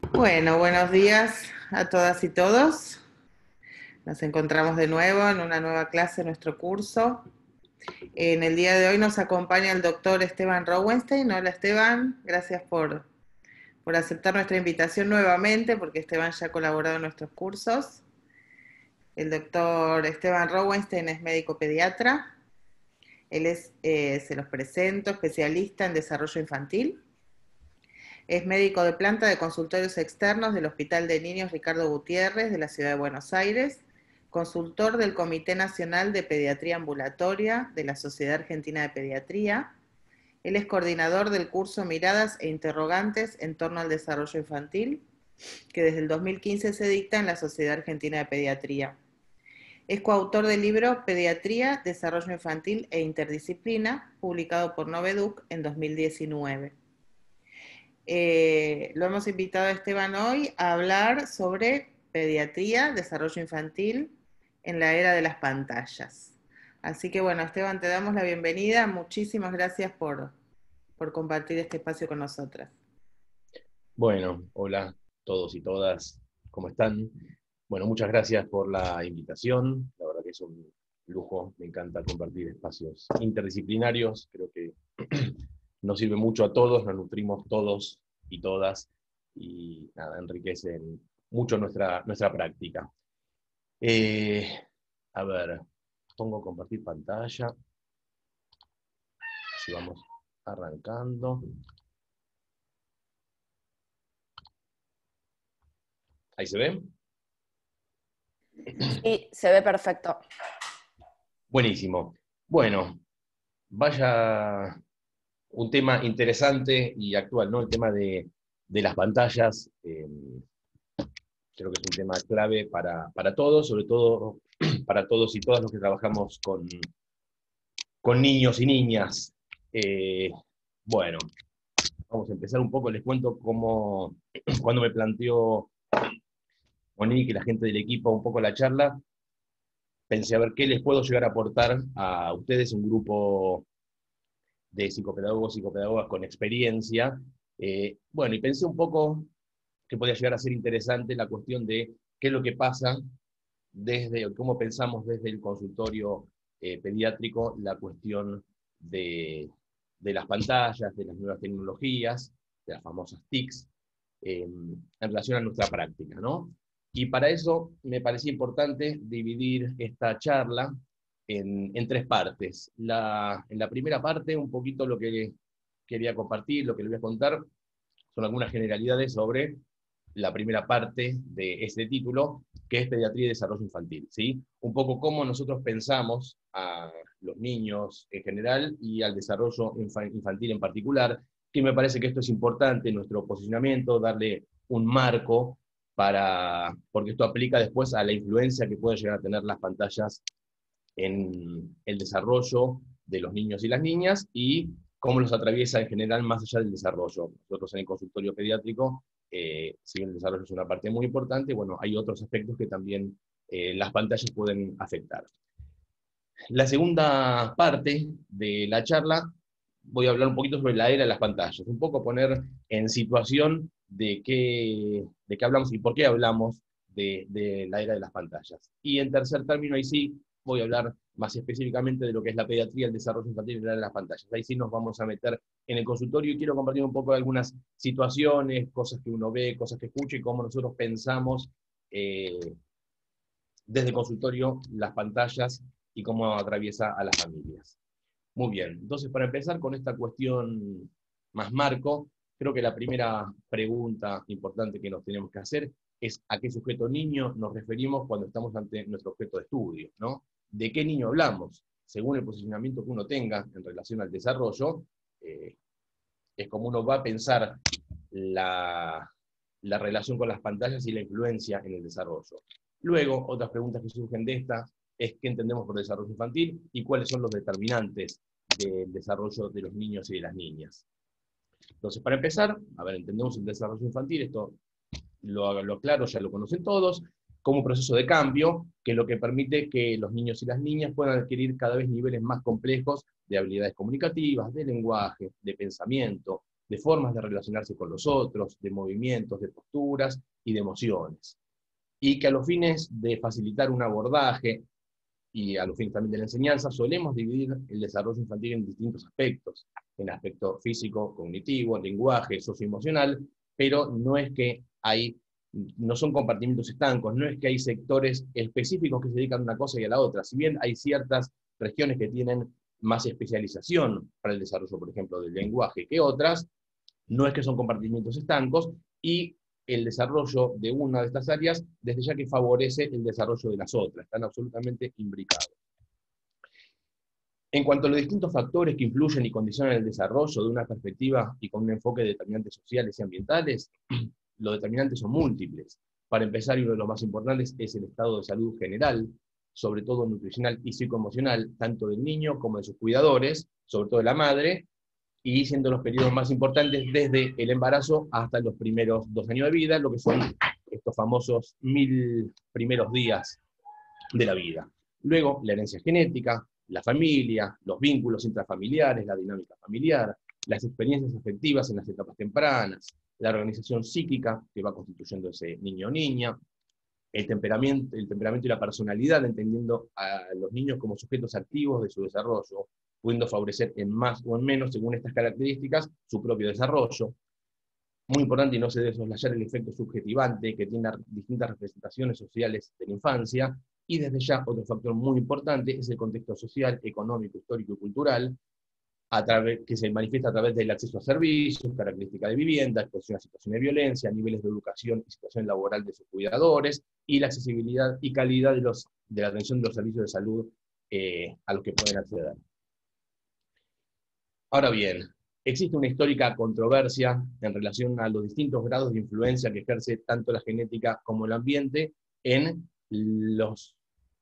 Bueno, buenos días a todas y todos. Nos encontramos de nuevo en una nueva clase de nuestro curso. En el día de hoy nos acompaña el doctor Esteban Rowenstein. Hola Esteban, gracias por aceptar nuestra invitación nuevamente, porque Esteban ya ha colaborado en nuestros cursos. El doctor Esteban Rowenstein es médico pediatra. Él es, se los presento, especialista en desarrollo infantil. Es médico de planta de consultorios externos del Hospital de Niños Ricardo Gutiérrez de la Ciudad de Buenos Aires, consultor del Comité Nacional de Pediatría Ambulatoria de la Sociedad Argentina de Pediatría. Él es coordinador del curso Miradas e Interrogantes en torno al desarrollo infantil, que desde el 2015 se dicta en la Sociedad Argentina de Pediatría. Es coautor del libro Pediatría, Desarrollo Infantil e Interdisciplina, publicado por Noveduc en 2019. Lo hemos invitado a Esteban hoy a hablar sobre pediatría, desarrollo infantil en la era de las pantallas. Así que bueno, Esteban, te damos la bienvenida. Muchísimas gracias por compartir este espacio con nosotras. Bueno, hola todos y todas, ¿cómo están? Bueno, muchas gracias por la invitación, la verdad que es un lujo, me encanta compartir espacios interdisciplinarios, creo que nos sirve mucho a todos, nos nutrimos todos y todas, y nada, enriquecen mucho nuestra práctica. Eh, a ver, pongo compartir pantalla, así vamos arrancando. ¿Ahí se ve? Sí, se ve perfecto. Buenísimo. Bueno, vaya un tema interesante y actual, ¿no? El tema de las pantallas, creo que es un tema clave para todos, sobre todo para todos y todas los que trabajamos con niños y niñas. Eh, bueno, vamos a empezar un poco, les cuento cómo, cuando me planteó Monique y la gente del equipo un poco la charla, pensé a ver qué les puedo llegar a aportar a ustedes, un grupo de psicopedagogos, psicopedagogas con experiencia. Bueno, y pensé un poco que podía llegar a ser interesante la cuestión de qué es lo que pasa desde, cómo pensamos desde el consultorio pediátrico la cuestión de las pantallas, de las nuevas tecnologías, de las famosas TICs, en relación a nuestra práctica, ¿no? Y para eso me parecía importante dividir esta charla en tres partes. En la primera parte, un poquito lo que quería compartir, lo que les voy a contar, son algunas generalidades sobre la primera parte de este título, que es Pediatría y Desarrollo Infantil, ¿sí? Un poco cómo nosotros pensamos a los niños en general y al desarrollo infantil en particular, que me parece que esto es importante en nuestro posicionamiento, darle un marco porque esto aplica después a la influencia que pueden llegar a tener las pantallas en el desarrollo de los niños y las niñas y cómo los atraviesa en general más allá del desarrollo. Nosotros en el consultorio pediátrico, si bien el desarrollo es una parte muy importante, bueno, hay otros aspectos que también las pantallas pueden afectar. La segunda parte de la charla voy a hablar un poquito sobre la era de las pantallas, un poco poner en situación de qué hablamos y por qué hablamos de la era de las pantallas. Y en tercer término, ahí sí, voy a hablar más específicamente de lo que es la pediatría, el desarrollo infantil y la era de las pantallas. Ahí sí nos vamos a meter en el consultorio y quiero compartir un poco de algunas situaciones, cosas que uno ve, cosas que escucha y cómo nosotros pensamos eh, desde el consultorio las pantallas y cómo atraviesa a las familias. Muy bien, entonces para empezar con esta cuestión más marco, creo que la primera pregunta importante que nos tenemos que hacer es a qué sujeto niño nos referimos cuando estamos ante nuestro objeto de estudio, ¿no? ¿De qué niño hablamos? Según el posicionamiento que uno tenga en relación al desarrollo, eh, es como uno va a pensar la, la relación con las pantallas y la influencia en el desarrollo. Luego, otras preguntas que surgen de esta es qué entendemos por desarrollo infantil y cuáles son los determinantes del desarrollo de los niños y de las niñas. Entonces, para empezar, a ver, entendemos el desarrollo infantil, esto lo aclaro, ya lo conocen todos, como un proceso de cambio, que es lo que permite que los niños y las niñas puedan adquirir cada vez niveles más complejos de habilidades comunicativas, de lenguaje, de pensamiento, de formas de relacionarse con los otros, de movimientos, de posturas y de emociones. Y que a los fines de facilitar un abordaje, y a los fines también de la enseñanza, solemos dividir el desarrollo infantil en distintos aspectos, en aspecto físico, cognitivo, lenguaje, socioemocional, pero no es que no son compartimentos estancos, no es que hay sectores específicos que se dedican a una cosa y a la otra, si bien hay ciertas regiones que tienen más especialización para el desarrollo, por ejemplo, del lenguaje que otras, no es que son compartimentos estancos, y el desarrollo de una de estas áreas, desde ya que favorece el desarrollo de las otras, están absolutamente imbricados. En cuanto a los distintos factores que influyen y condicionan el desarrollo de una perspectiva y con un enfoque de determinantes sociales y ambientales, los determinantes son múltiples. Para empezar, y uno de los más importantes es el estado de salud general, sobre todo nutricional y psicoemocional, tanto del niño como de sus cuidadores, sobre todo de la madre, y siendo los periodos más importantes desde el embarazo hasta los primeros 2 años de vida, lo que son estos famosos 1000 primeros días de la vida. Luego, la herencia genética, la familia, los vínculos intrafamiliares, la dinámica familiar, las experiencias afectivas en las etapas tempranas, la organización psíquica que va constituyendo ese niño o niña, el temperamento y la personalidad, entendiendo a los niños como sujetos activos de su desarrollo, pudiendo favorecer en más o en menos, según estas características, su propio desarrollo. Muy importante, y no se debe soslayar, el efecto subjetivante, que tiene distintas representaciones sociales de la infancia, y desde ya, otro factor muy importante es el contexto social, económico, histórico y cultural, que se manifiesta a través del acceso a servicios, características de vivienda, exposición a situaciones de violencia, niveles de educación y situación laboral de sus cuidadores, y la accesibilidad y calidad de la atención de los servicios de salud a los que pueden acceder. Ahora bien, existe una histórica controversia en relación a los distintos grados de influencia que ejerce tanto la genética como el ambiente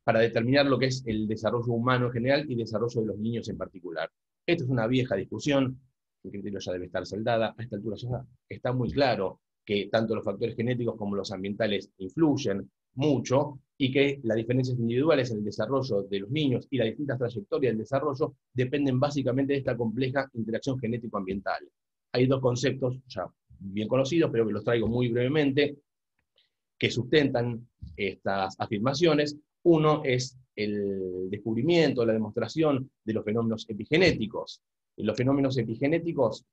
para determinar lo que es el desarrollo humano en general y desarrollo de los niños en particular. Esta es una vieja discusión, el criterio ya debe estar saldada, a esta altura ya está muy claro que tanto los factores genéticos como los ambientales influyen mucho, y que las diferencias individuales en el desarrollo de los niños y las distintas trayectorias del desarrollo dependen básicamente de esta compleja interacción genético-ambiental. Hay dos conceptos ya bien conocidos, pero que los traigo muy brevemente, que sustentan estas afirmaciones. Uno es el descubrimiento, la demostración de los fenómenos epigenéticos. En los fenómenos epigenéticos,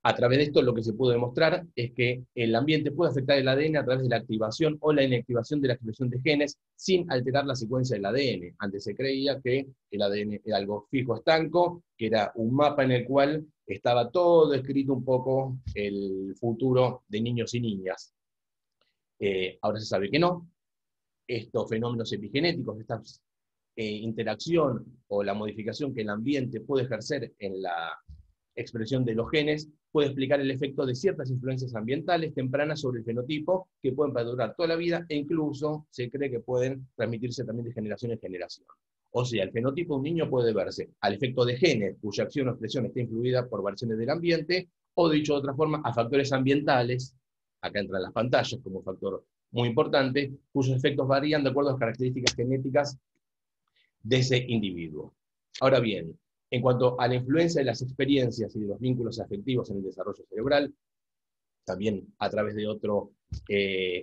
a través de esto lo que se pudo demostrar es que el ambiente puede afectar el ADN a través de la activación o la inactivación de la expresión de genes sin alterar la secuencia del ADN. Antes se creía que el ADN era algo fijo, estanco, que era un mapa en el cual estaba todo escrito un poco el futuro de niños y niñas. Ahora se sabe que no. Estos fenómenos epigenéticos, esta interacción o la modificación que el ambiente puede ejercer en la expresión de los genes, puede explicar el efecto de ciertas influencias ambientales tempranas sobre el fenotipo, que pueden perdurar toda la vida, e incluso se cree que pueden transmitirse también de generación en generación. O sea, el fenotipo de un niño puede verse al efecto de genes, cuya acción o expresión está influida por variaciones del ambiente, o dicho de otra forma, a factores ambientales, acá entran las pantallas como un factor muy importante, cuyos efectos varían de acuerdo a las características genéticas de ese individuo. Ahora bien, en cuanto a la influencia de las experiencias y de los vínculos afectivos en el desarrollo cerebral, también a través de otro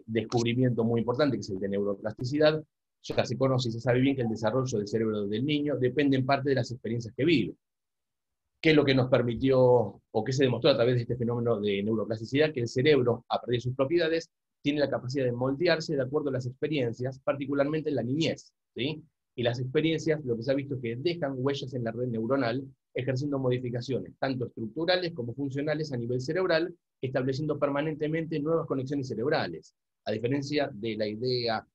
descubrimiento muy importante, que es el de neuroplasticidad, ya se conoce y se sabe bien que el desarrollo del cerebro del niño depende en parte de las experiencias que vive. ¿Qué es lo que nos permitió, o qué se demostró a través de este fenómeno de neuroplasticidad? Que el cerebro, a partir de sus propiedades, tiene la capacidad de moldearse de acuerdo a las experiencias, particularmente en la niñez, ¿sí? Y las experiencias, lo que se ha visto es que dejan huellas en la red neuronal, ejerciendo modificaciones, tanto estructurales como funcionales a nivel cerebral, estableciendo permanentemente nuevas conexiones cerebrales. A diferencia de la idea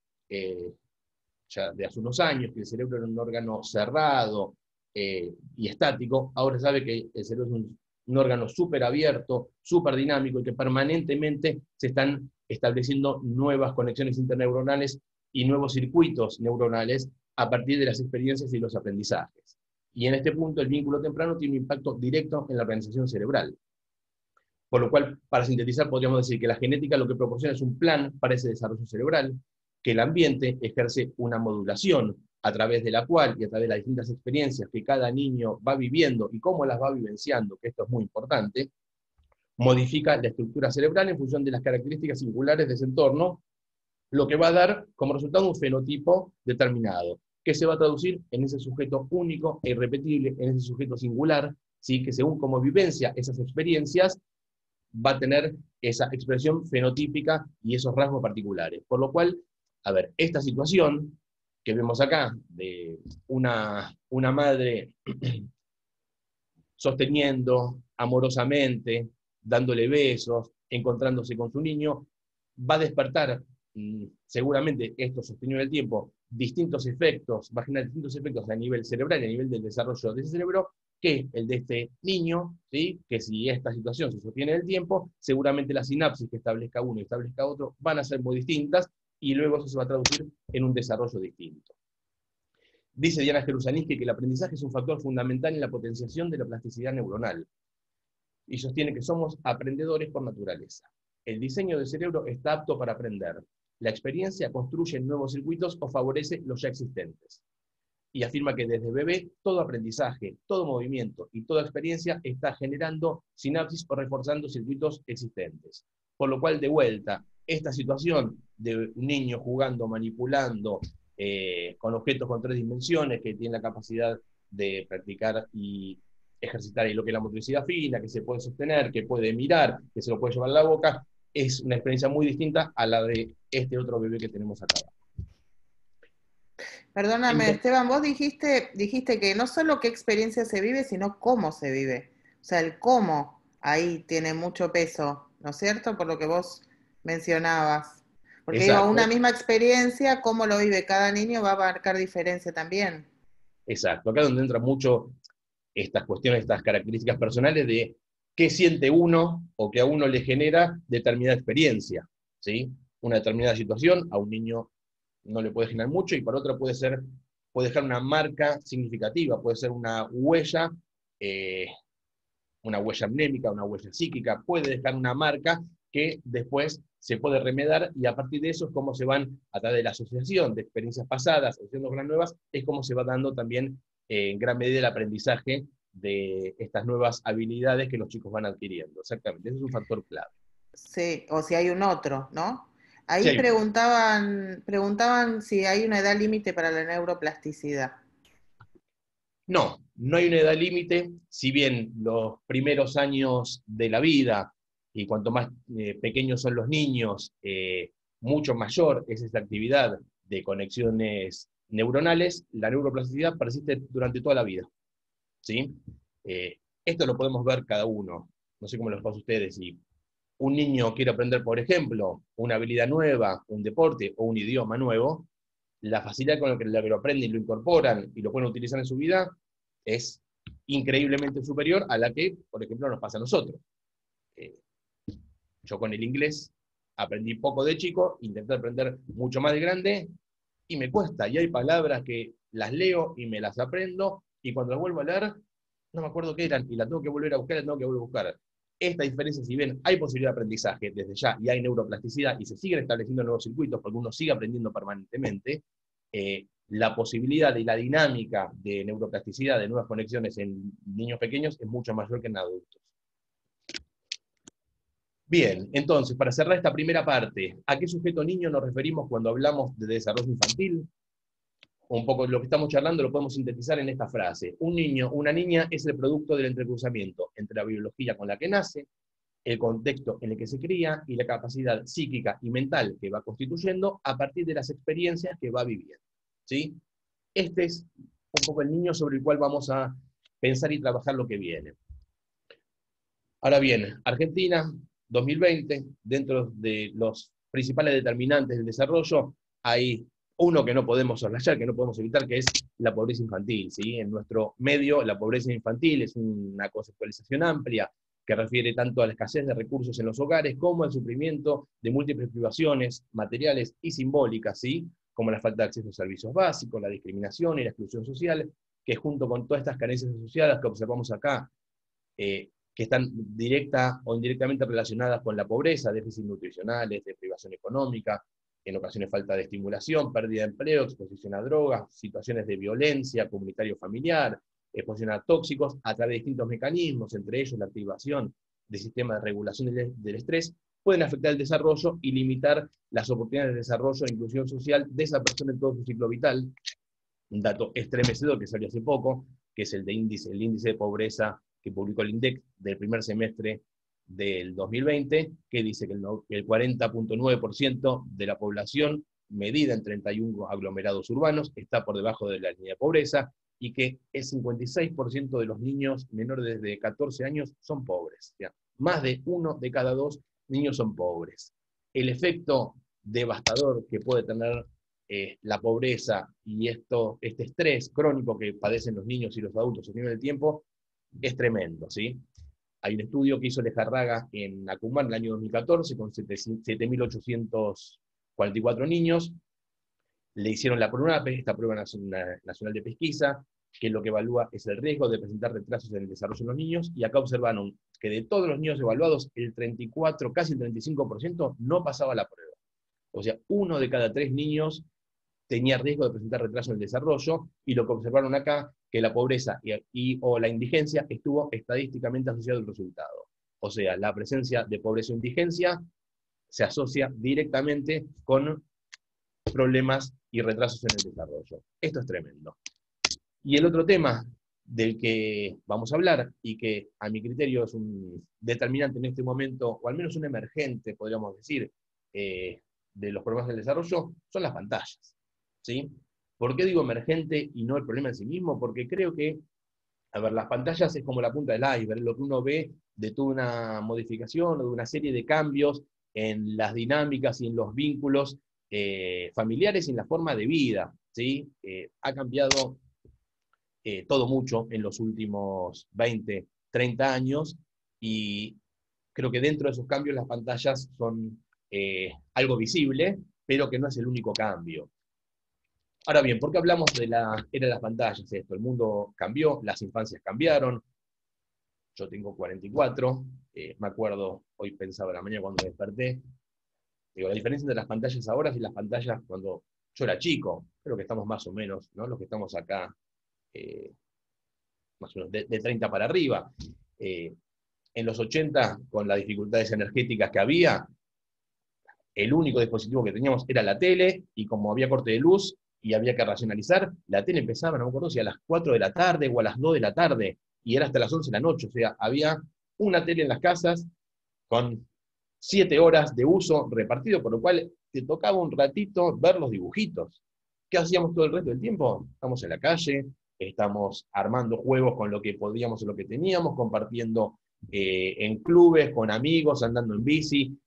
ya de hace unos años, que el cerebro era un órgano cerrado y estático, ahora se sabe que el cerebro es un órgano súper abierto, súper dinámico, y que permanentemente se están estableciendo nuevas conexiones interneuronales y nuevos circuitos neuronales a partir de las experiencias y los aprendizajes. Y en este punto el vínculo temprano tiene un impacto directo en la organización cerebral. Por lo cual, para sintetizar, podríamos decir que la genética lo que proporciona es un plan para ese desarrollo cerebral, que el ambiente ejerce una modulación a través de la cual, y a través de las distintas experiencias que cada niño va viviendo y cómo las va vivenciando, que esto es muy importante, modifica la estructura cerebral en función de las características singulares de ese entorno, lo que va a dar como resultado un fenotipo determinado, que se va a traducir en ese sujeto único e irrepetible, en ese sujeto singular, ¿sí? Que según cómo vivencia esas experiencias, va a tener esa expresión fenotípica y esos rasgos particulares. Por lo cual, a ver, esta situación que vemos acá, de una madre sosteniendo amorosamente, dándole besos, encontrándose con su niño, va a despertar, seguramente esto sostenido en el tiempo, distintos efectos, va a generar distintos efectos a nivel cerebral y a nivel del desarrollo de ese cerebro, que el de este niño, ¿sí? Que si esta situación se sostiene en el tiempo, seguramente las sinapsis que establezca uno y establezca otro van a ser muy distintas, y luego eso se va a traducir en un desarrollo distinto. Dice Diana Jerusalinsky que el aprendizaje es un factor fundamental en la potenciación de la plasticidad neuronal, y sostiene que somos aprendedores por naturaleza. El diseño del cerebro está apto para aprender. La experiencia construye nuevos circuitos o favorece los ya existentes. Y afirma que desde bebé todo aprendizaje, todo movimiento y toda experiencia está generando sinapsis o reforzando circuitos existentes. Por lo cual, de vuelta, esta situación de un niño jugando, manipulando, con objetos con 3 dimensiones, que tiene la capacidad de practicar y ejercitar lo que es la motricidad fina, que se puede sostener, que puede mirar, que se lo puede llevar a la boca, es una experiencia muy distinta a la de este otro bebé que tenemos acá. Perdóname, Esteban, vos dijiste que no solo qué experiencia se vive, sino cómo se vive. O sea, el cómo ahí tiene mucho peso, ¿no es cierto? Por lo que vos mencionabas. Porque digo, una Exacto, misma experiencia, cómo lo vive cada niño va a marcar diferencia también. exacto. Acá es donde entra mucho estas cuestiones, estas características personales de qué siente uno o que a uno le genera determinada experiencia, ¿sí? Una determinada situación a un niño no le puede generar mucho y para otro puede dejar una marca significativa, puede ser eh, una huella mnémica, una huella psíquica, puede dejar una marca que después se puede remediar, y a partir de eso es como se van, a través de la asociación de experiencias pasadas, asociando con las nuevas, es como se va dando también en gran medida el aprendizaje de estas nuevas habilidades que los chicos van adquiriendo. Exactamente, ese es un factor clave. Sí, o si hay un otro, ¿no? Sí, Ahí preguntaban si hay una edad límite para la neuroplasticidad. no, no hay una edad límite, si bien los primeros años de la vida, y cuanto más pequeños son los niños, mucho mayor es esta actividad de conexiones neuronales, la neuroplasticidad persiste durante toda la vida, ¿sí? Esto lo podemos ver cada uno, no sé cómo les pasa a ustedes, si un niño quiere aprender, por ejemplo, una habilidad nueva, un deporte o un idioma nuevo, la facilidad con la que lo aprenden y lo incorporan y lo pueden utilizar en su vida es increíblemente superior a la que, por ejemplo, nos pasa a nosotros. Eh, yo con el inglés aprendí poco de chico, intenté aprender mucho más de grande y me cuesta. Y hay palabras que las leo y me las aprendo y cuando las vuelvo a leer no me acuerdo qué eran y las tengo que volver a buscar, las tengo que volver a buscar. Esta diferencia, si bien hay posibilidad de aprendizaje desde ya y hay neuroplasticidad y se siguen estableciendo nuevos circuitos porque uno sigue aprendiendo permanentemente, la posibilidad y la dinámica de neuroplasticidad, de nuevas conexiones en niños pequeños es mucho mayor que en adultos. Bien, entonces, para cerrar esta primera parte, ¿a qué sujeto niño nos referimos cuando hablamos de desarrollo infantil? Un poco lo que estamos charlando lo podemos sintetizar en esta frase. Un niño, una niña es el producto del entrecruzamiento entre la biología con la que nace, el contexto en el que se cría y la capacidad psíquica y mental que va constituyendo a partir de las experiencias que va viviendo, ¿sí? Este es un poco el niño sobre el cual vamos a pensar y trabajar lo que viene. Ahora bien, Argentina, 2020, dentro de los principales determinantes del desarrollo, hay uno que no podemos soslayar, que no podemos evitar, que es la pobreza infantil, ¿sí? En nuestro medio, la pobreza infantil es una conceptualización amplia que refiere tanto a la escasez de recursos en los hogares como al sufrimiento de múltiples privaciones materiales y simbólicas, ¿sí? Como la falta de acceso a servicios básicos, la discriminación y la exclusión social, que junto con todas estas carencias asociadas que observamos acá, que están directa o indirectamente relacionadas con la pobreza, déficits nutricionales, de privación económica, en ocasiones falta de estimulación, pérdida de empleo, exposición a drogas, situaciones de violencia comunitario familiar, exposición a tóxicos a través de distintos mecanismos, entre ellos la activación de sistema de regulación del estrés, pueden afectar el desarrollo y limitar las oportunidades de desarrollo e inclusión social de esa persona en todo su ciclo vital. Un dato estremecedor que salió hace poco, que es el índice de pobreza que publicó el INDEC del primer semestre del 2020, que dice que el 40,9% de la población medida en 31 aglomerados urbanos está por debajo de la línea de pobreza, y que el 56% de los niños menores de 14 años son pobres. O sea, más de 1 de cada 2 niños son pobres. El efecto devastador que puede tener la pobreza y este estrés crónico que padecen los niños y los adultos a nivel del tiempo es tremendo, ¿sí? Hay un estudio que hizo Lejarraga en Acumán en el año 2014 con 7.844 niños. Le hicieron la prueba, esta prueba nacional de pesquisa, que lo que evalúa es el riesgo de presentar retrasos en el desarrollo de los niños, y acá observaron que de todos los niños evaluados, el 34, casi el 35% no pasaba la prueba. O sea, 1 de cada 3 niños tenía riesgo de presentar retraso en el desarrollo, y lo que observaron acá, que la pobreza o la indigencia estuvo estadísticamente asociado al resultado. O sea, la presencia de pobreza o indigencia se asocia directamente con problemas y retrasos en el desarrollo. Esto es tremendo. Y el otro tema del que vamos a hablar, y que a mi criterio es un determinante en este momento, o al menos un emergente, podríamos decir, de los problemas del desarrollo, son las pantallas, ¿sí? ¿Por qué digo emergente y no el problema en sí mismo? Porque creo que, a ver, las pantallas es como la punta del iceberg, lo que uno ve de toda una modificación o de una serie de cambios en las dinámicas y en los vínculos familiares y en la forma de vida, ¿sí? Ha cambiado todo mucho en los últimos 20, 30 años, y creo que dentro de esos cambios las pantallas son algo visible, pero que no es el único cambio. Ahora bien, ¿por qué hablamos de la era de las pantallas? Esto, el mundo cambió, las infancias cambiaron. Yo tengo 44, me acuerdo, hoy pensaba en la mañana cuando me desperté, digo, la diferencia entre las pantallas ahora y las pantallas cuando yo era chico, creo que estamos más o menos, ¿no? Los que estamos acá, eh, más o menos de 30 para arriba. En los 80, con las dificultades energéticas que había, el único dispositivo que teníamos era la tele, y como había corte de luz y había que racionalizar, la tele empezaba, no me acuerdo si a las 4 de la tarde o a las 2 de la tarde, y era hasta las 11 de la noche. O sea, había una tele en las casas con 7 horas de uso repartido, por lo cual te tocaba un ratito ver los dibujitos. ¿Qué hacíamos todo el resto del tiempo? Estamos en la calle, estamos armando juegos con lo que podíamos o lo que teníamos, compartiendo en clubes, con amigos, andando en bici.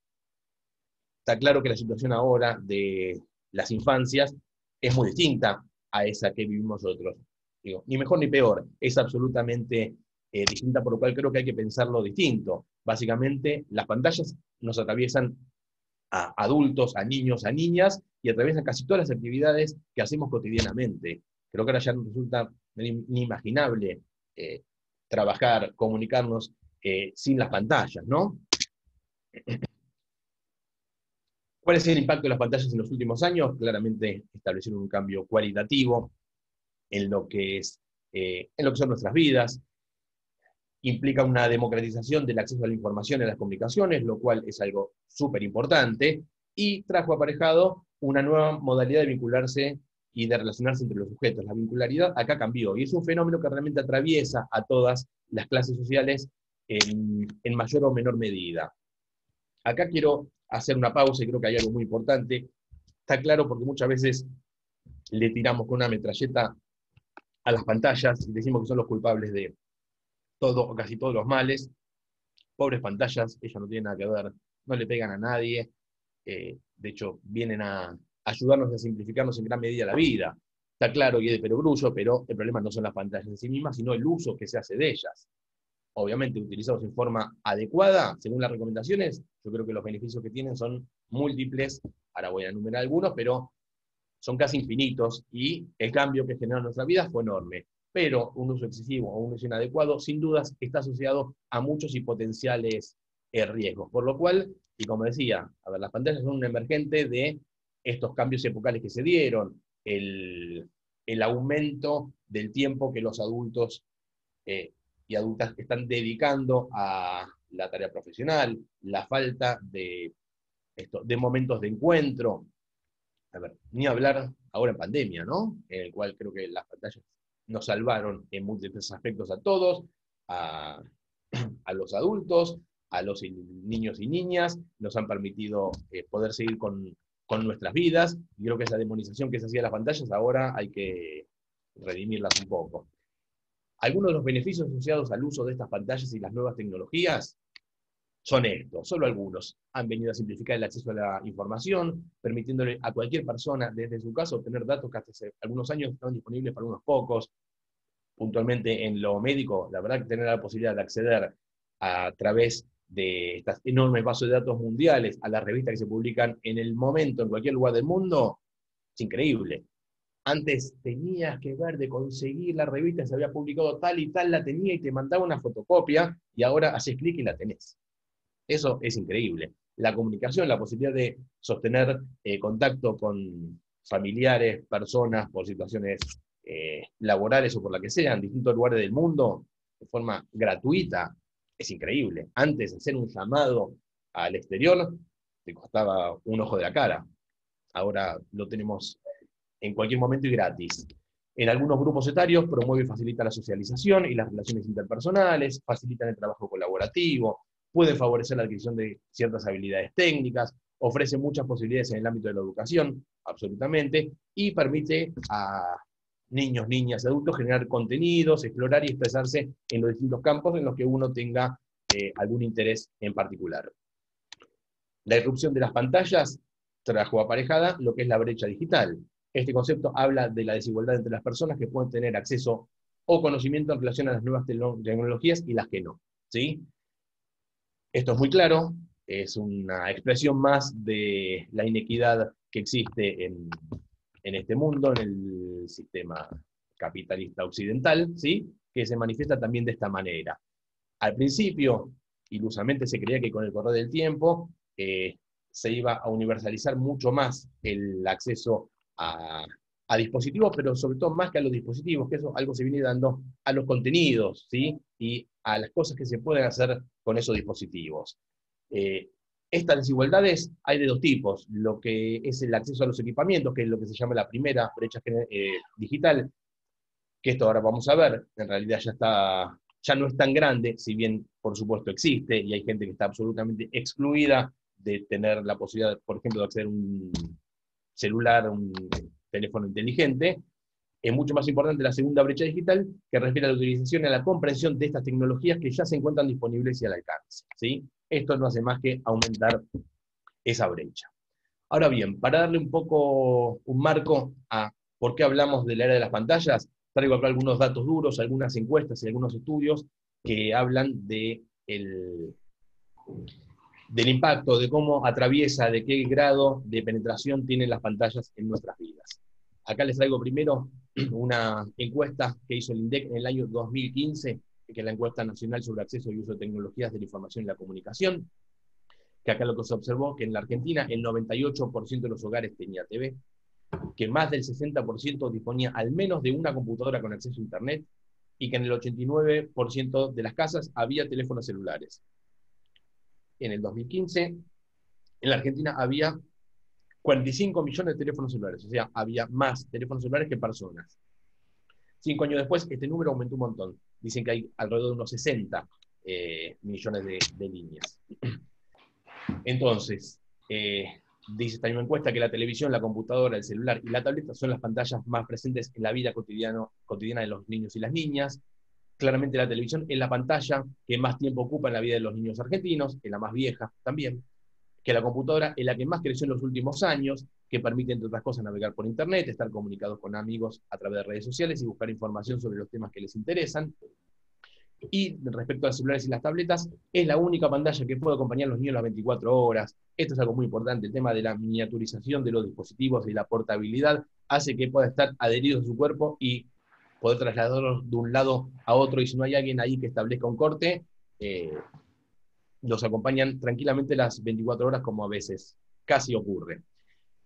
Está claro que la situación ahora de las infancias es muy distinta a esa que vivimos nosotros. Digo, ni mejor ni peor, es absolutamente distinta, por lo cual creo que hay que pensarlo distinto. Básicamente, las pantallas nos atraviesan a adultos, a niños, a niñas, y atraviesan casi todas las actividades que hacemos cotidianamente. Creo que ahora ya nos resulta inimaginable trabajar, comunicarnos sin las pantallas, ¿no? ¿Cuál es el impacto de las pantallas en los últimos años? Claramente establecieron un cambio cualitativo en lo que son nuestras vidas. Implica una democratización del acceso a la información y a las comunicaciones, lo cual es algo súper importante, y trajo aparejado una nueva modalidad de vincularse y de relacionarse entre los sujetos. La vincularidad acá cambió, y es un fenómeno que realmente atraviesa a todas las clases sociales en mayor o menor medida. Acá quiero hacer una pausa, y creo que hay algo muy importante. Está claro, porque muchas veces le tiramos con una metralleta a las pantallas y decimos que son los culpables de todo o casi todos los males. Pobres pantallas, ellas no tienen nada que ver, no le pegan a nadie, de hecho vienen a ayudarnos a simplificarnos en gran medida la vida. Está claro y es de perogrullo, pero el problema no son las pantallas en sí mismas, sino el uso que se hace de ellas. Obviamente, utilizados en forma adecuada, según las recomendaciones, yo creo que los beneficios que tienen son múltiples. Ahora voy a enumerar algunos, pero son casi infinitos, y el cambio que generó en nuestra vida fue enorme. Pero un uso excesivo o un uso inadecuado, sin dudas, está asociado a muchos y potenciales riesgos. Por lo cual, y como decía, a ver, las pantallas son un emergente de estos cambios epocales que se dieron, el aumento del tiempo que los adultos y adultas están dedicando la tarea profesional, la falta de momentos de encuentro. A ver, ni hablar ahora en pandemia, ¿no? En el cual creo que las pantallas nos salvaron en múltiples aspectos a todos, a, a los adultos, a los niños y niñas, nos han permitido poder seguir con nuestras vidas, y creo que esa demonización que se hacía de las pantallas ahora hay que redimirlas un poco. Algunos de los beneficios asociados al uso de estas pantallas y las nuevas tecnologías son estos, solo algunos. Han venido a simplificar el acceso a la información, permitiéndole a cualquier persona, desde su casa, obtener datos que hace algunos años estaban disponibles para unos pocos. Puntualmente en lo médico, la verdad que tener la posibilidad de acceder a través de estas enormes bases de datos mundiales a las revistas que se publican en el momento, en cualquier lugar del mundo, es increíble. Antes tenías que ver de conseguir la revista, se había publicado tal y tal, la tenía y te mandaba una fotocopia, y ahora haces clic y la tenés. Eso es increíble. La comunicación, la posibilidad de sostener contacto con familiares, personas, por situaciones laborales o por la que sea, en distintos lugares del mundo, de forma gratuita, es increíble. Antes, hacer un llamado al exterior te costaba un ojo de la cara. Ahora lo tenemos en cualquier momento y gratis. En algunos grupos etarios promueve y facilita la socialización y las relaciones interpersonales, facilitan el trabajo colaborativo, puede favorecer la adquisición de ciertas habilidades técnicas, ofrece muchas posibilidades en el ámbito de la educación, absolutamente, y permite a niños, niñas, adultos generar contenidos, explorar y expresarse en los distintos campos en los que uno tenga algún interés en particular. La irrupción de las pantallas trajo aparejada lo que es la brecha digital. Este concepto habla de la desigualdad entre las personas que pueden tener acceso o conocimiento en relación a las nuevas tecnologías y las que no, ¿sí? Esto es muy claro, es una expresión más de la inequidad que existe en este mundo, en el sistema capitalista occidental, ¿sí? Que se manifiesta también de esta manera. Al principio, ilusamente se creía que con el correr del tiempo se iba a universalizar mucho más el acceso a dispositivos, pero sobre todo más que a los dispositivos, que eso algo se viene dando a los contenidos, ¿sí? Y a las cosas que se pueden hacer con esos dispositivos. Estas desigualdades hay de dos tipos, lo que es el acceso a los equipamientos, que es lo que se llama la primera brecha digital, que esto ahora vamos a ver, en realidad ya no es tan grande, si bien por supuesto existe, y hay gente que está absolutamente excluida de tener la posibilidad, por ejemplo, de acceder a un celular, un teléfono inteligente. Es mucho más importante la segunda brecha digital, que refiere a la utilización y a la comprensión de estas tecnologías que ya se encuentran disponibles y al alcance, ¿sí? Esto no hace más que aumentar esa brecha. Ahora bien, para darle un poco un marco a por qué hablamos de la era de las pantallas, traigo acá algunos datos duros, algunas encuestas y algunos estudios que hablan del impacto, de cómo atraviesa, de qué grado de penetración tienen las pantallas en nuestras vidas. Acá les traigo primero una encuesta que hizo el INDEC en el año 2015, que es la encuesta nacional sobre acceso y uso de tecnologías de la información y la comunicación, que acá lo que se observó, que en la Argentina el 98% de los hogares tenía TV, que más del 60% disponía al menos de una computadora con acceso a Internet, y que en el 89% de las casas había teléfonos celulares. En el 2015, en la Argentina había 45 millones de teléfonos celulares, o sea, había más teléfonos celulares que personas. 5 años después, este número aumentó un montón. Dicen que hay alrededor de unos 60 millones de líneas. Entonces, dice esta misma encuesta que la televisión, la computadora, el celular y la tableta son las pantallas más presentes en la vida cotidiana de los niños y las niñas. Claramente la televisión es la pantalla que más tiempo ocupa en la vida de los niños argentinos, es la más vieja también, que la computadora es la que más creció en los últimos años, que permite, entre otras cosas, navegar por internet, estar comunicados con amigos a través de redes sociales y buscar información sobre los temas que les interesan. Y respecto a los celulares y las tabletas, es la única pantalla que puede acompañar a los niños las 24 horas. Esto es algo muy importante, el tema de la miniaturización de los dispositivos y la portabilidad hace que pueda estar adherido a su cuerpo y poder trasladarlos de un lado a otro, y si no hay alguien ahí que establezca un corte, los acompañan tranquilamente las 24 horas, como a veces casi ocurre.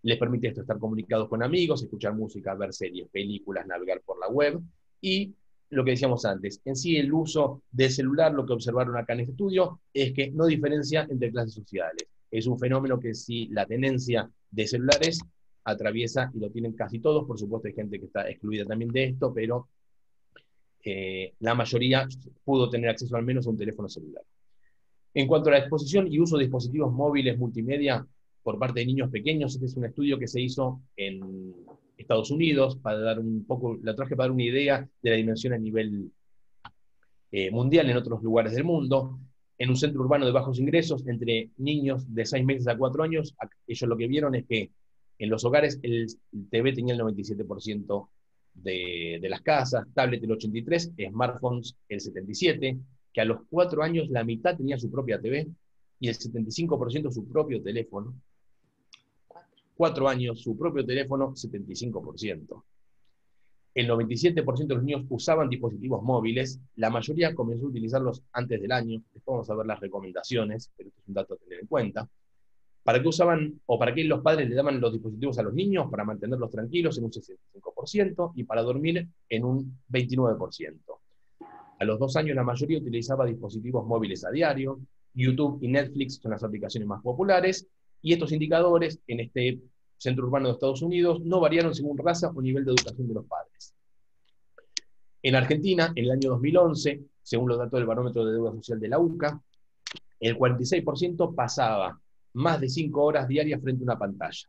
Les permite esto, estar comunicados con amigos, escuchar música, ver series, películas, navegar por la web, y lo que decíamos antes, en sí el uso del celular, lo que observaron acá en este estudio, es que no diferencia entre clases sociales. Es un fenómeno que sí, la tenencia de celulares atraviesa, y lo tienen casi todos, por supuesto hay gente que está excluida también de esto, pero la mayoría pudo tener acceso al menos a un teléfono celular. En cuanto a la exposición y uso de dispositivos móviles multimedia por parte de niños pequeños, este es un estudio que se hizo en Estados Unidos, para dar un poco, la traje para dar una idea de la dimensión a nivel mundial en otros lugares del mundo, en un centro urbano de bajos ingresos, entre niños de 6 meses a 4 años, ellos lo que vieron es que en los hogares el TV tenía el 97% de las casas, tablet el 83%, smartphones el 77%, que a los 4 años la mitad tenía su propia TV y el 75% su propio teléfono. 4 años, su propio teléfono, 75%. El 97% de los niños usaban dispositivos móviles, la mayoría comenzó a utilizarlos antes del año, después vamos a ver las recomendaciones, pero esto es un dato a tener en cuenta. ¿Para qué usaban o para qué los padres le daban los dispositivos a los niños? Para mantenerlos tranquilos en un 65% y para dormir en un 29%. A los 2 años la mayoría utilizaba dispositivos móviles a diario, YouTube y Netflix son las aplicaciones más populares, y estos indicadores en este centro urbano de Estados Unidos no variaron según raza o nivel de educación de los padres. En Argentina, en el año 2011, según los datos del Barómetro de Deuda Social de la UCA, el 46% pasaba más de 5 horas diarias frente a una pantalla.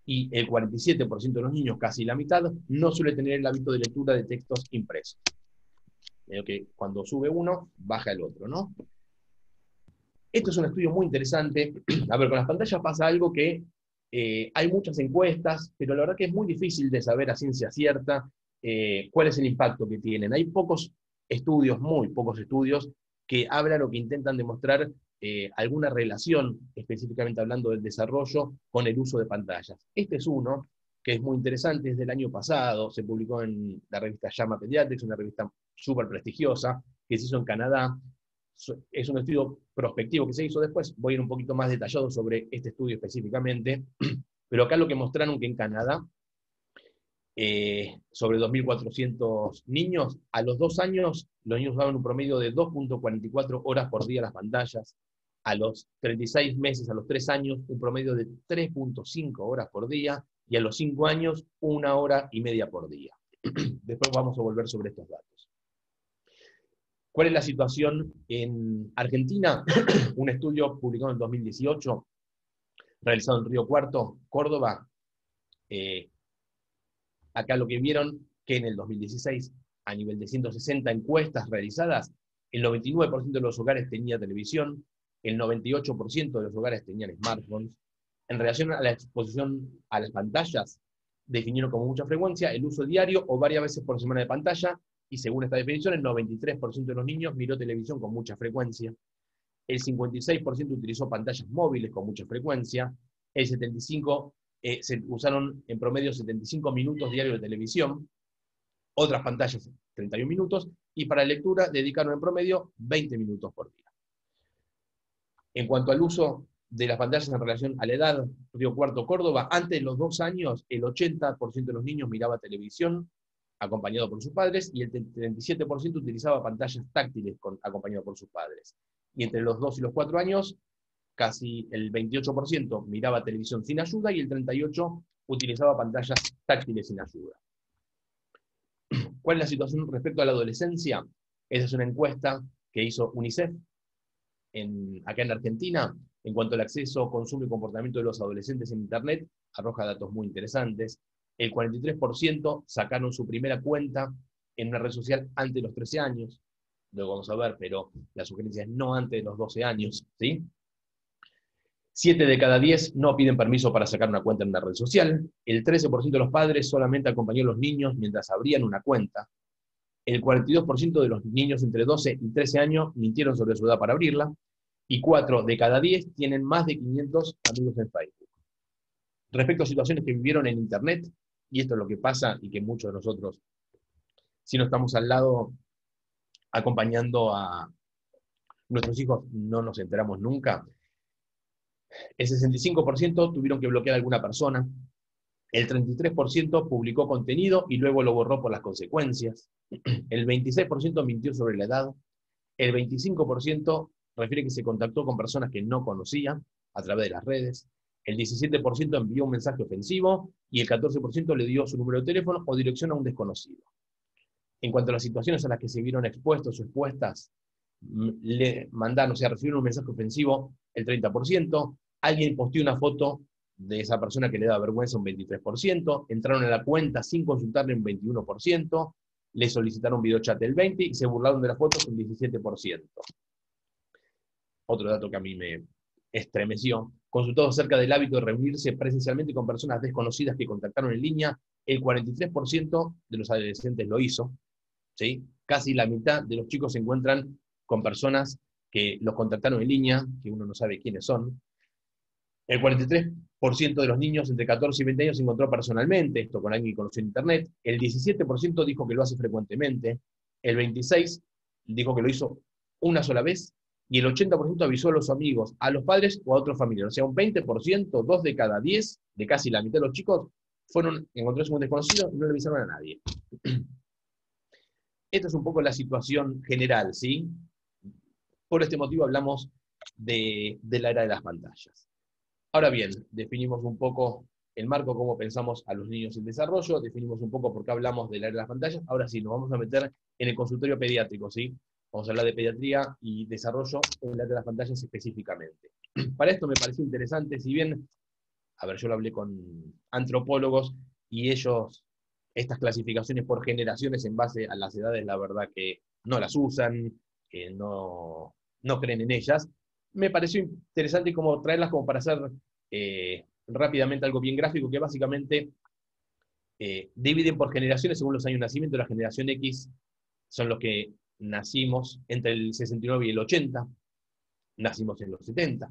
Y el 47% de los niños, casi la mitad, no suele tener el hábito de lectura de textos impresos. Que cuando sube uno, baja el otro, ¿no? Esto es un estudio muy interesante. A ver, con las pantallas pasa algo que hay muchas encuestas, pero la verdad que es muy difícil de saber a ciencia cierta cuál es el impacto que tienen. Hay pocos estudios, muy pocos estudios, que hablan o que intentan demostrar alguna relación, específicamente hablando del desarrollo, con el uso de pantallas. Este es uno que es muy interesante, es del año pasado, se publicó en la revista JAMA Pediatrics, una revista súper prestigiosa, que se hizo en Canadá. Es un estudio prospectivo que se hizo después, voy a ir un poquito más detallado sobre este estudio específicamente, pero acá lo que mostraron que en Canadá, sobre 2.400 niños, a los 2 años, los niños usaban un promedio de 2.44 horas por día las pantallas, a los 36 meses, a los 3 años, un promedio de 3.5 horas por día, y a los 5 años, 1 hora y media por día. Después vamos a volver sobre estos datos. ¿Cuál es la situación en Argentina? Un estudio publicado en 2018, realizado en Río Cuarto, Córdoba. Acá lo que vieron, que en el 2016, a nivel de 160 encuestas realizadas, el 99% de los hogares tenía televisión, el 98% de los hogares tenían smartphones. En relación a la exposición a las pantallas, definieron como mucha frecuencia el uso diario o varias veces por semana de pantalla, y según esta definición, el 93% de los niños miró televisión con mucha frecuencia, el 56% utilizó pantallas móviles con mucha frecuencia, el 75% se usaron en promedio 75 minutos diarios de televisión, otras pantallas 31 minutos, y para lectura dedicaron en promedio 20 minutos por día. En cuanto al uso de las pantallas en relación a la edad, Río Cuarto, Córdoba, antes de los 2 años, el 80% de los niños miraba televisión, acompañado por sus padres, y el 37% utilizaba pantallas táctiles acompañado por sus padres. Y entre los 2 y los 4 años, casi el 28% miraba televisión sin ayuda y el 38% utilizaba pantallas táctiles sin ayuda. ¿Cuál es la situación respecto a la adolescencia? Esa es una encuesta que hizo UNICEF acá en Argentina. En cuanto al acceso, consumo y comportamiento de los adolescentes en Internet, arroja datos muy interesantes. El 43% sacaron su primera cuenta en una red social antes de los 13 años. Luego vamos a ver, pero la sugerencia es no antes de los 12 años, ¿sí? 7 de cada 10 no piden permiso para sacar una cuenta en una red social. El 13% de los padres solamente acompañó a los niños mientras abrían una cuenta. El 42% de los niños entre 12 y 13 años mintieron sobre su edad para abrirla. Y 4 de cada 10 tienen más de 500 amigos en Facebook. Respecto a situaciones que vivieron en Internet, y esto es lo que pasa y que muchos de nosotros, si no estamos al lado acompañando a nuestros hijos, no nos enteramos nunca. El 65% tuvieron que bloquear a alguna persona, El 33% publicó contenido y luego lo borró por las consecuencias. El 26% mintió sobre la edad. El 25% refiere que se contactó con personas que no conocía a través de las redes. El 17% envió un mensaje ofensivo y el 14% le dio su número de teléfono o dirección a un desconocido. En cuanto a las situaciones a las que se vieron expuestos o expuestas, le mandaron, o sea, recibieron un mensaje ofensivo el 30%, alguien posteó una foto de esa persona que le da vergüenza un 23%, entraron a la cuenta sin consultarle un 21%, le solicitaron un videochat el 20% y se burlaron de las fotos un 17%. Otro dato que a mí me estremeció, consultado acerca del hábito de reunirse presencialmente con personas desconocidas que contactaron en línea, el 43% de los adolescentes lo hizo, ¿sí? Casi la mitad de los chicos se encuentran con personas que los contactaron en línea, que uno no sabe quiénes son. El 43% de los niños entre 14 y 20 años se encontró personalmente, esto con alguien que conoció en Internet. El 17% dijo que lo hace frecuentemente. El 26% dijo que lo hizo una sola vez. Y el 80% avisó a los amigos, a los padres o a otros familiares. O sea, un 20%, 2 de cada 10, de casi la mitad de los chicos, fueron encontrados con un desconocido y no le avisaron a nadie. Esta es un poco la situación general, ¿sí? Por este motivo hablamos de la era de las pantallas. Ahora bien, definimos un poco el marco, cómo pensamos a los niños en desarrollo, definimos un poco por qué hablamos de la era de las pantallas. Ahora sí, nos vamos a meter en el consultorio pediátrico, ¿sí? Vamos a hablar de pediatría y desarrollo en la era de las pantallas específicamente. Para esto me pareció interesante, si bien, a ver, yo lo hablé con antropólogos y ellos, estas clasificaciones por generaciones en base a las edades, la verdad que no las usan, que no creen en ellas. Me pareció interesante como traerlas como para hacer rápidamente algo bien gráfico, que básicamente dividen por generaciones según los años de nacimiento. La generación X son los que nacimos entre el 69 y el 80, nacimos en los 70.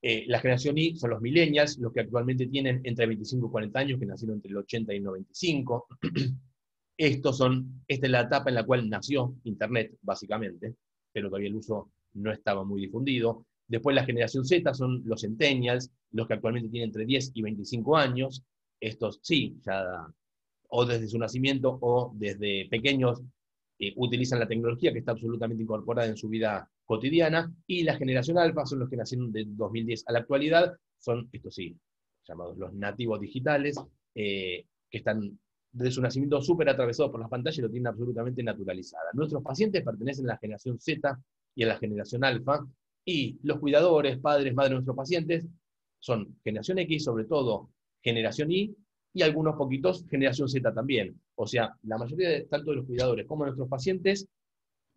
La generación Y son los millennials, los que actualmente tienen entre 25 y 40 años, que nacieron entre el 80 y el 95. Esta es la etapa en la cual nació Internet, básicamente, pero todavía el uso no estaba muy difundido. Después la generación Z son los centennials, los que actualmente tienen entre 10 y 25 años. Estos sí, ya o desde su nacimiento o desde pequeños utilizan la tecnología que está absolutamente incorporada en su vida cotidiana. Y la generación alfa son los que nacieron de 2010 a la actualidad, son, estos sí, llamados los nativos digitales, que están desde su nacimiento súper atravesados por las pantallas y lo tienen absolutamente naturalizada. Nuestros pacientes pertenecen a la generación Z y a la generación alfa, y los cuidadores, padres, madres de nuestros pacientes son generación X, sobre todo generación Y, y algunos poquitos generación Z también. O sea, la mayoría tanto de los cuidadores como de nuestros pacientes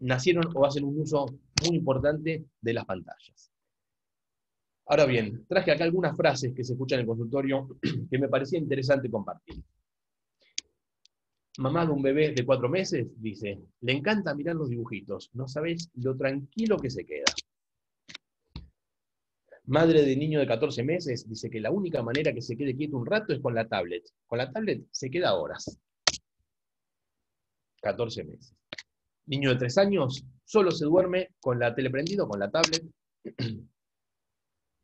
nacieron o hacen un uso muy importante de las pantallas. Ahora bien, traje acá algunas frases que se escuchan en el consultorio que me parecía interesante compartir. Mamá de un bebé de 4 meses dice, le encanta mirar los dibujitos, no sabés lo tranquilo que se queda. Madre de niño de 14 meses dice que la única manera que se quede quieto un rato es con la tablet. Con la tablet se queda horas. 14 meses. Niño de 3 años solo se duerme con la tele prendida o con la tablet.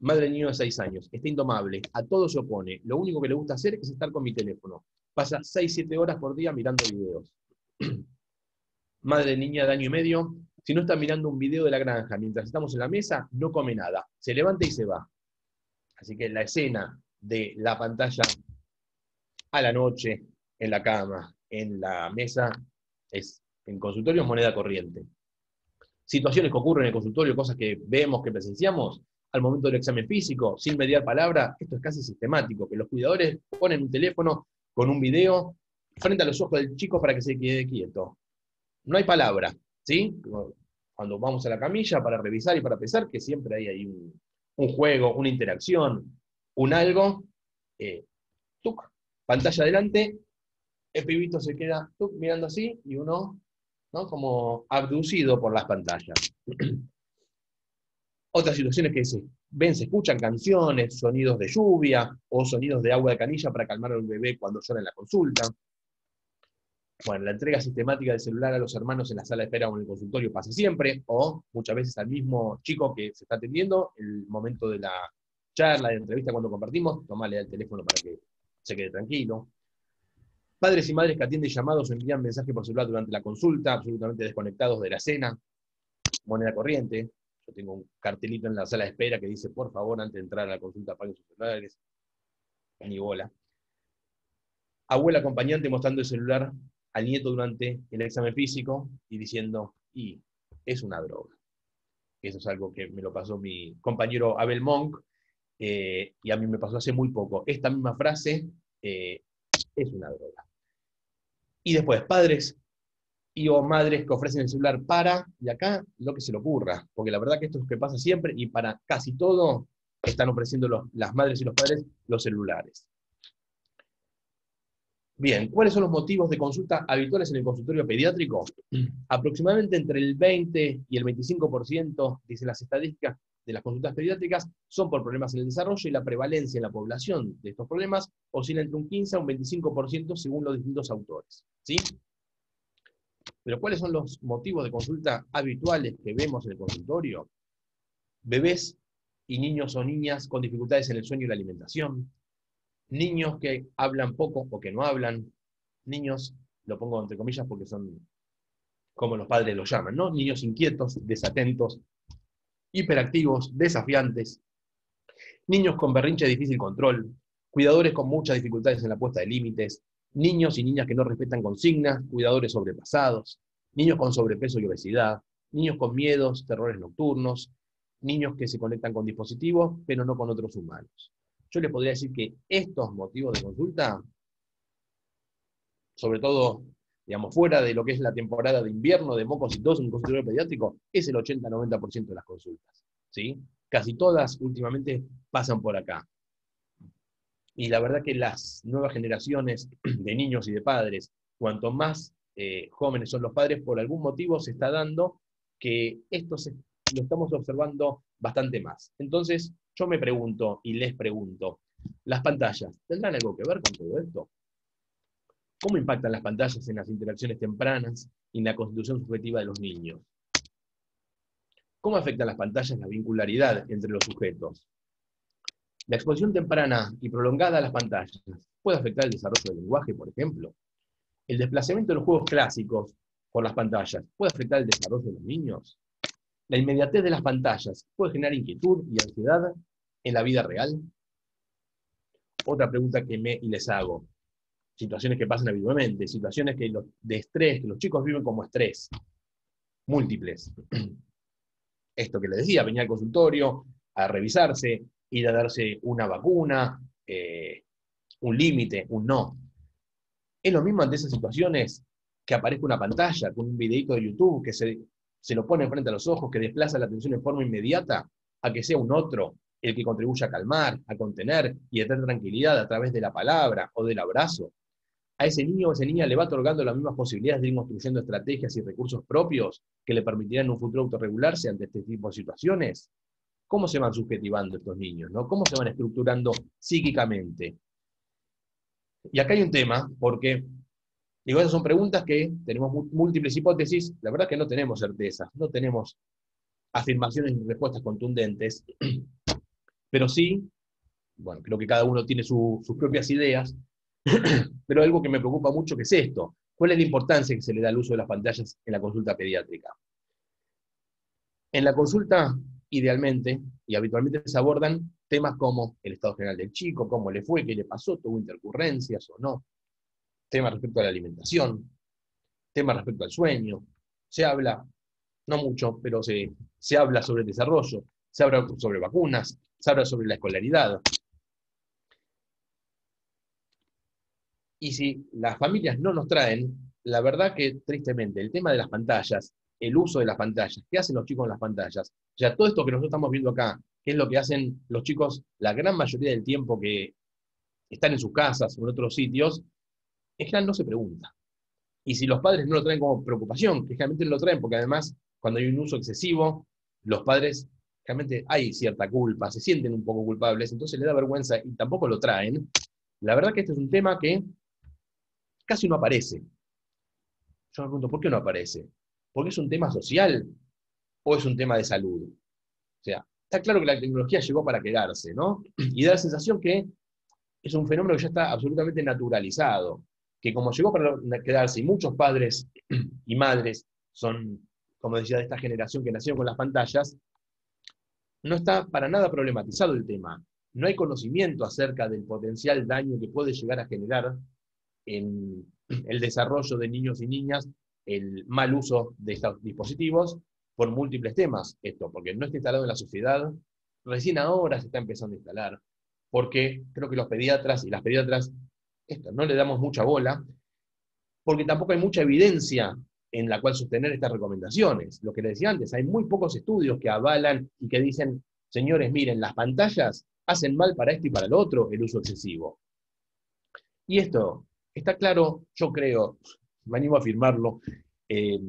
Madre de niño de 6 años, está indomable, a todo se opone, lo único que le gusta hacer es estar con mi teléfono. Pasa 6-7 horas por día mirando videos. Madre de niña de año y medio, si no está mirando un video de la granja mientras estamos en la mesa, no come nada, se levanta y se va. Así que la escena de la pantalla a la noche, en la cama, en la mesa, es en consultorio es moneda corriente. Situaciones que ocurren en el consultorio, cosas que vemos, que presenciamos, al momento del examen físico, sin mediar palabra, esto es casi sistemático, que los cuidadores ponen un teléfono con un video frente a los ojos del chico para que se quede quieto. No hay palabra, ¿sí? Cuando vamos a la camilla para revisar y para pesar, que siempre hay ahí un juego, una interacción, un algo, tuc, pantalla adelante, el pibito se queda mirando así y uno, ¿no?, como abducido por las pantallas. Otras situaciones que se ven, se escuchan canciones, sonidos de lluvia o sonidos de agua de canilla para calmar al bebé cuando llora en la consulta. Bueno, la entrega sistemática del celular a los hermanos en la sala de espera o en el consultorio pasa siempre, o muchas veces al mismo chico que se está atendiendo, el momento de la charla, de la entrevista, cuando compartimos, tomale el teléfono para que se quede tranquilo. Padres y madres que atienden llamados o envían mensajes por celular durante la consulta, absolutamente desconectados de la escena, moneda corriente. Yo tengo un cartelito en la sala de espera que dice, por favor, antes de entrar a la consulta, apaguen sus celulares. Ni bola. Abuela acompañante mostrando el celular al nieto durante el examen físico y diciendo, y es una droga. Eso es algo que me lo pasó mi compañero Abel Monk, y a mí me pasó hace muy poco. Esta misma frase, es una droga. Y después, padres y o madres que ofrecen el celular para, y acá lo que se le ocurra, porque la verdad que esto es lo que pasa siempre, y para casi todo están ofreciendo las madres y los padres los celulares. Bien, ¿cuáles son los motivos de consulta habituales en el consultorio pediátrico? Aproximadamente entre el 20 y el 25%, dicen las estadísticas, de las consultas pediátricas son por problemas en el desarrollo, y la prevalencia en la población de estos problemas oscila entre un 15 a un 25% según los distintos autores. ¿Sí? Pero ¿cuáles son los motivos de consulta habituales que vemos en el consultorio? Bebés y niños o niñas con dificultades en el sueño y la alimentación, niños que hablan poco o que no hablan, niños, lo pongo entre comillas porque son como los padres los llaman, ¿no? Niños inquietos, desatentos, hiperactivos, desafiantes, niños con berrinche de difícil control, cuidadores con muchas dificultades en la puesta de límites, niños y niñas que no respetan consignas, cuidadores sobrepasados, niños con sobrepeso y obesidad, niños con miedos, terrores nocturnos, niños que se conectan con dispositivos, pero no con otros humanos. Yo les podría decir que estos motivos de consulta, sobre todo, digamos, fuera de lo que es la temporada de invierno de mocos y tos en un consultorio pediátrico, es el 80-90% de las consultas. ¿Sí? Casi todas últimamente pasan por acá. Y la verdad que las nuevas generaciones de niños y de padres, cuanto más jóvenes son los padres, por algún motivo se está dando que lo estamos observando bastante más. Entonces, yo me pregunto y les pregunto, ¿las pantallas tendrán algo que ver con todo esto? ¿Cómo impactan las pantallas en las interacciones tempranas y en la constitución subjetiva de los niños? ¿Cómo afectan las pantallas la vincularidad entre los sujetos? La exposición temprana y prolongada a las pantallas puede afectar el desarrollo del lenguaje, por ejemplo. El desplazamiento de los juegos clásicos por las pantallas puede afectar el desarrollo de los niños. La inmediatez de las pantallas puede generar inquietud y ansiedad en la vida real. Otra pregunta que les hago. Situaciones que pasan habitualmente, situaciones de estrés, que los chicos viven como estrés, múltiples. Esto que les decía, venir al consultorio a revisarse, ir a darse una vacuna, un límite, un no. Es lo mismo ante esas situaciones que aparezca una pantalla con un videito de YouTube que se lo pone frente a los ojos, que desplaza la atención en forma inmediata, a que sea un otro el que contribuya a calmar, a contener y a tener tranquilidad a través de la palabra o del abrazo. A ese niño o esa niña le va otorgando las mismas posibilidades de ir construyendo estrategias y recursos propios que le permitirán en un futuro autorregularse ante este tipo de situaciones. ¿Cómo se van subjetivando estos niños, ¿no? ¿Cómo se van estructurando psíquicamente? Y acá hay un tema, porque, digo, esas son preguntas que tenemos múltiples hipótesis, la verdad es que no tenemos certezas, no tenemos afirmaciones ni respuestas contundentes, pero sí, bueno, creo que cada uno tiene sus propias ideas, pero algo que me preocupa mucho que es esto, ¿cuál es la importancia que se le da al uso de las pantallas en la consulta pediátrica? En la consulta, idealmente y habitualmente se abordan temas como el estado general del chico, cómo le fue, qué le pasó, tuvo intercurrencias o no, temas respecto a la alimentación, temas respecto al sueño, se habla, no mucho, pero se habla sobre el desarrollo, se habla sobre vacunas, se habla sobre la escolaridad. Y si las familias no nos traen, la verdad que tristemente el tema de las pantallas, el uso de las pantallas, qué hacen los chicos en las pantallas, ya todo esto que nosotros estamos viendo acá, qué es lo que hacen los chicos la gran mayoría del tiempo que están en sus casas o en otros sitios, en general no se pregunta. Y si los padres no lo traen como preocupación, que realmente no lo traen, porque además cuando hay un uso excesivo, los padres realmente hay cierta culpa, se sienten un poco culpables, entonces les da vergüenza y tampoco lo traen. La verdad que este es un tema que casi no aparece. Yo me pregunto, ¿por qué no aparece? ¿Porque es un tema social o es un tema de salud? O sea, está claro que la tecnología llegó para quedarse, ¿no? Y da la sensación que es un fenómeno que ya está absolutamente naturalizado, que como llegó para quedarse, y muchos padres y madres son, como decía, de esta generación que nacieron con las pantallas, no está para nada problematizado el tema. No hay conocimiento acerca del potencial daño que puede llegar a generar en el desarrollo de niños y niñas el mal uso de estos dispositivos por múltiples temas. Esto, porque no está instalado en la sociedad, recién ahora se está empezando a instalar, porque creo que los pediatras y las pediatras esto, no le damos mucha bola, porque tampoco hay mucha evidencia en la cual sostener estas recomendaciones. Lo que les decía antes, hay muy pocos estudios que avalan y que dicen, señores, miren, las pantallas hacen mal para esto y para el otro el uso excesivo. Y esto está claro, yo creo, me animo a afirmarlo, eh,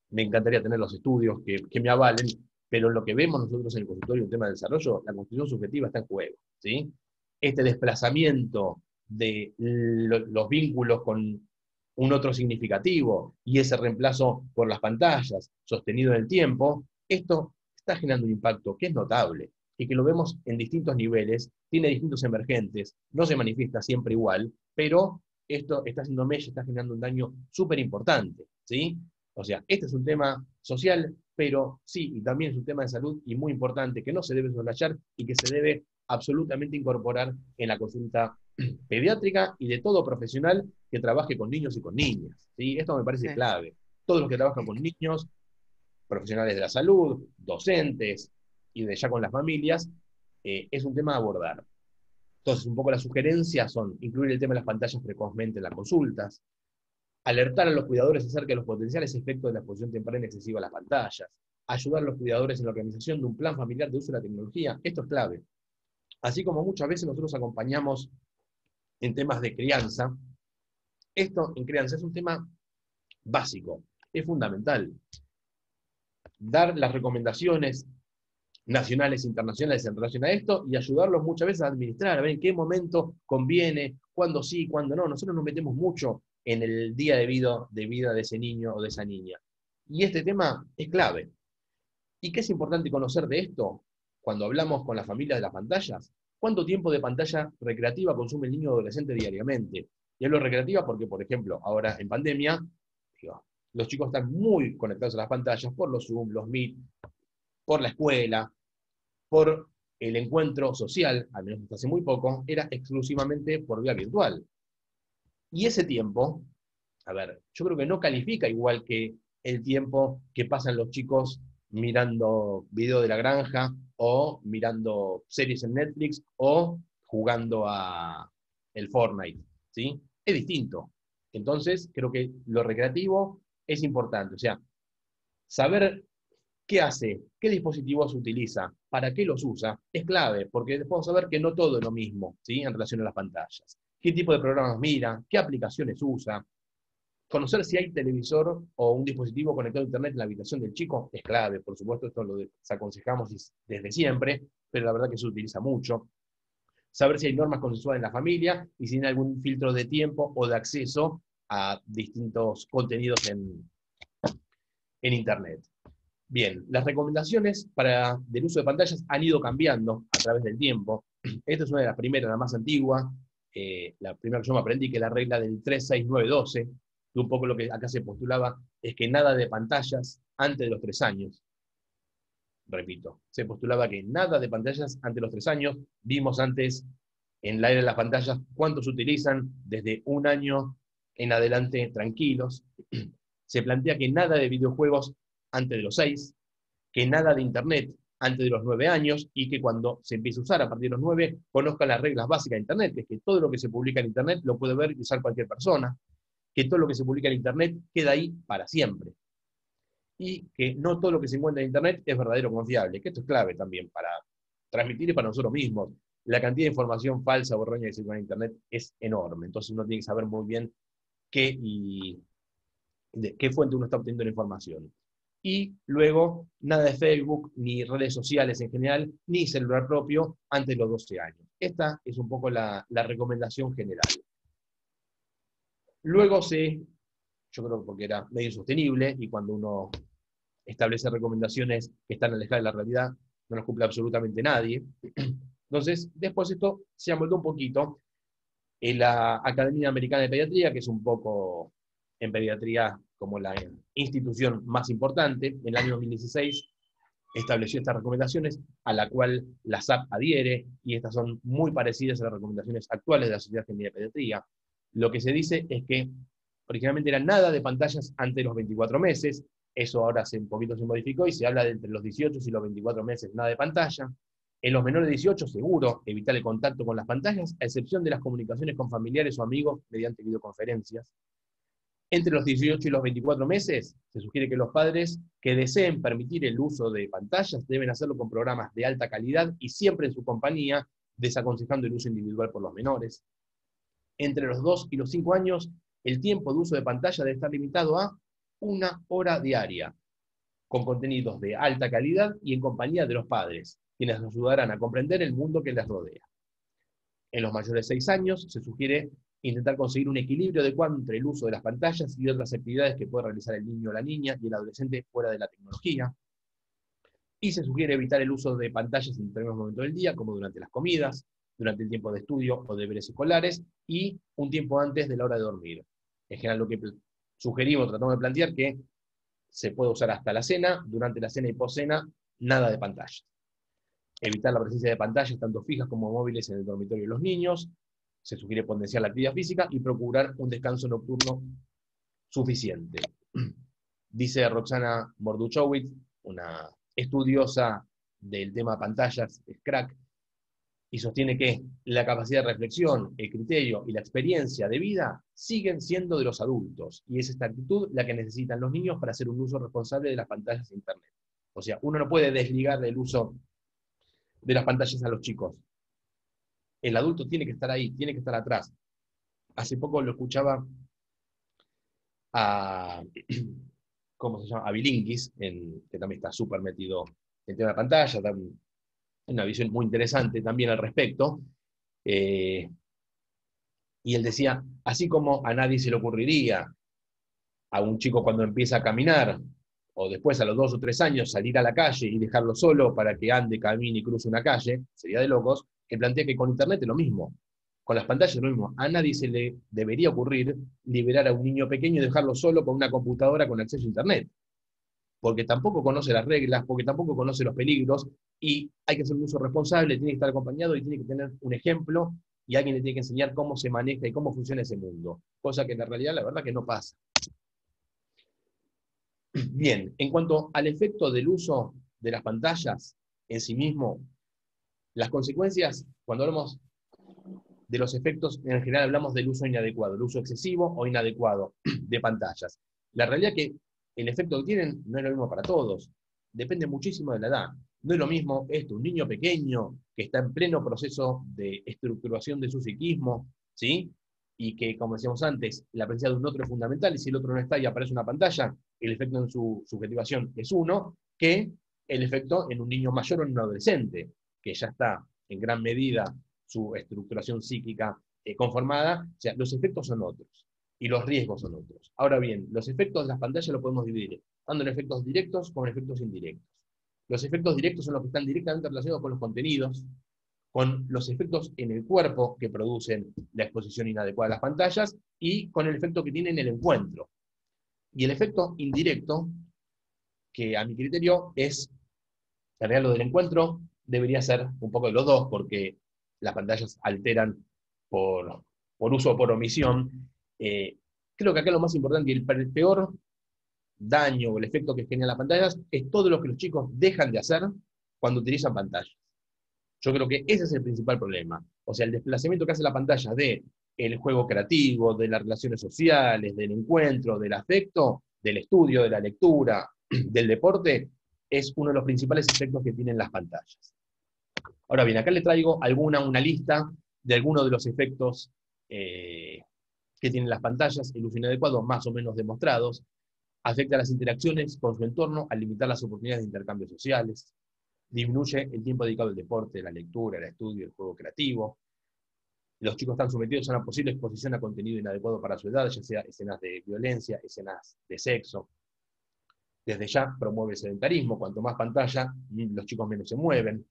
me encantaría tener los estudios que me avalen, pero lo que vemos nosotros en el consultorio, en tema de desarrollo, la construcción subjetiva está en juego. ¿Sí? Este desplazamiento de los vínculos con un otro significativo y ese reemplazo por las pantallas sostenido en el tiempo, esto está generando un impacto que es notable y que lo vemos en distintos niveles, tiene distintos emergentes, no se manifiesta siempre igual, pero esto está haciendo mella, está generando un daño súper importante, ¿sí? O sea, este es un tema social, pero sí, y también es un tema de salud y muy importante, que no se debe soslayar y que se debe absolutamente incorporar en la consulta pediátrica y de todo profesional que trabaje con niños y con niñas, ¿sí? Esto me parece Sí, clave. Todos los que trabajan con niños, profesionales de la salud, docentes y de ya con las familias, es un tema a abordar. Entonces, un poco las sugerencias son incluir el tema de las pantallas precozmente en las consultas, alertar a los cuidadores acerca de los potenciales efectos de la exposición temprana excesiva a las pantallas, ayudar a los cuidadores en la organización de un plan familiar de uso de la tecnología, esto es clave. Así como muchas veces nosotros acompañamos en temas de crianza, esto en crianza es un tema básico, es fundamental. Dar las recomendaciones nacionales e internacionales en relación a esto y ayudarlos muchas veces a administrar, a ver en qué momento conviene, cuándo sí, cuándo no. Nosotros nos metemos mucho en el día de vida de ese niño o de esa niña. Y este tema es clave. ¿Y qué es importante conocer de esto cuando hablamos con las familias de las pantallas? ¿Cuánto tiempo de pantalla recreativa consume el niño o adolescente diariamente? Y hablo recreativa porque, por ejemplo, ahora en pandemia, digo, los chicos están muy conectados a las pantallas por los Zoom, los Meet, por la escuela, por el encuentro social, al menos hasta hace muy poco, era exclusivamente por vía virtual. Y ese tiempo, a ver, yo creo que no califica igual que el tiempo que pasan los chicos mirando video de la granja o mirando series en Netflix o jugando a el Fortnite, ¿sí? Es distinto. Entonces, creo que lo recreativo es importante, o sea, saber qué hace, qué dispositivos utiliza, para qué los usa, es clave, porque después vamos a ver que no todo es lo mismo, ¿sí? En relación a las pantallas. ¿Qué tipo de programas mira? ¿Qué aplicaciones usa? Conocer si hay televisor o un dispositivo conectado a Internet en la habitación del chico es clave, por supuesto, esto lo aconsejamos desde siempre, pero la verdad que se utiliza mucho. Saber si hay normas consensuadas en la familia y si hay algún filtro de tiempo o de acceso a distintos contenidos en Internet. Bien, las recomendaciones del uso de pantallas han ido cambiando a través del tiempo. Esta es una de las primeras, la más antigua, la primera que yo me aprendí, que es la regla del 3-6-9-12, que un poco lo que acá se postulaba es que nada de pantallas antes de los 3 años. Repito, se postulaba que nada de pantallas antes de los 3 años. Vimos antes en la era de las pantallas cuántos utilizan desde 1 año en adelante tranquilos. Se plantea que nada de videojuegos antes de los 6, que nada de Internet antes de los 9 años y que cuando se empiece a usar a partir de los 9 conozca las reglas básicas de Internet, que es que todo lo que se publica en Internet lo puede ver y usar cualquier persona, que todo lo que se publica en Internet queda ahí para siempre y que no todo lo que se encuentra en Internet es verdadero o confiable, que esto es clave también para transmitir y para nosotros mismos. La cantidad de información falsa o errónea que se encuentra en Internet es enorme, entonces uno tiene que saber muy bien de qué fuente uno está obteniendo la información. Y luego, nada de Facebook, ni redes sociales en general, ni celular propio antes de los 12 años. Esta es un poco la recomendación general. Luego yo creo porque era medio insostenible, y cuando uno establece recomendaciones que están alejadas de la realidad, no las cumple absolutamente nadie. Entonces, después esto se ha vuelto un poquito, En la Academia Americana de Pediatría, que es un poco en pediatría como la institución más importante, en el año 2016 estableció estas recomendaciones a la cual la SAP adhiere, y estas son muy parecidas a las recomendaciones actuales de la Sociedad Argentina de Pediatría. Lo que se dice es que originalmente era nada de pantallas antes de los 24 meses, eso ahora un poquito se modificó y se habla de entre los 18 y los 24 meses nada de pantalla. En los menores de 18, seguro, evitar el contacto con las pantallas, a excepción de las comunicaciones con familiares o amigos mediante videoconferencias. Entre los 18 y los 24 meses, se sugiere que los padres que deseen permitir el uso de pantallas deben hacerlo con programas de alta calidad y siempre en su compañía, desaconsejando el uso individual por los menores. Entre los 2 y los 5 años, el tiempo de uso de pantalla debe estar limitado a 1 hora diaria, con contenidos de alta calidad y en compañía de los padres, quienes nos ayudarán a comprender el mundo que les rodea. En los mayores de 6 años, se sugiere intentar conseguir un equilibrio adecuado entre el uso de las pantallas y otras actividades que puede realizar el niño o la niña y el adolescente fuera de la tecnología. Y se sugiere evitar el uso de pantallas en determinados momentos del día, como durante las comidas, durante el tiempo de estudio o deberes escolares, y un tiempo antes de la hora de dormir. En general, lo que sugerimos, tratamos de plantear que se puede usar hasta la cena, durante la cena y post-cena, nada de pantallas. Evitar la presencia de pantallas, tanto fijas como móviles, en el dormitorio de los niños. Se sugiere potenciar la actividad física y procurar un descanso nocturno suficiente. Dice Roxana Morduchowicz, una estudiosa del tema pantallas, es crack, y sostiene que la capacidad de reflexión, el criterio y la experiencia de vida siguen siendo de los adultos, y es esta actitud la que necesitan los niños para hacer un uso responsable de las pantallas de Internet. O sea, uno no puede desligar el uso de las pantallas a los chicos. El adulto tiene que estar ahí, tiene que estar atrás. Hace poco lo escuchaba a, ¿cómo se llama? A Bilinkis, que también está súper metido en tema de pantalla, una visión muy interesante también al respecto. Y él decía, así como a nadie se le ocurriría a un chico cuando empieza a caminar, o después a los 2 o 3 años salir a la calle y dejarlo solo para que ande, camine y cruce una calle, sería de locos, que plantea que con Internet es lo mismo. Con las pantallas es lo mismo. A nadie se le debería ocurrir liberar a un niño pequeño y dejarlo solo con una computadora con acceso a Internet, porque tampoco conoce las reglas, porque tampoco conoce los peligros, y hay que hacer un uso responsable, tiene que estar acompañado y tiene que tener un ejemplo, y alguien le tiene que enseñar cómo se maneja y cómo funciona ese mundo, cosa que en la realidad la verdad que no pasa. Bien, en cuanto al efecto del uso de las pantallas en sí mismo, las consecuencias, cuando hablamos de los efectos, en general hablamos del uso inadecuado, el uso excesivo o inadecuado de pantallas. La realidad es que el efecto que tienen no es lo mismo para todos, depende muchísimo de la edad. No es lo mismo esto, un niño pequeño que está en pleno proceso de estructuración de su psiquismo, ¿sí? Y que, como decíamos antes, la presencia de un otro es fundamental, y si el otro no está y aparece una pantalla, el efecto en su subjetivación es uno, que el efecto en un niño mayor o en un adolescente, que ya está en gran medida su estructuración psíquica conformada. O sea, los efectos son otros y los riesgos son otros. Ahora bien, los efectos de las pantallas los podemos dividir tanto en efectos directos como en efectos indirectos. Los efectos directos son los que están directamente relacionados con los contenidos, con los efectos en el cuerpo que producen la exposición inadecuada a las pantallas y con el efecto que tiene en el encuentro. Y el efecto indirecto, que a mi criterio es, en realidad lo del encuentro debería ser un poco de los dos, porque las pantallas alteran por uso o por omisión. Creo que acá lo más importante y el peor daño o el efecto que generan las pantallas es todo lo que los chicos dejan de hacer cuando utilizan pantallas. Yo creo que ese es el principal problema. O sea, el desplazamiento que hace la pantalla de el juego creativo, de las relaciones sociales, del encuentro, del afecto, del estudio, de la lectura, del deporte, es uno de los principales efectos que tienen las pantallas. Ahora bien, acá le traigo una lista de algunos de los efectos que tienen las pantallas, el uso inadecuado más o menos demostrados. Afecta las interacciones con su entorno al limitar las oportunidades de intercambios sociales. Disminuye el tiempo dedicado al deporte, la lectura, el estudio, el juego creativo. Los chicos están sometidos a una posible exposición a contenido inadecuado para su edad, ya sea escenas de violencia, escenas de sexo. Desde ya promueve el sedentarismo, cuanto más pantalla, los chicos menos se mueven.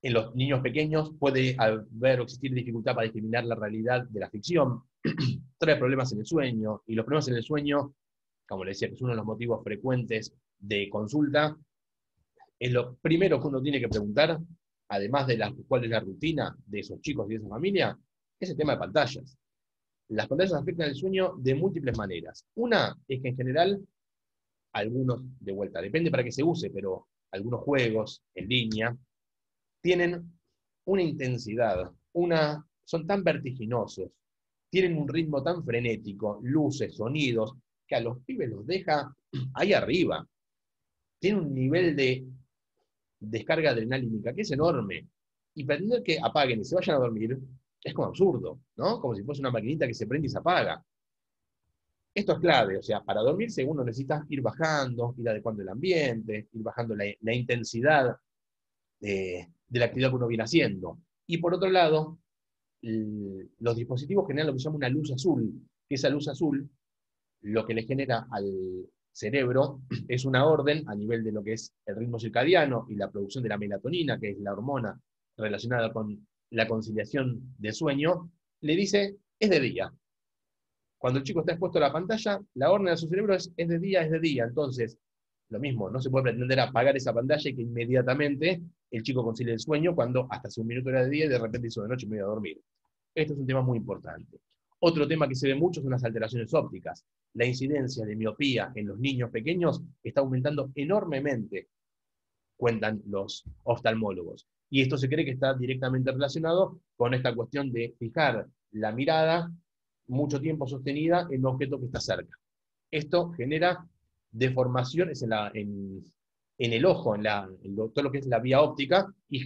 En los niños pequeños puede haber o existir dificultad para discriminar la realidad de la ficción, trae problemas en el sueño, y los problemas en el sueño, como le decía, que es uno de los motivos frecuentes de consulta, es lo primero que uno tiene que preguntar, además de cuál es la rutina de esos chicos y de esa familia, es el tema de pantallas. Las pantallas afectan el sueño de múltiples maneras. Una es que en general, algunos, de vuelta, depende para qué se use, pero algunos juegos en línea tienen una intensidad, son tan vertiginosos, tienen un ritmo tan frenético, luces, sonidos, que a los pibes los deja ahí arriba. Tiene un nivel de descarga adrenalínica que es enorme. Y pretender que apaguen y se vayan a dormir es como absurdo, ¿no? Como si fuese una maquinita que se prende y se apaga. Esto es clave, o sea, para dormirse uno necesita ir bajando, ir adecuando el ambiente, ir bajando la intensidad de la actividad que uno viene haciendo. Y por otro lado, los dispositivos generan lo que se llama una luz azul, que esa luz azul lo que le genera al cerebro es una orden a nivel de lo que es el ritmo circadiano y la producción de la melatonina, que es la hormona relacionada con la conciliación del sueño, le dice, es de día. Cuando el chico está expuesto a la pantalla, la orden de su cerebro es de día, es de día. Entonces, lo mismo, no se puede pretender apagar esa pantalla y que inmediatamente el chico concilie el sueño cuando hasta hace un minuto era de día y de repente hizo de noche y me voy a dormir. Esto es un tema muy importante. Otro tema que se ve mucho son las alteraciones ópticas. La incidencia de miopía en los niños pequeños está aumentando enormemente, cuentan los oftalmólogos. Y esto se cree que está directamente relacionado con esta cuestión de fijar la mirada mucho tiempo sostenida en un objeto que está cerca. Esto genera deformaciones en el ojo, todo lo que es la vía óptica, y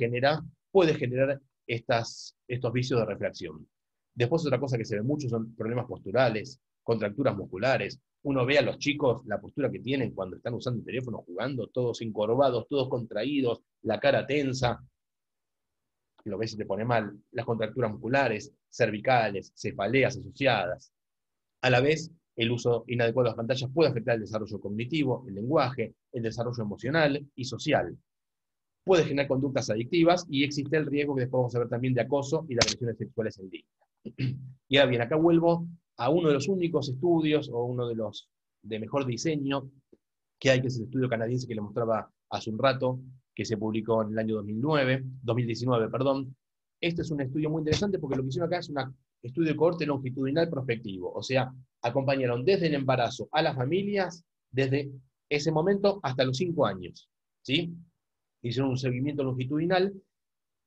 puede generar estos vicios de refracción. Después otra cosa que se ve mucho son problemas posturales, contracturas musculares. Uno ve a los chicos la postura que tienen cuando están usando el teléfono, jugando, todos encorvados, todos contraídos, la cara tensa. Lo ves y te pone mal. Las contracturas musculares, cervicales, cefaleas asociadas. A la vez, el uso inadecuado de las pantallas puede afectar el desarrollo cognitivo, el lenguaje, el desarrollo emocional y social. Puede generar conductas adictivas y existe el riesgo que después vamos a ver también de acoso y de agresiones sexuales en línea. Y ahora bien, acá vuelvo a uno de los únicos estudios, o uno de los de mejor diseño que hay, que es el estudio canadiense que le mostraba hace un rato, que se publicó en el año 2019, perdón. Este es un estudio muy interesante porque lo que hicieron acá es un estudio de cohorte longitudinal prospectivo, o sea, acompañaron desde el embarazo a las familias, desde ese momento hasta los 5 años, ¿sí? Hicieron un seguimiento longitudinal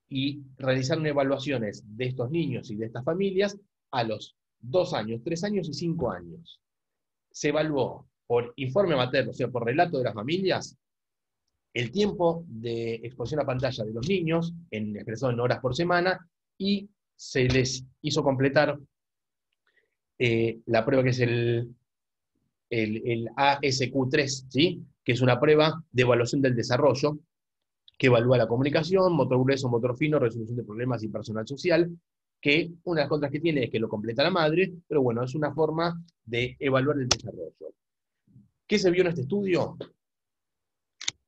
y realizaron evaluaciones de estos niños y de estas familias a los 2 años, 3 años y 5 años. Se evaluó por informe materno, o sea, por relato de las familias, el tiempo de exposición a pantalla de los niños, expresado en horas por semana, y se les hizo completar la prueba que es el ASQ3, ¿sí? Que es una prueba de evaluación del desarrollo, que evalúa la comunicación, motor grueso, motor fino, resolución de problemas y personal social, que una de las contras que tiene es que lo completa la madre, pero bueno, es una forma de evaluar el desarrollo. ¿Qué se vio en este estudio?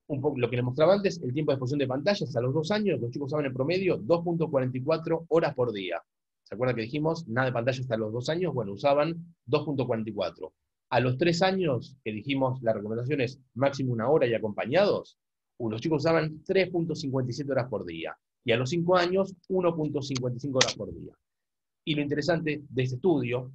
Un poco lo que les mostraba antes, el tiempo de exposición de pantallas a los 2 años, los chicos usaban en promedio 2.44 horas por día. ¿Se acuerdan que dijimos nada de pantalla hasta los 2 años? Bueno, usaban 2.44. A los 3 años, que dijimos la recomendación es máximo 1 hora y acompañados, los chicos usaban 3.57 horas por día. Y a los 5 años, 1.55 horas por día. Y lo interesante de este estudio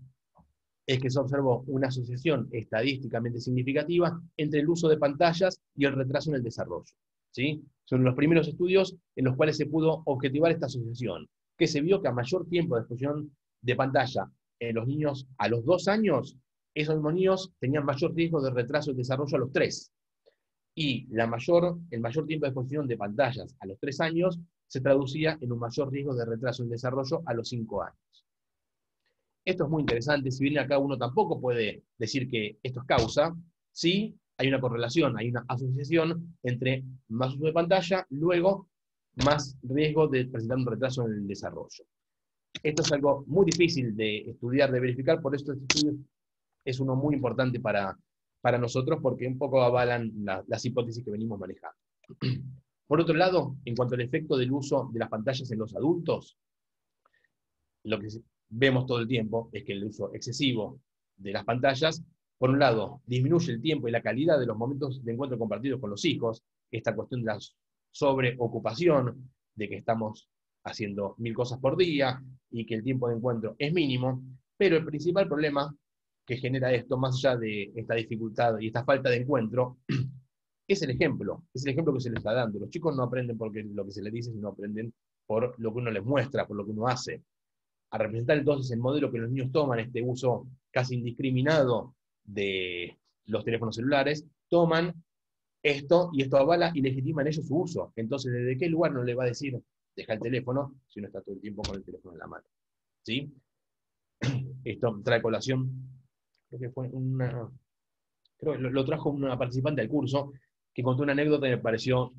es que se observó una asociación estadísticamente significativa entre el uso de pantallas y el retraso en el desarrollo, ¿sí? Son los primeros estudios en los cuales se pudo objetivar esta asociación, que se vio que a mayor tiempo de exposición de pantalla en los niños a los 2 años, esos mismos niños tenían mayor riesgo de retraso del desarrollo a los 3. Y el mayor tiempo de exposición de pantallas a los 3 años se traducía en un mayor riesgo de retraso en el desarrollo a los 5 años. Esto es muy interesante, si bien acá uno tampoco puede decir que esto es causa, sí hay una correlación, hay una asociación entre más uso de pantalla, luego más riesgo de presentar un retraso en el desarrollo. Esto es algo muy difícil de estudiar, de verificar, por eso este estudio es uno muy importante para nosotros, porque un poco avalan las hipótesis que venimos manejando. Por otro lado, en cuanto al efecto del uso de las pantallas en los adultos, lo que vemos todo el tiempo es que el uso excesivo de las pantallas, por un lado, disminuye el tiempo y la calidad de los momentos de encuentro compartidos con los hijos, esta cuestión de la sobreocupación, de que estamos haciendo 1000 cosas por día y que el tiempo de encuentro es mínimo, pero el principal problema que genera esto, más allá de esta dificultad y esta falta de encuentro, es el ejemplo que se les está dando. Los chicos no aprenden porque lo que se les dice, sino aprenden por lo que uno les muestra, por lo que uno hace. A representar entonces el modelo que los niños toman, este uso casi indiscriminado de los teléfonos celulares, toman esto y esto avala y legitima en ellos su uso. Entonces, ¿desde qué lugar no le va a decir, deja el teléfono, si uno está todo el tiempo con el teléfono en la mano? ¿Sí? Esto trae colación, creo que fue una, creo que lo trajo una participante del curso, que contó una anécdota y me pareció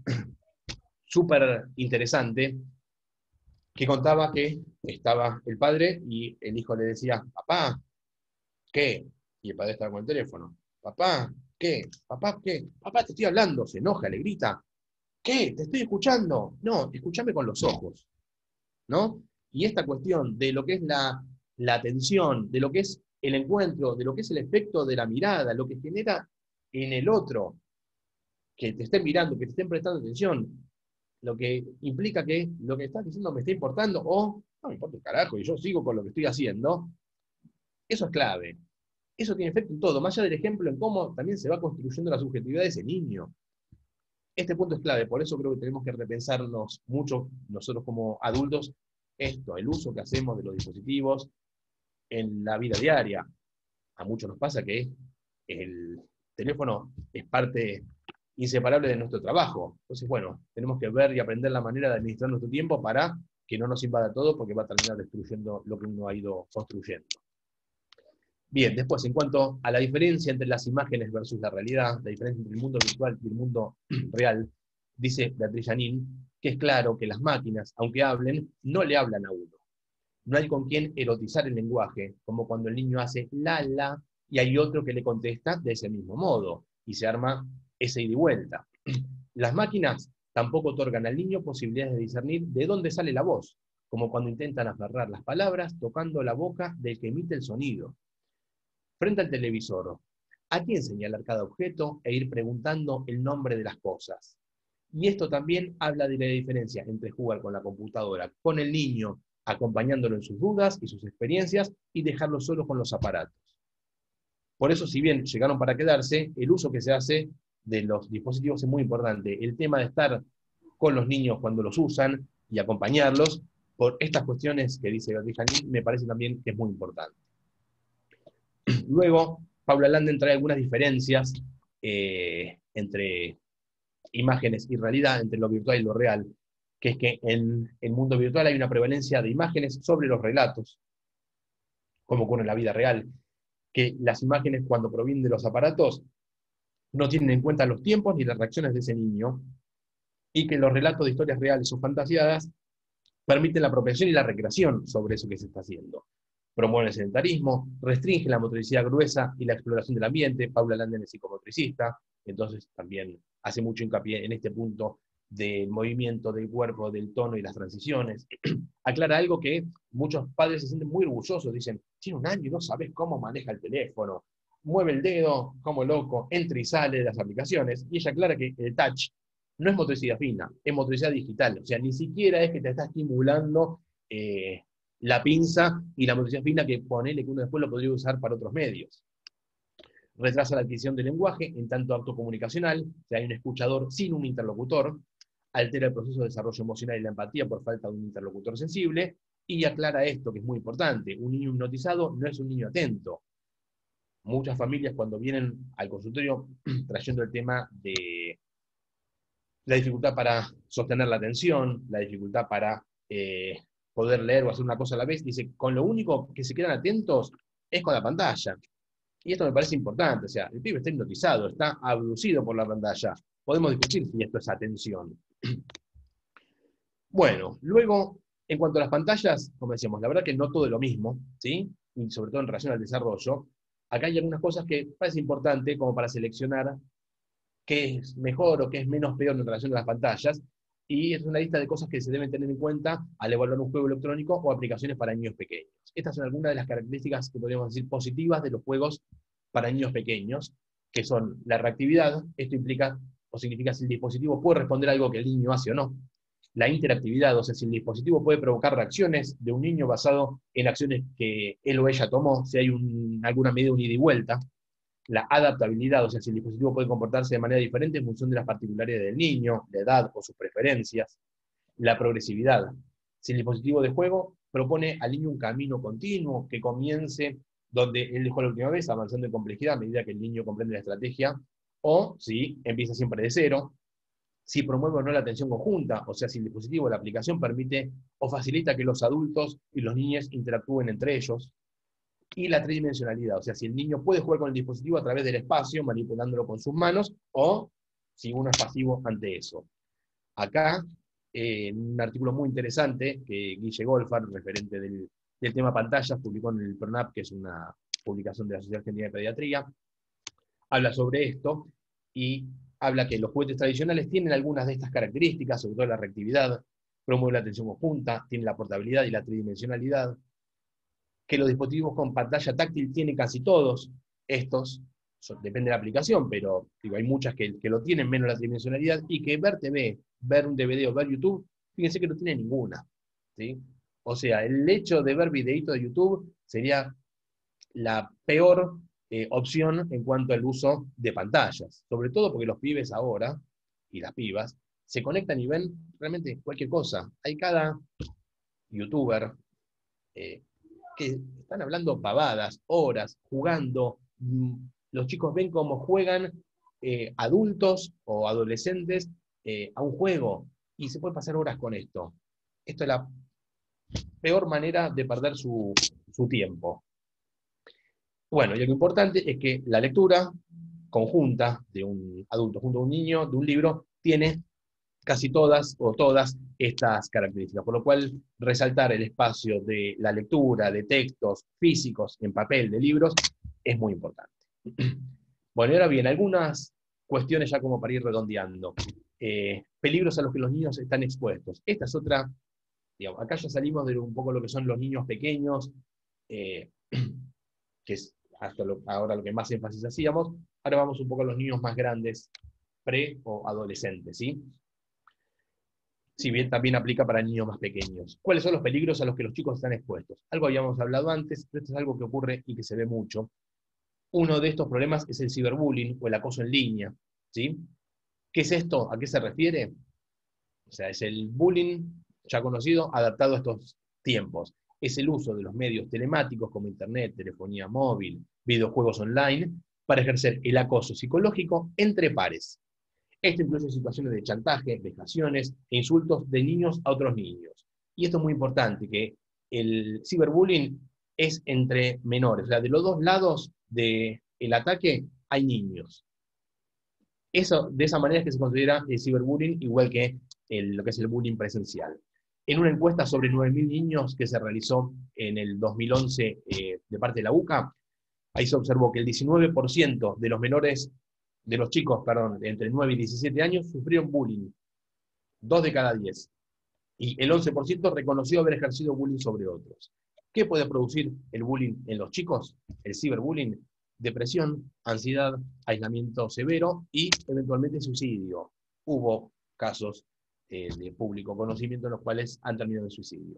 súper interesante, que contaba que estaba el padre y el hijo le decía, papá, ¿qué? Y el padre estaba con el teléfono. Papá, ¿qué? Papá, ¿qué? Papá, te estoy hablando. Se enoja, le grita. ¿Qué? Te estoy escuchando. No, escúchame con los ojos. ¿No? Y esta cuestión de lo que es la atención, de lo que es el encuentro, de lo que es el efecto de la mirada, lo que genera en el otro, que te estén mirando, que te estén prestando atención, lo que implica que lo que estás diciendo me está importando o no me importa el carajo y yo sigo con lo que estoy haciendo, eso es clave. Eso tiene efecto en todo, más allá del ejemplo en cómo también se va construyendo la subjetividad de ese niño. Este punto es clave, por eso creo que tenemos que repensarnos mucho nosotros como adultos esto, el uso que hacemos de los dispositivos en la vida diaria. A muchos nos pasa que el teléfono es parte inseparable de nuestro trabajo. Entonces, bueno, tenemos que ver y aprender la manera de administrar nuestro tiempo para que no nos invada todo, porque va a terminar destruyendo lo que uno ha ido construyendo. Bien, después, en cuanto a la diferencia entre las imágenes versus la realidad, la diferencia entre el mundo virtual y el mundo real, dice Beatriz Janín, que es claro que las máquinas, aunque hablen, no le hablan a uno. No hay con quien erotizar el lenguaje, como cuando el niño hace la, y hay otro que le contesta de ese mismo modo, y se arma ese ida y vuelta. Las máquinas tampoco otorgan al niño posibilidades de discernir de dónde sale la voz, como cuando intentan aferrar las palabras tocando la boca del que emite el sonido. Frente al televisor, ¿a quién señalar cada objeto e ir preguntando el nombre de las cosas? Y esto también habla de la diferencia entre jugar con la computadora, con el niño, acompañándolo en sus dudas y sus experiencias, y dejarlo solo con los aparatos. Por eso, si bien llegaron para quedarse, el uso que se hace de los dispositivos es muy importante. El tema de estar con los niños cuando los usan y acompañarlos, por estas cuestiones que dice Beatriz Janín, me parece también que es muy importante. Luego, Paula Landen trae algunas diferencias entre imágenes y realidad, entre lo virtual y lo real, que es que en el mundo virtual hay una prevalencia de imágenes sobre los relatos, como ocurre en la vida real, que las imágenes cuando provienen de los aparatos no tienen en cuenta los tiempos ni las reacciones de ese niño, y que los relatos de historias reales o fantasiadas permiten la apropiación y la recreación sobre eso que se está haciendo. Promueve el sedentarismo, restringe la motricidad gruesa y la exploración del ambiente. Paula Landen es psicomotricista, entonces también hace mucho hincapié en este punto del movimiento del cuerpo, del tono y las transiciones. Aclara algo que muchos padres se sienten muy orgullosos, dicen, tiene 1 año y no sabes cómo maneja el teléfono, mueve el dedo como loco, entra y sale de las aplicaciones, y ella aclara que el touch no es motricidad fina, es motricidad digital, o sea, ni siquiera es que te está estimulando la pinza y la motricidad fina que ponele que uno después lo podría usar para otros medios. Retrasa la adquisición del lenguaje en tanto acto comunicacional, o sea, hay un escuchador sin un interlocutor, altera el proceso de desarrollo emocional y la empatía por falta de un interlocutor sensible, y aclara esto, que es muy importante, un niño hipnotizado no es un niño atento. Muchas familias cuando vienen al consultorio trayendo el tema de la dificultad para sostener la atención, la dificultad para poder leer o hacer una cosa a la vez, dice, con lo único que se quedan atentos es con la pantalla. Y esto me parece importante, o sea, el pibe está hipnotizado, está abducido por la pantalla. Podemos discutir si esto es atención. Bueno, luego, en cuanto a las pantallas, como decíamos, la verdad que no todo es lo mismo, ¿sí? Y sobre todo en relación al desarrollo. Acá hay algunas cosas que parece importante como para seleccionar qué es mejor o qué es menos peor en relación a las pantallas. y es una lista de cosas que se deben tener en cuenta al evaluar un juego electrónico o aplicaciones para niños pequeños. Estas son algunas de las características que podríamos decir positivas de los juegos para niños pequeños, que son la reactividad. Esto implica o significa si el dispositivo puede responder a algo que el niño hace o no. La interactividad, o sea, si el dispositivo puede provocar reacciones de un niño basado en acciones que él o ella tomó, si hay alguna medida de un ida y vuelta. La adaptabilidad, o sea, si el dispositivo puede comportarse de manera diferente en función de las particularidades del niño, la edad o sus preferencias. La progresividad, si el dispositivo de juego propone al niño un camino continuo que comience donde él dejó la última vez, avanzando en complejidad a medida que el niño comprende la estrategia, o si empieza siempre de cero. Si promueve o no la atención conjunta, o sea, si el dispositivo o la aplicación permite o facilita que los adultos y los niños interactúen entre ellos. Y la tridimensionalidad, o sea, si el niño puede jugar con el dispositivo a través del espacio, manipulándolo con sus manos, o si uno es pasivo ante eso. Acá, un artículo muy interesante que Guille Golfar, referente del tema pantallas, publicó en el PRONAP, que es una publicación de la Sociedad Argentina de Pediatría, habla sobre esto y habla que los juguetes tradicionales tienen algunas de estas características, sobre todo la reactividad, promueve la atención conjunta, tiene la portabilidad y la tridimensionalidad, que los dispositivos con pantalla táctil tienen casi todos estos, depende de la aplicación, pero digo, hay muchas que lo tienen, menos la tridimensionalidad, y que ver TV, ver un DVD o ver YouTube, fíjense que no tiene ninguna. ¿Sí? O sea, el hecho de ver videitos de YouTube sería la peor opción en cuanto al uso de pantallas, sobre todo porque los pibes ahora, y las pibas, se conectan y ven realmente cualquier cosa. Hay cada youtuber que están hablando pavadas, horas, jugando. Los chicos ven cómo juegan adultos o adolescentes a un juego y se puede pasar horas con esto. Esto es la peor manera de perder su tiempo. Bueno, y lo importante es que la lectura conjunta de un adulto junto a un niño, de un libro, tiene casi todas o todas estas características, por lo cual resaltar el espacio de la lectura, de textos físicos en papel, de libros, es muy importante. Bueno, y ahora bien, algunas cuestiones ya como para ir redondeando. Peligros a los que los niños están expuestos. Esta es otra, digamos, acá ya salimos de un poco lo que son los niños pequeños, que es hasta ahora lo que más énfasis hacíamos. Ahora vamos un poco a los niños más grandes, pre o adolescentes, ¿sí? Si bien también aplica para niños más pequeños. ¿Cuáles son los peligros a los que los chicos están expuestos? Algo habíamos hablado antes, pero esto es algo que ocurre y que se ve mucho. Uno de estos problemas es el ciberbullying o el acoso en línea, ¿sí? ¿Qué es esto? ¿A qué se refiere? O sea, es el bullying ya conocido, adaptado a estos tiempos. Es el uso de los medios telemáticos como internet, telefonía móvil, videojuegos online, para ejercer el acoso psicológico entre pares. Esto incluye situaciones de chantaje, vejaciones e insultos de niños a otros niños. Y esto es muy importante, que el ciberbullying es entre menores, o sea, de los dos lados del ataque hay niños. Eso, de esa manera es que se considera el ciberbullying igual que lo que es el bullying presencial. En una encuesta sobre 9.000 niños que se realizó en el 2011 de parte de la UCA, ahí se observó que el 19% de los menores, de los chicos, perdón, entre 9 y 17 años, sufrieron bullying. 2 de cada 10. Y el 11% reconoció haber ejercido bullying sobre otros. ¿Qué puede producir el bullying en los chicos? El ciberbullying: depresión, ansiedad, aislamiento severo y eventualmente suicidio. Hubo casos de público conocimiento en los cuales han terminado en suicidio.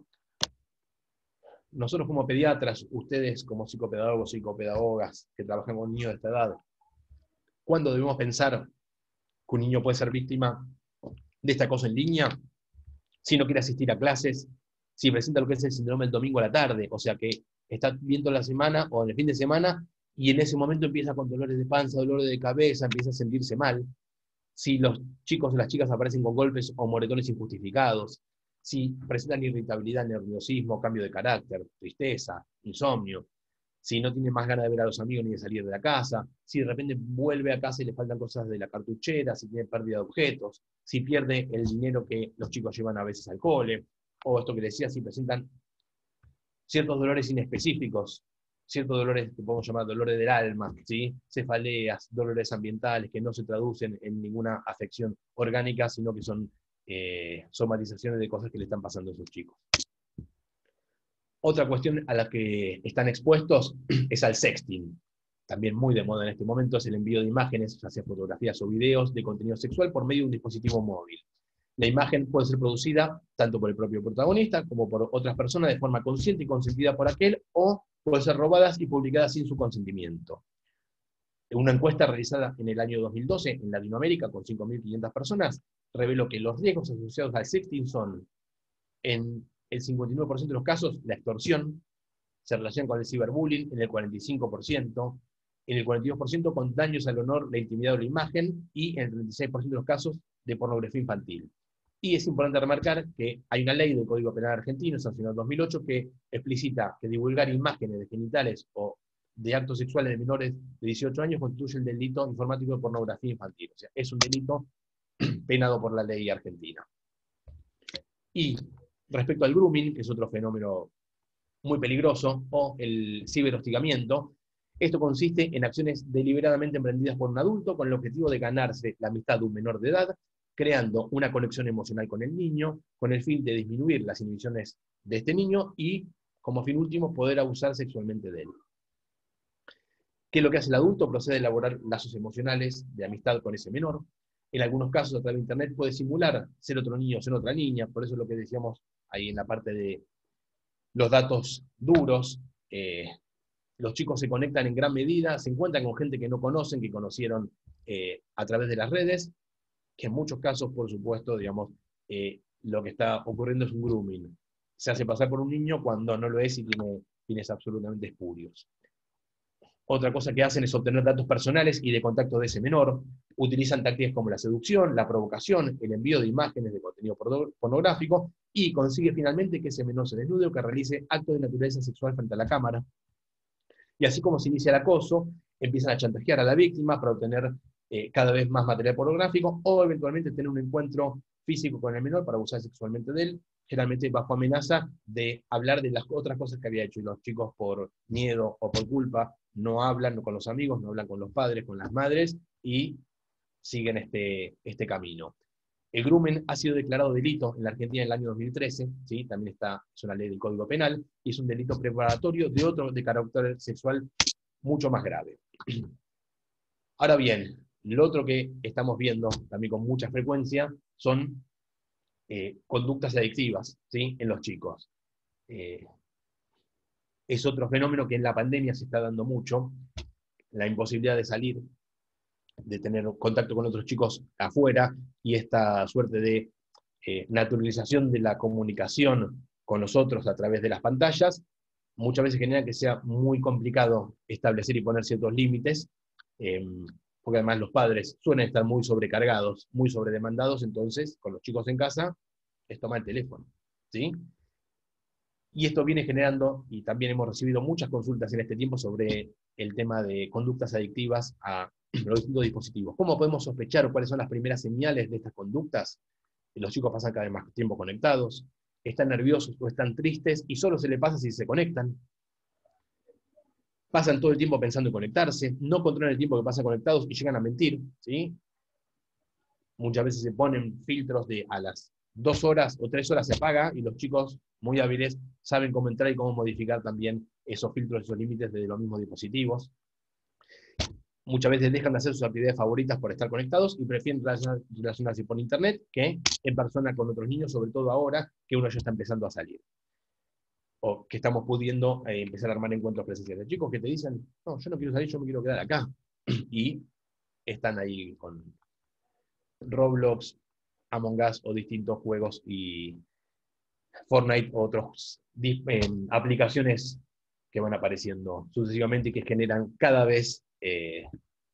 Nosotros como pediatras, ustedes como psicopedagogos, psicopedagogas que trabajan con niños de esta edad, ¿cuándo debemos pensar que un niño puede ser víctima de esta cosa en línea? Si no quiere asistir a clases, si presenta lo que es el síndrome del domingo a la tarde, o sea que está viendo la semana o en el fin de semana y en ese momento empieza con dolores de panza, dolores de cabeza, empieza a sentirse mal. Si los chicos o las chicas aparecen con golpes o moretones injustificados, si presentan irritabilidad, nerviosismo, cambio de carácter, tristeza, insomnio, si no tiene más ganas de ver a los amigos ni de salir de la casa, si de repente vuelve a casa y le faltan cosas de la cartuchera, si tiene pérdida de objetos, si pierde el dinero que los chicos llevan a veces al cole, o esto que decía, si presentan ciertos dolores inespecíficos, ciertos dolores que podemos llamar dolores del alma, ¿sí? Cefaleas, dolores ambientales que no se traducen en ninguna afección orgánica, sino que son somatizaciones de cosas que le están pasando a esos chicos. Otra cuestión a la que están expuestos es al sexting. También muy de moda en este momento es el envío de imágenes, ya sea fotografías o videos, de contenido sexual por medio de un dispositivo móvil. La imagen puede ser producida tanto por el propio protagonista como por otras personas de forma consciente y consentida por aquel, o pueden ser robadas y publicadas sin su consentimiento. Una encuesta realizada en el año 2012 en Latinoamérica con 5.500 personas reveló que los riesgos asociados al sexting son, en el 59% de los casos, la extorsión, se relaciona con el ciberbullying en el 45%, en el 42% con daños al honor, la intimidad o la imagen, y en el 36% de los casos de pornografía infantil. Y es importante remarcar que hay una ley del Código Penal argentino, sancionada en 2008, que explicita que divulgar imágenes de genitales o de actos sexuales de menores de 18 años constituye el delito informático de pornografía infantil. O sea, es un delito penado por la ley argentina. Y respecto al grooming, que es otro fenómeno muy peligroso, o el ciberhostigamiento, esto consiste en acciones deliberadamente emprendidas por un adulto con el objetivo de ganarse la amistad de un menor de edad, creando una conexión emocional con el niño, con el fin de disminuir las inhibiciones de este niño y, como fin último, poder abusar sexualmente de él. ¿Qué es lo que hace el adulto? Procede a elaborar lazos emocionales de amistad con ese menor. En algunos casos, a través de Internet, puede simular ser otro niño o ser otra niña, por eso es lo que decíamos ahí en la parte de los datos duros. Los chicos se conectan en gran medida, se encuentran con gente que no conocen, que conocieron a través de las redes, que en muchos casos, por supuesto, digamos, lo que está ocurriendo es un grooming. Se hace pasar por un niño cuando no lo es y tiene fines absolutamente espurios. Otra cosa que hacen es obtener datos personales y de contacto de ese menor. Utilizan tácticas como la seducción, la provocación, el envío de imágenes de contenido pornográfico, y consigue finalmente que ese menor se desnude o que realice actos de naturaleza sexual frente a la cámara. Y así como se inicia el acoso, empiezan a chantajear a la víctima para obtener cada vez más material pornográfico, o eventualmente tener un encuentro físico con el menor para abusar sexualmente de él, generalmente bajo amenaza de hablar de las otras cosas que había hecho. Y los chicos, por miedo o por culpa, no hablan con los amigos, no hablan con los padres, con las madres, y siguen este camino. El grooming ha sido declarado delito en la Argentina en el año 2013, ¿sí? También es una ley del Código Penal, y es un delito preparatorio de otro de carácter sexual mucho más grave. Ahora bien, lo otro que estamos viendo también con mucha frecuencia son conductas adictivas, ¿sí? En los chicos. Es otro fenómeno que en la pandemia se está dando mucho, la imposibilidad de salir, de tener contacto con otros chicos afuera, y esta suerte de naturalización de la comunicación con nosotros a través de las pantallas, muchas veces genera que sea muy complicado establecer y poner ciertos límites, porque además los padres suelen estar muy sobrecargados, muy sobredemandados, entonces con los chicos en casa es tomar el teléfono, ¿sí? Y esto viene generando, y también hemos recibido muchas consultas en este tiempo sobre el tema de conductas adictivas a los distintos dispositivos. ¿Cómo podemos sospechar o cuáles son las primeras señales de estas conductas? Los chicos pasan cada vez más tiempo conectados, están nerviosos o están tristes, y solo se les pasa si se conectan. Pasan todo el tiempo pensando en conectarse, no controlan el tiempo que pasan conectados y llegan a mentir, ¿sí? Muchas veces se ponen filtros de a las 2 horas o 3 horas se apaga, y los chicos muy hábiles saben cómo entrar y cómo modificar también esos filtros, esos límites de los mismos dispositivos. Muchas veces dejan de hacer sus actividades favoritas por estar conectados y prefieren relacionarse por internet que en persona con otros niños, sobre todo ahora que uno ya está empezando a salir. O que estamos pudiendo empezar a armar encuentros presenciales. Chicos que te dicen, no, yo no quiero salir, yo me quiero quedar acá. Y están ahí con Roblox, Among Us o distintos juegos, y Fortnite o otras aplicaciones que van apareciendo sucesivamente y que generan cada vez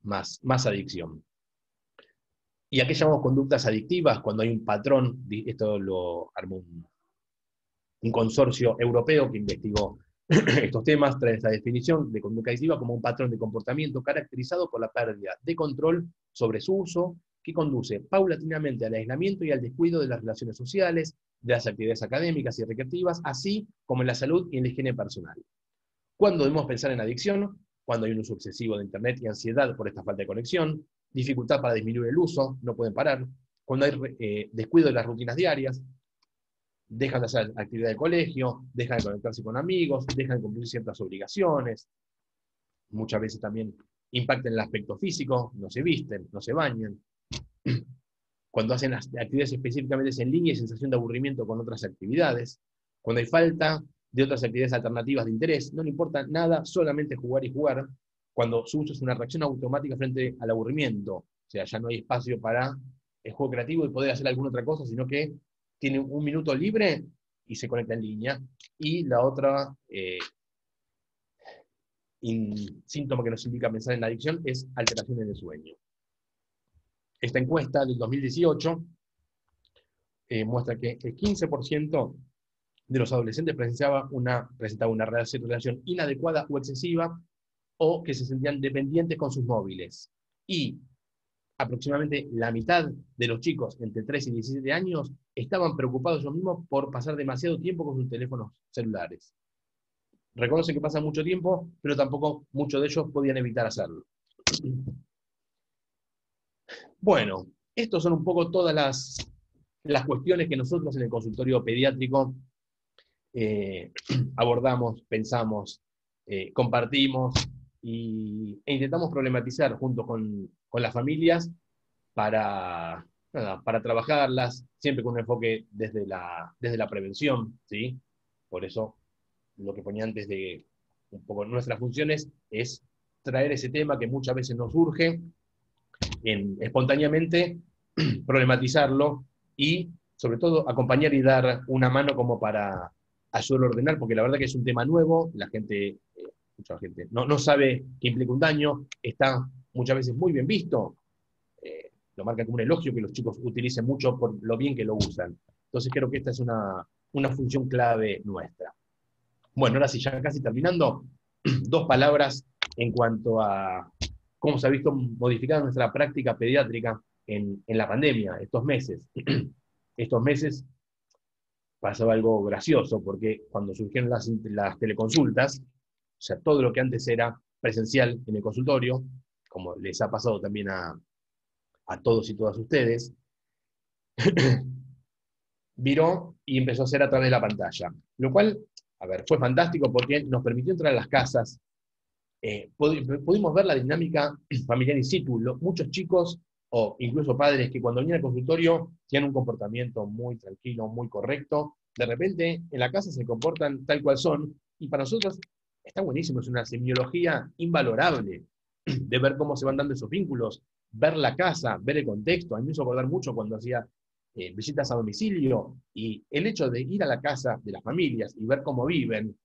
más adicción. ¿Y a qué llamamos conductas adictivas? Cuando hay un patrón, esto lo armó un consorcio europeo que investigó estos temas, trae esta definición de conducta adictiva como un patrón de comportamiento caracterizado por la pérdida de control sobre su uso, que conduce paulatinamente al aislamiento y al descuido de las relaciones sociales, de las actividades académicas y recreativas, así como en la salud y en la higiene personal. ¿Cuándo debemos pensar en adicción? Cuando hay un uso excesivo de Internet y ansiedad por esta falta de conexión, dificultad para disminuir el uso, no pueden parar, cuando hay descuido de las rutinas diarias, dejan de hacer actividad de colegio, dejan de conectarse con amigos, dejan de cumplir ciertas obligaciones, muchas veces también impacta en el aspecto físico, no se visten, no se bañan. Cuando hacen las actividades específicamente en línea, hay sensación de aburrimiento con otras actividades. Cuando hay falta de otras actividades alternativas de interés, no le importa nada, solamente jugar y jugar. Cuando su uso es una reacción automática frente al aburrimiento, o sea, ya no hay espacio para el juego creativo y poder hacer alguna otra cosa, sino que tiene un minuto libre y se conecta en línea. Y la otra síntoma que nos indica pensar en la adicción es alteraciones del sueño. Esta encuesta del 2018 muestra que el 15% de los adolescentes presentaba una relación inadecuada o excesiva, o que se sentían dependientes con sus móviles. Y aproximadamente la mitad de los chicos entre 3 y 17 años estaban preocupados ellos mismos por pasar demasiado tiempo con sus teléfonos celulares. Reconocen que pasan mucho tiempo, pero tampoco muchos de ellos podían evitar hacerlo. Bueno, estos son un poco todas las cuestiones que nosotros en el consultorio pediátrico abordamos, pensamos, compartimos e intentamos problematizar junto con las familias para trabajarlas, siempre con un enfoque desde la prevención, ¿sí? Por eso lo que ponía antes de un poco nuestras funciones es traer ese tema que muchas veces nos surge espontáneamente, problematizarlo y sobre todo acompañar y dar una mano como para ayudar a ordenar, porque la verdad que es un tema nuevo, mucha gente no sabe que implica un daño, está muchas veces muy bien visto, lo marcan como un elogio que los chicos utilicen mucho por lo bien que lo usan. Entonces creo que esta es una función clave nuestra. Bueno, ahora sí, ya casi terminando, dos palabras en cuanto a cómo se ha visto modificada nuestra práctica pediátrica en la pandemia, estos meses. Estos meses pasó algo gracioso, porque cuando surgieron las teleconsultas, o sea, todo lo que antes era presencial en el consultorio, como les ha pasado también a todos y todas ustedes, viró y empezó a hacer a través de la pantalla. Lo cual, a ver, fue fantástico porque nos permitió entrar a las casas, pudimos ver la dinámica familiar in situ. Muchos chicos o incluso padres que cuando venían al consultorio tienen un comportamiento muy tranquilo, muy correcto, de repente en la casa se comportan tal cual son, y para nosotros está buenísimo, es una semiología invalorable de ver cómo se van dando esos vínculos, ver la casa, ver el contexto. A mí me hizo acordar mucho cuando hacía visitas a domicilio, y el hecho de ir a la casa de las familias y ver cómo viven,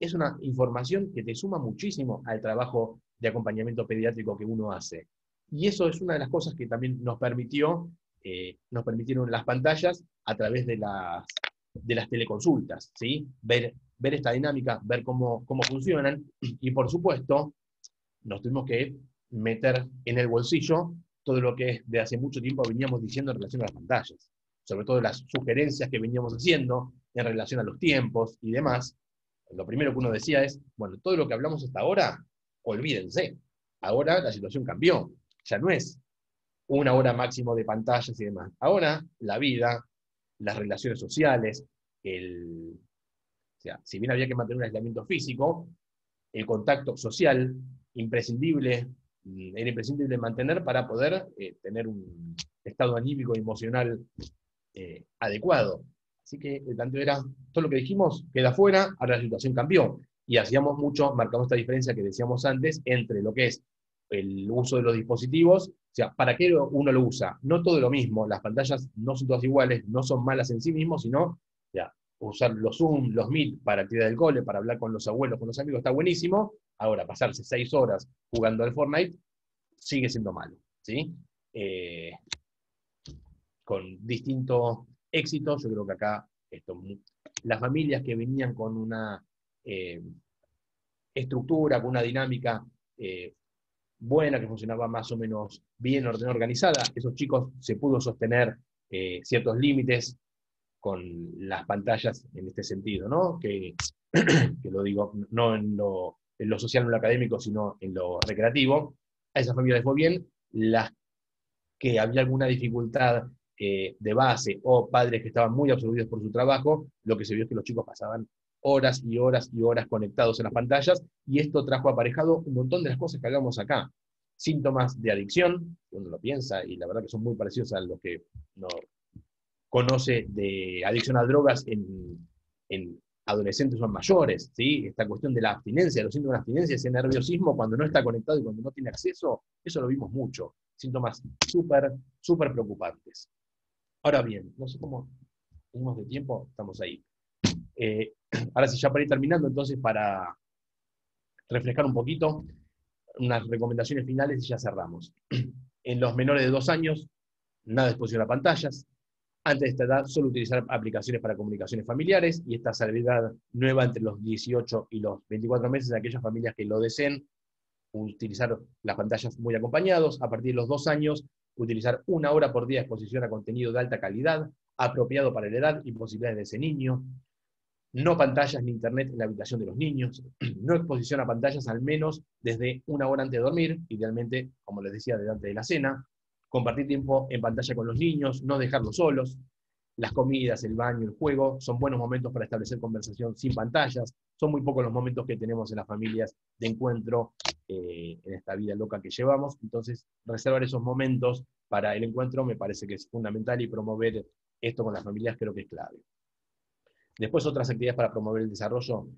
es una información que te suma muchísimo al trabajo de acompañamiento pediátrico que uno hace. Y eso es una de las cosas que también nos permitieron las pantallas a través de las teleconsultas, ¿sí? Ver esta dinámica, ver cómo funcionan, y por supuesto, nos tuvimos que meter en el bolsillo todo lo que de hace mucho tiempo veníamos diciendo en relación a las pantallas, sobre todo las sugerencias que veníamos haciendo en relación a los tiempos y demás. Lo primero que uno decía es, bueno, todo lo que hablamos hasta ahora, olvídense. Ahora la situación cambió. Ya no es una hora máximo de pantallas y demás. Ahora la vida, las relaciones sociales, o sea, si bien había que mantener un aislamiento físico, el contacto social imprescindible, era imprescindible mantener para poder tener un estado anímico y emocional adecuado. Así que el planteo era, todo lo que dijimos queda fuera, ahora la situación cambió. Y hacíamos mucho, marcamos esta diferencia que decíamos antes, entre lo que es el uso de los dispositivos, o sea, ¿para qué uno lo usa? No todo lo mismo, las pantallas no son todas iguales, no son malas en sí mismos, sino, ya, usar los Zoom, los Meet para actividad del cole, para hablar con los abuelos, con los amigos, está buenísimo. Ahora, pasarse 6 horas jugando al Fortnite sigue siendo malo, ¿sí? Con distintos éxitos. Yo creo que acá las familias que venían con una estructura, con una dinámica buena, que funcionaba más o menos bien organizada, esos chicos se pudo sostener ciertos límites con las pantallas en este sentido, ¿no? Que lo digo no en lo social, en lo académico, sino en lo recreativo. A esas familias les fue bien. Las que había alguna dificultad de base o padres que estaban muy absorbidos por su trabajo, lo que se vio es que los chicos pasaban horas y horas y horas conectados en las pantallas, y esto trajo aparejado un montón de las cosas que hablamos acá. Síntomas de adicción, uno lo piensa, y la verdad que son muy parecidos a los que no conoce de adicción a drogas en adolescentes o en mayores, ¿sí? Esta cuestión de la abstinencia, los síntomas de abstinencia, ese nerviosismo cuando no está conectado y cuando no tiene acceso, eso lo vimos mucho. Síntomas súper, súper preocupantes. Ahora bien, no sé cómo tenemos de tiempo, estamos ahí. Ahora sí, ya para ir terminando, entonces, para refrescar un poquito, unas recomendaciones finales y ya cerramos. En los menores de 2 años, nada de exposición a pantallas. Antes de esta edad, solo utilizar aplicaciones para comunicaciones familiares, y esta salvedad nueva entre los 18 y los 24 meses, de aquellas familias que lo deseen, utilizar las pantallas muy acompañados. A partir de los 2 años, utilizar 1 hora por día de exposición a contenido de alta calidad, apropiado para la edad y posibilidades de ese niño. No pantallas ni internet en la habitación de los niños. No exposición a pantallas al menos desde 1 hora antes de dormir, idealmente, como les decía, desde antes de la cena. Compartir tiempo en pantalla con los niños, no dejarlos solos. Las comidas, el baño, el juego, son buenos momentos para establecer conversación sin pantallas. Son muy pocos los momentos que tenemos en las familias de encuentro en esta vida loca que llevamos. Entonces, reservar esos momentos para el encuentro me parece que es fundamental, y promover esto con las familias creo que es clave. Después, otras actividades para promover el desarrollo,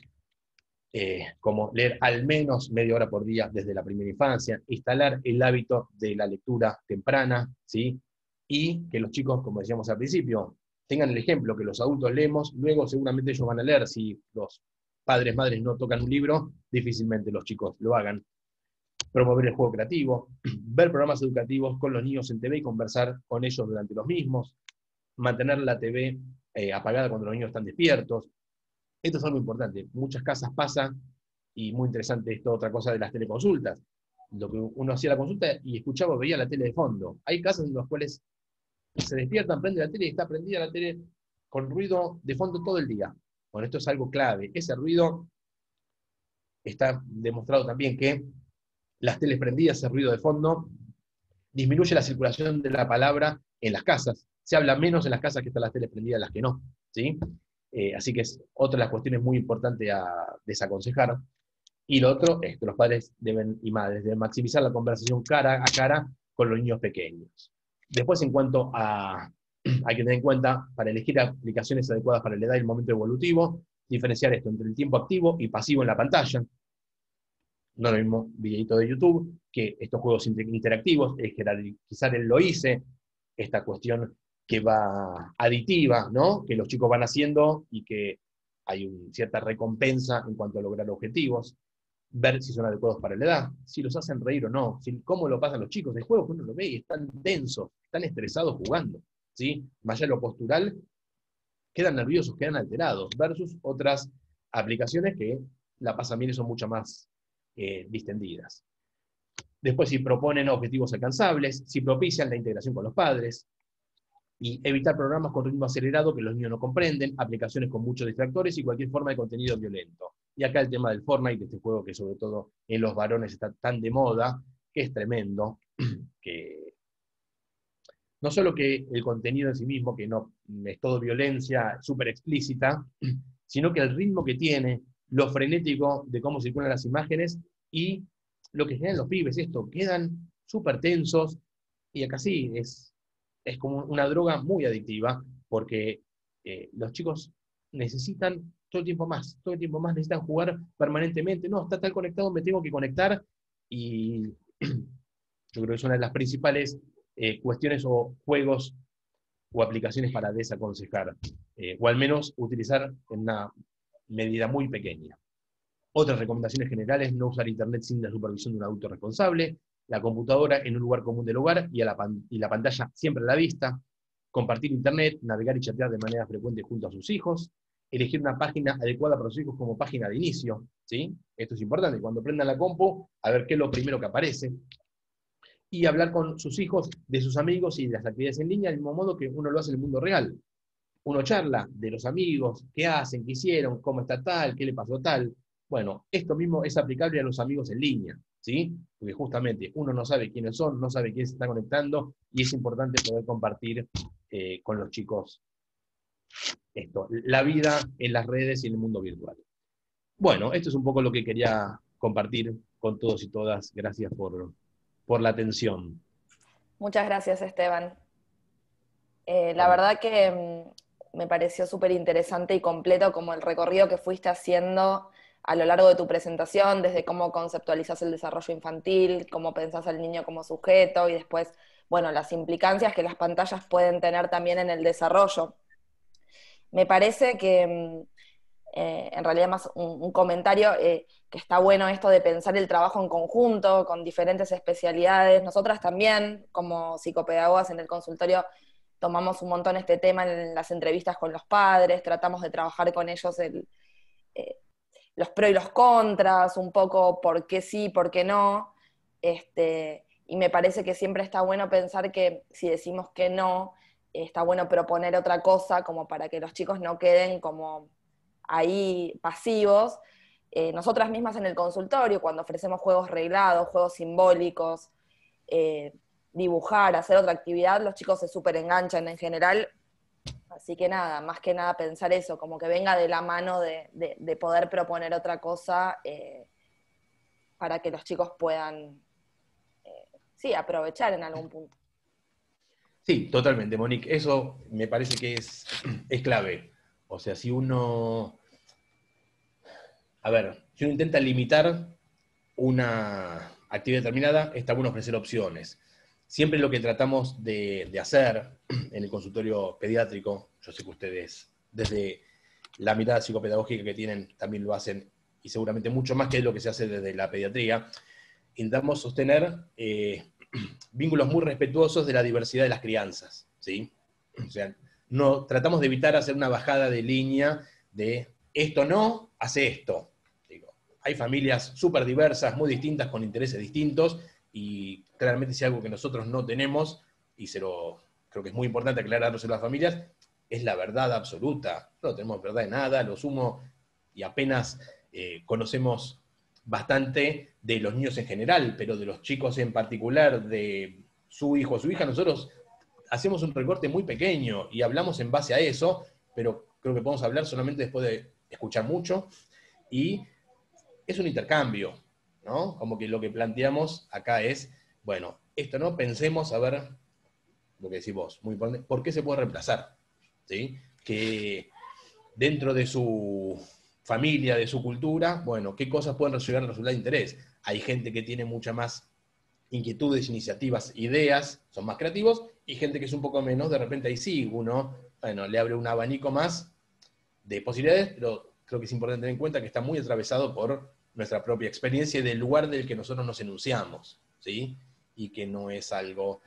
como leer al menos media hora por día desde la primera infancia, instalar el hábito de la lectura temprana, ¿sí? Y que los chicos, como decíamos al principio, tengan el ejemplo que los adultos leemos, luego seguramente ellos van a leer. Si los padres, madres no tocan un libro, difícilmente los chicos lo hagan. Promover el juego creativo, ver programas educativos con los niños en TV y conversar con ellos durante los mismos, mantener la TV apagada cuando los niños están despiertos. Esto es algo importante. Muchas casas pasa, y muy interesante esto, otra cosa de las teleconsultas. Lo que uno hacía la consulta y escuchaba o veía la tele de fondo. Hay casas en las cuales se despiertan, prende la tele y está prendida la tele con ruido de fondo todo el día. Bueno, esto es algo clave. Ese ruido está demostrado también que las teles prendidas, ese ruido de fondo, disminuye la circulación de la palabra en las casas. Se habla menos en las casas que están las teles prendidas, las que no, ¿sí? Así que es otra de las cuestiones muy importantes a desaconsejar. Y lo otro es que los padres y madres deben maximizar la conversación cara a cara con los niños pequeños. Después, en cuanto a, hay que tener en cuenta, para elegir aplicaciones adecuadas para la edad y el momento evolutivo, diferenciar esto entre el tiempo activo y pasivo en la pantalla. No lo mismo videito de YouTube que estos juegos interactivos, jerarquizar el lo hice, esta cuestión que va aditiva, ¿no? Que los chicos van haciendo y que hay cierta recompensa en cuanto a lograr objetivos. Ver si son adecuados para la edad, si los hacen reír o no, cómo lo pasan los chicos. El juego que uno lo ve y están tensos, están estresados jugando, ¿sí? Más allá de lo postural, quedan nerviosos, quedan alterados, versus otras aplicaciones que la pasan bien y son mucho más distendidas. Después, si proponen objetivos alcanzables, si propician la integración con los padres, y evitar programas con ritmo acelerado que los niños no comprenden, aplicaciones con muchos distractores y cualquier forma de contenido violento. Y acá el tema del Fortnite, este juego que sobre todo en los varones está tan de moda, que es tremendo, que no solo que el contenido en sí mismo, que no es todo violencia súper explícita, sino que el ritmo que tiene, lo frenético de cómo circulan las imágenes y lo que generan los pibes, esto, quedan súper tensos, y acá sí, es como una droga muy adictiva, porque los chicos necesitan todo el tiempo más necesitan jugar permanentemente. No, está tan conectado, me tengo que conectar, y yo creo que es una de las principales cuestiones o juegos o aplicaciones para desaconsejar, o al menos utilizar en una medida muy pequeña. Otras recomendaciones generales: no usar internet sin la supervisión de un adulto responsable, la computadora en un lugar común del hogar y la pantalla siempre a la vista, compartir internet, navegar y chatear de manera frecuente junto a sus hijos, elegir una página adecuada para sus hijos como página de inicio, ¿sí? Esto es importante, cuando prendan la compu, a ver qué es lo primero que aparece, y hablar con sus hijos de sus amigos y de las actividades en línea, del mismo modo que uno lo hace en el mundo real. Uno charla de los amigos, qué hacen, qué hicieron, cómo está tal, qué le pasó tal. Bueno, esto mismo es aplicable a los amigos en línea, ¿sí? Porque justamente uno no sabe quiénes son, no sabe quién se está conectando, y es importante poder compartir con los chicos esto, la vida en las redes y en el mundo virtual. Bueno, esto es un poco lo que quería compartir con todos y todas. Gracias por la atención. Muchas gracias, Esteban. La Bueno, verdad que me pareció súper interesante y completo como el recorrido que fuiste haciendo a lo largo de tu presentación, desde cómo conceptualizás el desarrollo infantil, cómo pensás al niño como sujeto y después, bueno, las implicancias que las pantallas pueden tener también en el desarrollo. Me parece que, en realidad más un comentario, que está bueno esto de pensar el trabajo en conjunto, con diferentes especialidades. Nosotras también, como psicopedagogas en el consultorio, tomamos un montón este tema en las entrevistas con los padres, tratamos de trabajar con ellos eh, los pros y los contras, un poco por qué sí, por qué no. Y me parece que siempre está bueno pensar que si decimos que no, está bueno proponer otra cosa como para que los chicos no queden como ahí pasivos. Nosotras mismas en el consultorio, cuando ofrecemos juegos reglados, juegos simbólicos, eh, dibujar, hacer otra actividad, los chicos se súper enganchan en general. Así que nada, más que nada pensar eso, como que venga de la mano de poder proponer otra cosa, para que los chicos puedan, sí, aprovechar en algún punto. sí, totalmente, Monique. Eso me parece que es clave. O sea, a ver, si uno intenta limitar una actividad determinada, está bueno ofrecer opciones. Siempre lo que tratamos de hacer en el consultorio pediátrico, yo sé que ustedes desde la mirada psicopedagógica que tienen también lo hacen, y seguramente mucho más que lo que se hace desde la pediatría, intentamos sostener vínculos muy respetuosos de la diversidad de las crianzas, ¿sí? O sea, no, tratamos de evitar hacer una bajada de línea de esto no, hace esto. Digo, hay familias súper diversas, muy distintas, con intereses distintos, y claramente si algo que nosotros no tenemos, y creo que es muy importante aclarárselo a las familias, es la verdad absoluta. No tenemos verdad de nada, lo sumo, y apenas conocemos bastante de los niños en general, pero de los chicos en particular, de su hijo o su hija, nosotros hacemos un recorte muy pequeño y hablamos en base a eso, pero creo que podemos hablar solamente después de escuchar mucho, y es un intercambio, ¿no? Como que lo que planteamos acá es, bueno, esto no, pensemos a ver, lo que decís vos, muy importante, ¿por qué se puede reemplazar? ¿Sí? Que dentro de su familia, de su cultura, bueno, qué cosas pueden resultar de interés. Hay gente que tiene mucha más inquietudes, iniciativas, ideas, son más creativos, y gente que es un poco menos, de repente ahí sí, uno, bueno, le abre un abanico más de posibilidades, pero creo que es importante tener en cuenta que está muy atravesado por nuestra propia experiencia y del lugar del que nosotros nos enunciamos, ¿sí? Y que no es algo,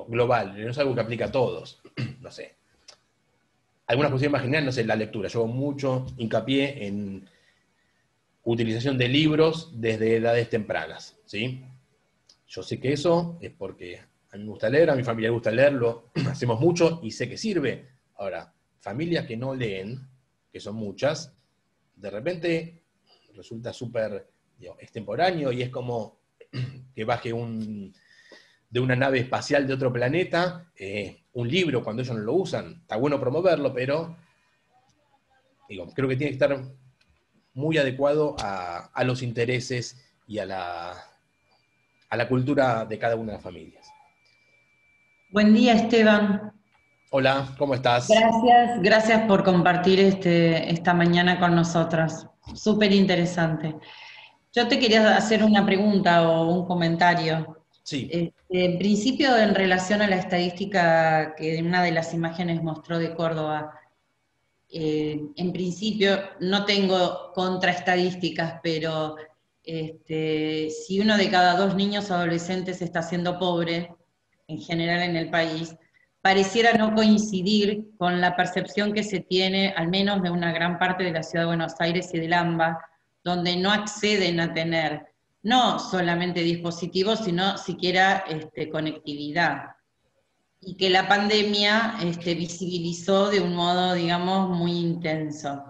global, no es algo que aplica a todos, no sé. Algunas cuestiones más generales, no sé, la lectura. Yo hago mucho hincapié en utilización de libros desde edades tempranas, ¿sí? Yo sé que eso es porque a mí me gusta leer, a mi familia le gusta leerlo, hacemos mucho y sé que sirve. Ahora, familias que no leen, que son muchas, de repente resulta súper extemporáneo, y es como que baje de una nave espacial de otro planeta, un libro cuando ellos no lo usan. Está bueno promoverlo, pero creo que tiene que estar muy adecuado a los intereses y a la cultura de cada una de las familias. Buen día, Esteban. Hola, ¿cómo estás? Gracias por compartir esta mañana con nosotras. Súper interesante. Yo te quería hacer una pregunta o un comentario. Sí. En principio, en relación a la estadística que en una de las imágenes mostró de Córdoba, en principio no tengo contraestadísticas, pero si uno de cada 2 niños adolescentes está siendo pobre, en general en el país, pareciera no coincidir con la percepción que se tiene, al menos de una gran parte de la ciudad de Buenos Aires y del AMBA, donde no acceden a tener no solamente dispositivos, sino siquiera conectividad. Y que la pandemia visibilizó de un modo, digamos, muy intenso.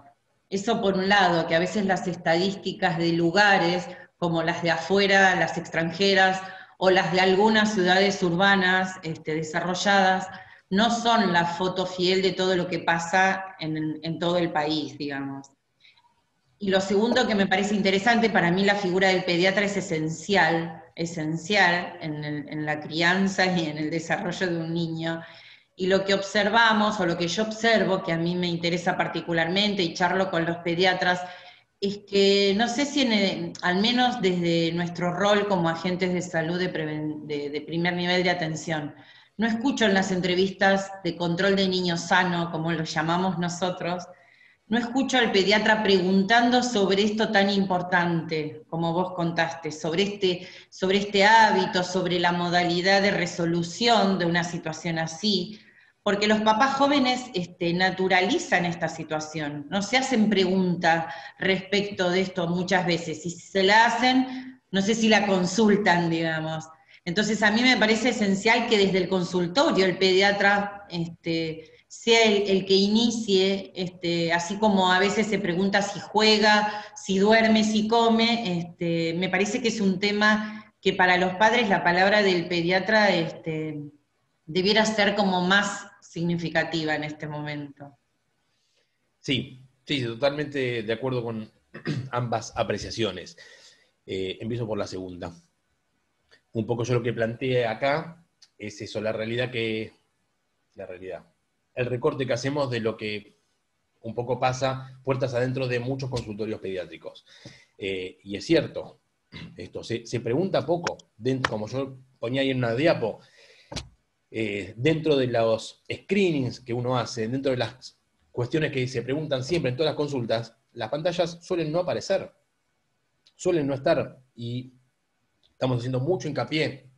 Eso por un lado, que a veces las estadísticas de lugares, como las de afuera, las extranjeras, o las de algunas ciudades urbanas desarrolladas, no son la foto fiel de todo lo que pasa en todo el país, digamos. Y lo segundo que me parece interesante, para mí la figura del pediatra es esencial en la crianza y en el desarrollo de un niño. Y lo que observamos, o lo que yo observo, que a mí me interesa particularmente y charlo con los pediatras, es que no sé si al menos desde nuestro rol como agentes de salud de primer nivel de atención, no escucho en las entrevistas de control de niño sano, como lo llamamos nosotros, no escucho al pediatra preguntando sobre esto tan importante, como vos contaste, sobre este hábito, sobre la modalidad de resolución de una situación así, porque los papás jóvenes naturalizan esta situación, no se hacen preguntas respecto de esto muchas veces, y si se la hacen, no sé si la consultan, digamos. Entonces a mí me parece esencial que desde el consultorio el pediatra sea el que inicie, así como a veces se pregunta si juega, si duerme, si come, me parece que es un tema que para los padres la palabra del pediatra debiera ser como más significativa en este momento. Sí, sí, totalmente de acuerdo con ambas apreciaciones. Empiezo por la segunda. Un poco yo lo que planteé acá es eso, la realidad, el recorte que hacemos de lo que un poco pasa puertas adentro de muchos consultorios pediátricos. Y es cierto, esto se pregunta poco, como yo ponía ahí en una diapo, dentro de los screenings que uno hace, dentro de las cuestiones que se preguntan siempre en todas las consultas, las pantallas suelen no aparecer, suelen no estar, y estamos haciendo mucho hincapié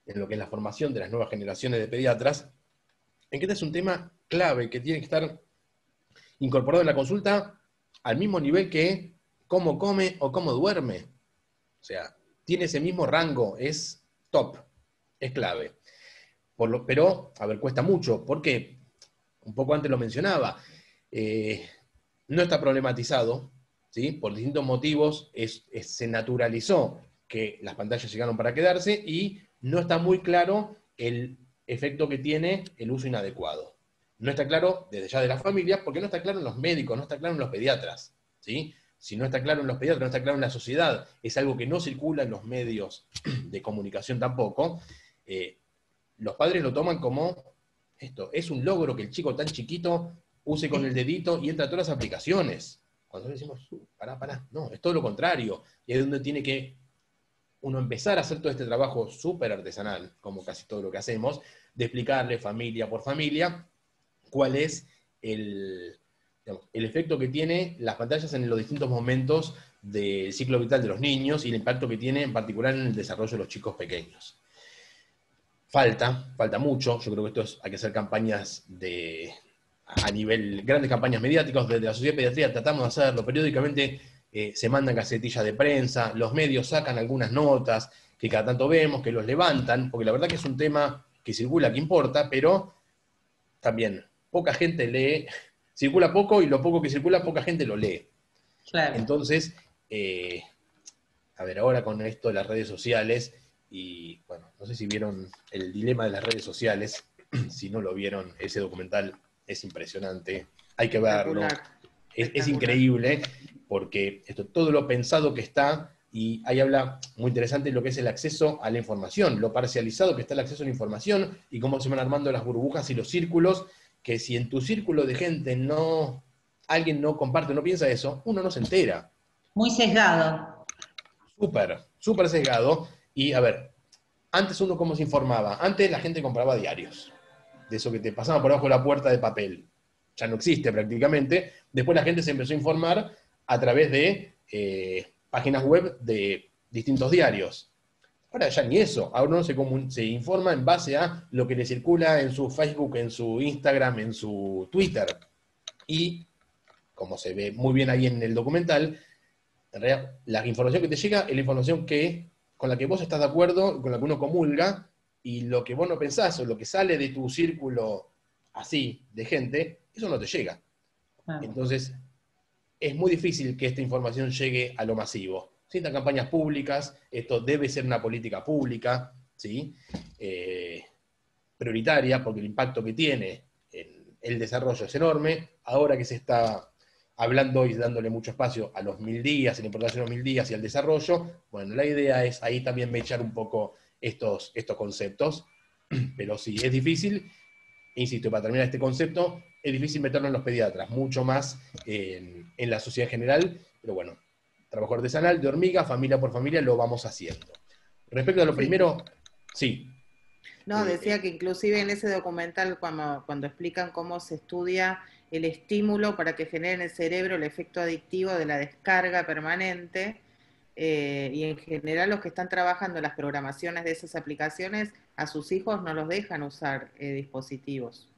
en lo que es la formación de las nuevas generaciones de pediatras, en que este es un tema clave que tiene que estar incorporado en la consulta al mismo nivel que cómo come o cómo duerme. O sea, tiene ese mismo rango, es top, es clave. Pero, a ver, cuesta mucho, porque, un poco antes lo mencionaba, no está problematizado, ¿sí? Por distintos motivos se naturalizó que las pantallas llegaron para quedarse y no está muy claro el efecto que tiene el uso inadecuado. No está claro desde ya de las familias, porque no está claro en los médicos, no está claro en los pediatras, ¿sí? Si no está claro en los pediatras, no está claro en la sociedad, es algo que no circula en los medios de comunicación tampoco, los padres lo toman como esto, es un logro que el chico tan chiquito use con el dedito y entra a todas las aplicaciones. Cuando le decimos, pará, no, es todo lo contrario. Y es donde tiene que uno empezar a hacer todo este trabajo súper artesanal, como casi todo lo que hacemos, de explicarle familia por familia cuál es el efecto que tiene las pantallas en los distintos momentos del ciclo vital de los niños y el impacto que tiene en particular en el desarrollo de los chicos pequeños. Falta mucho, yo creo que hay que hacer campañas a nivel, grandes campañas mediáticas, desde la Sociedad de Pediatría tratamos de hacerlo, periódicamente se mandan gacetillas de prensa, los medios sacan algunas notas, que cada tanto vemos, que los levantan, porque la verdad que es un tema que circula, que importa, pero también poca gente lee, circula poco y lo poco que circula, poca gente lo lee. Claro. Entonces, a ver, ahora con esto de las redes sociales, y bueno, no sé si vieron El dilema de las redes sociales, si no lo vieron, ese documental es impresionante, hay que verlo, es increíble, porque todo lo pensado que está, y ahí habla muy interesante de lo que es el acceso a la información, lo parcializado que está el acceso a la información, y cómo se van armando las burbujas y los círculos, que si en tu círculo de gente alguien no comparte, no piensa eso, uno no se entera. Muy sesgado. Súper sesgado. Y a ver, antes uno cómo se informaba. Antes la gente compraba diarios, de eso que te pasaban por abajo de la puerta de papel. Ya no existe prácticamente. Después la gente se empezó a informar a través de páginas web de distintos diarios. Ahora ya ni eso. Ahora uno se informa en base a lo que le circula en su Facebook, en su Instagram, en su Twitter. Y, como se ve muy bien ahí en el documental, en realidad la información que te llega es la información con la que vos estás de acuerdo, con la que uno comulga, y lo que vos no pensás o lo que sale de tu círculo así de gente, eso no te llega. Entonces, es muy difícil que esta información llegue a lo masivo. Se necesitan campañas públicas, esto debe ser una política pública, ¿sí? Prioritaria, porque el impacto que tiene en el desarrollo es enorme. Ahora que se está hablando y dándole mucho espacio a los 1000 días, a la importancia de los 1000 días y al desarrollo, bueno, la idea es ahí también mechar un poco estos conceptos, pero sí, es difícil, insisto, para terminar este concepto, es difícil meterlo en los pediatras, mucho más en la sociedad en general, pero bueno, trabajo artesanal, de hormiga, familia por familia, lo vamos haciendo. Respecto a lo primero, sí. No, decía que inclusive en ese documental, cuando explican cómo se estudia el estímulo para que genere en el cerebro el efecto adictivo de la descarga permanente, y en general los que están trabajando en las programaciones de esas aplicaciones, a sus hijos no los dejan usar dispositivos.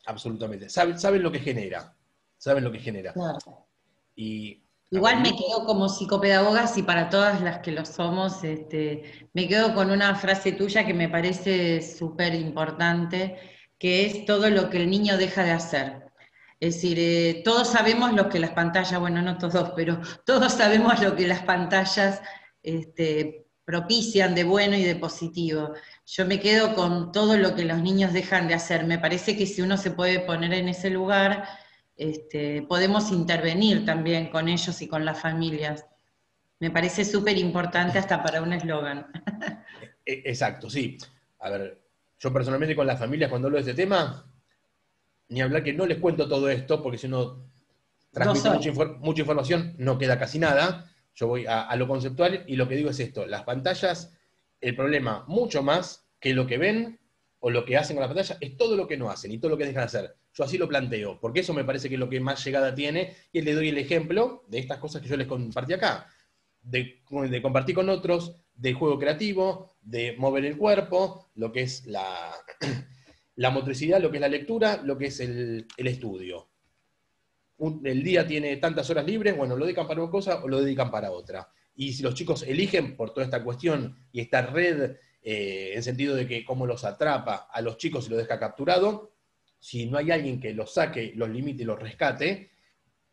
Absolutamente. Saben lo que genera. Saben lo que genera. Claro. Y, igual me quedo como psicopedagogas y para todas las que lo somos, me quedo con una frase tuya que me parece súper importante, que es todo lo que el niño deja de hacer. Es decir, todos sabemos lo que las pantallas, bueno, no todos, pero todos sabemos lo que las pantallas propician de bueno y de positivo. Yo me quedo con todo lo que los niños dejan de hacer. Me parece que si uno se puede poner en ese lugar, podemos intervenir también con ellos y con las familias. Me parece súper importante hasta para un eslogan. Exacto, sí. A ver, yo personalmente con las familias cuando hablo de este tema, ni hablar que no les cuento todo esto, porque si uno transmite mucha información, no queda casi nada. Yo voy a lo conceptual y lo que digo es esto, las pantallas, el problema mucho más que lo que ven o lo que hacen con la pantalla, es todo lo que no hacen y todo lo que dejan de hacer. Yo así lo planteo, porque eso me parece que es lo que más llegada tiene, y le doy el ejemplo de estas cosas que yo les compartí acá, de compartir con otros, de juego creativo, de mover el cuerpo, lo que es la motricidad, lo que es la lectura, lo que es el estudio. El día tiene tantas horas libres, bueno, lo dedican para una cosa o lo dedican para otra. Y si los chicos eligen por toda esta cuestión y esta red, en sentido de que cómo los atrapa a los chicos y los deja capturado, si no hay alguien que los saque, los limite y los rescate,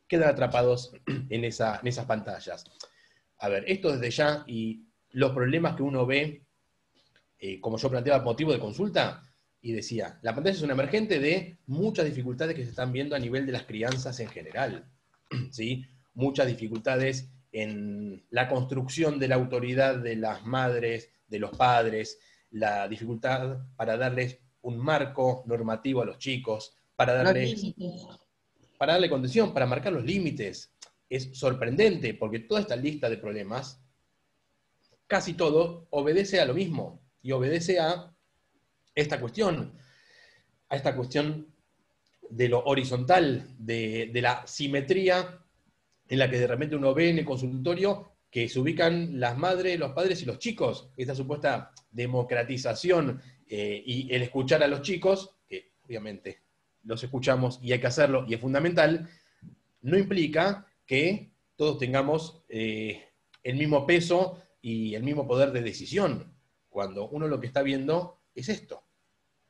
quedan atrapados en esas pantallas. A ver, esto desde ya, y los problemas que uno ve, como yo planteaba, motivo de consulta, y decía, la pantalla es un emergente de muchas dificultades que se están viendo a nivel de las crianzas en general, ¿sí? Muchas dificultades en la construcción de la autoridad de las madres, de los padres, la dificultad para darles un marco normativo a los chicos, para darle condición, para marcar los límites. Es sorprendente, porque toda esta lista de problemas, casi todo, obedece a lo mismo, y obedece a esta cuestión de lo horizontal, de la simetría en la que de repente uno ve en el consultorio que se ubican las madres, los padres y los chicos. Esta supuesta democratización y el escuchar a los chicos, que obviamente los escuchamos y hay que hacerlo y es fundamental, no implica que todos tengamos el mismo peso y el mismo poder de decisión, cuando uno lo que está viendo es esto,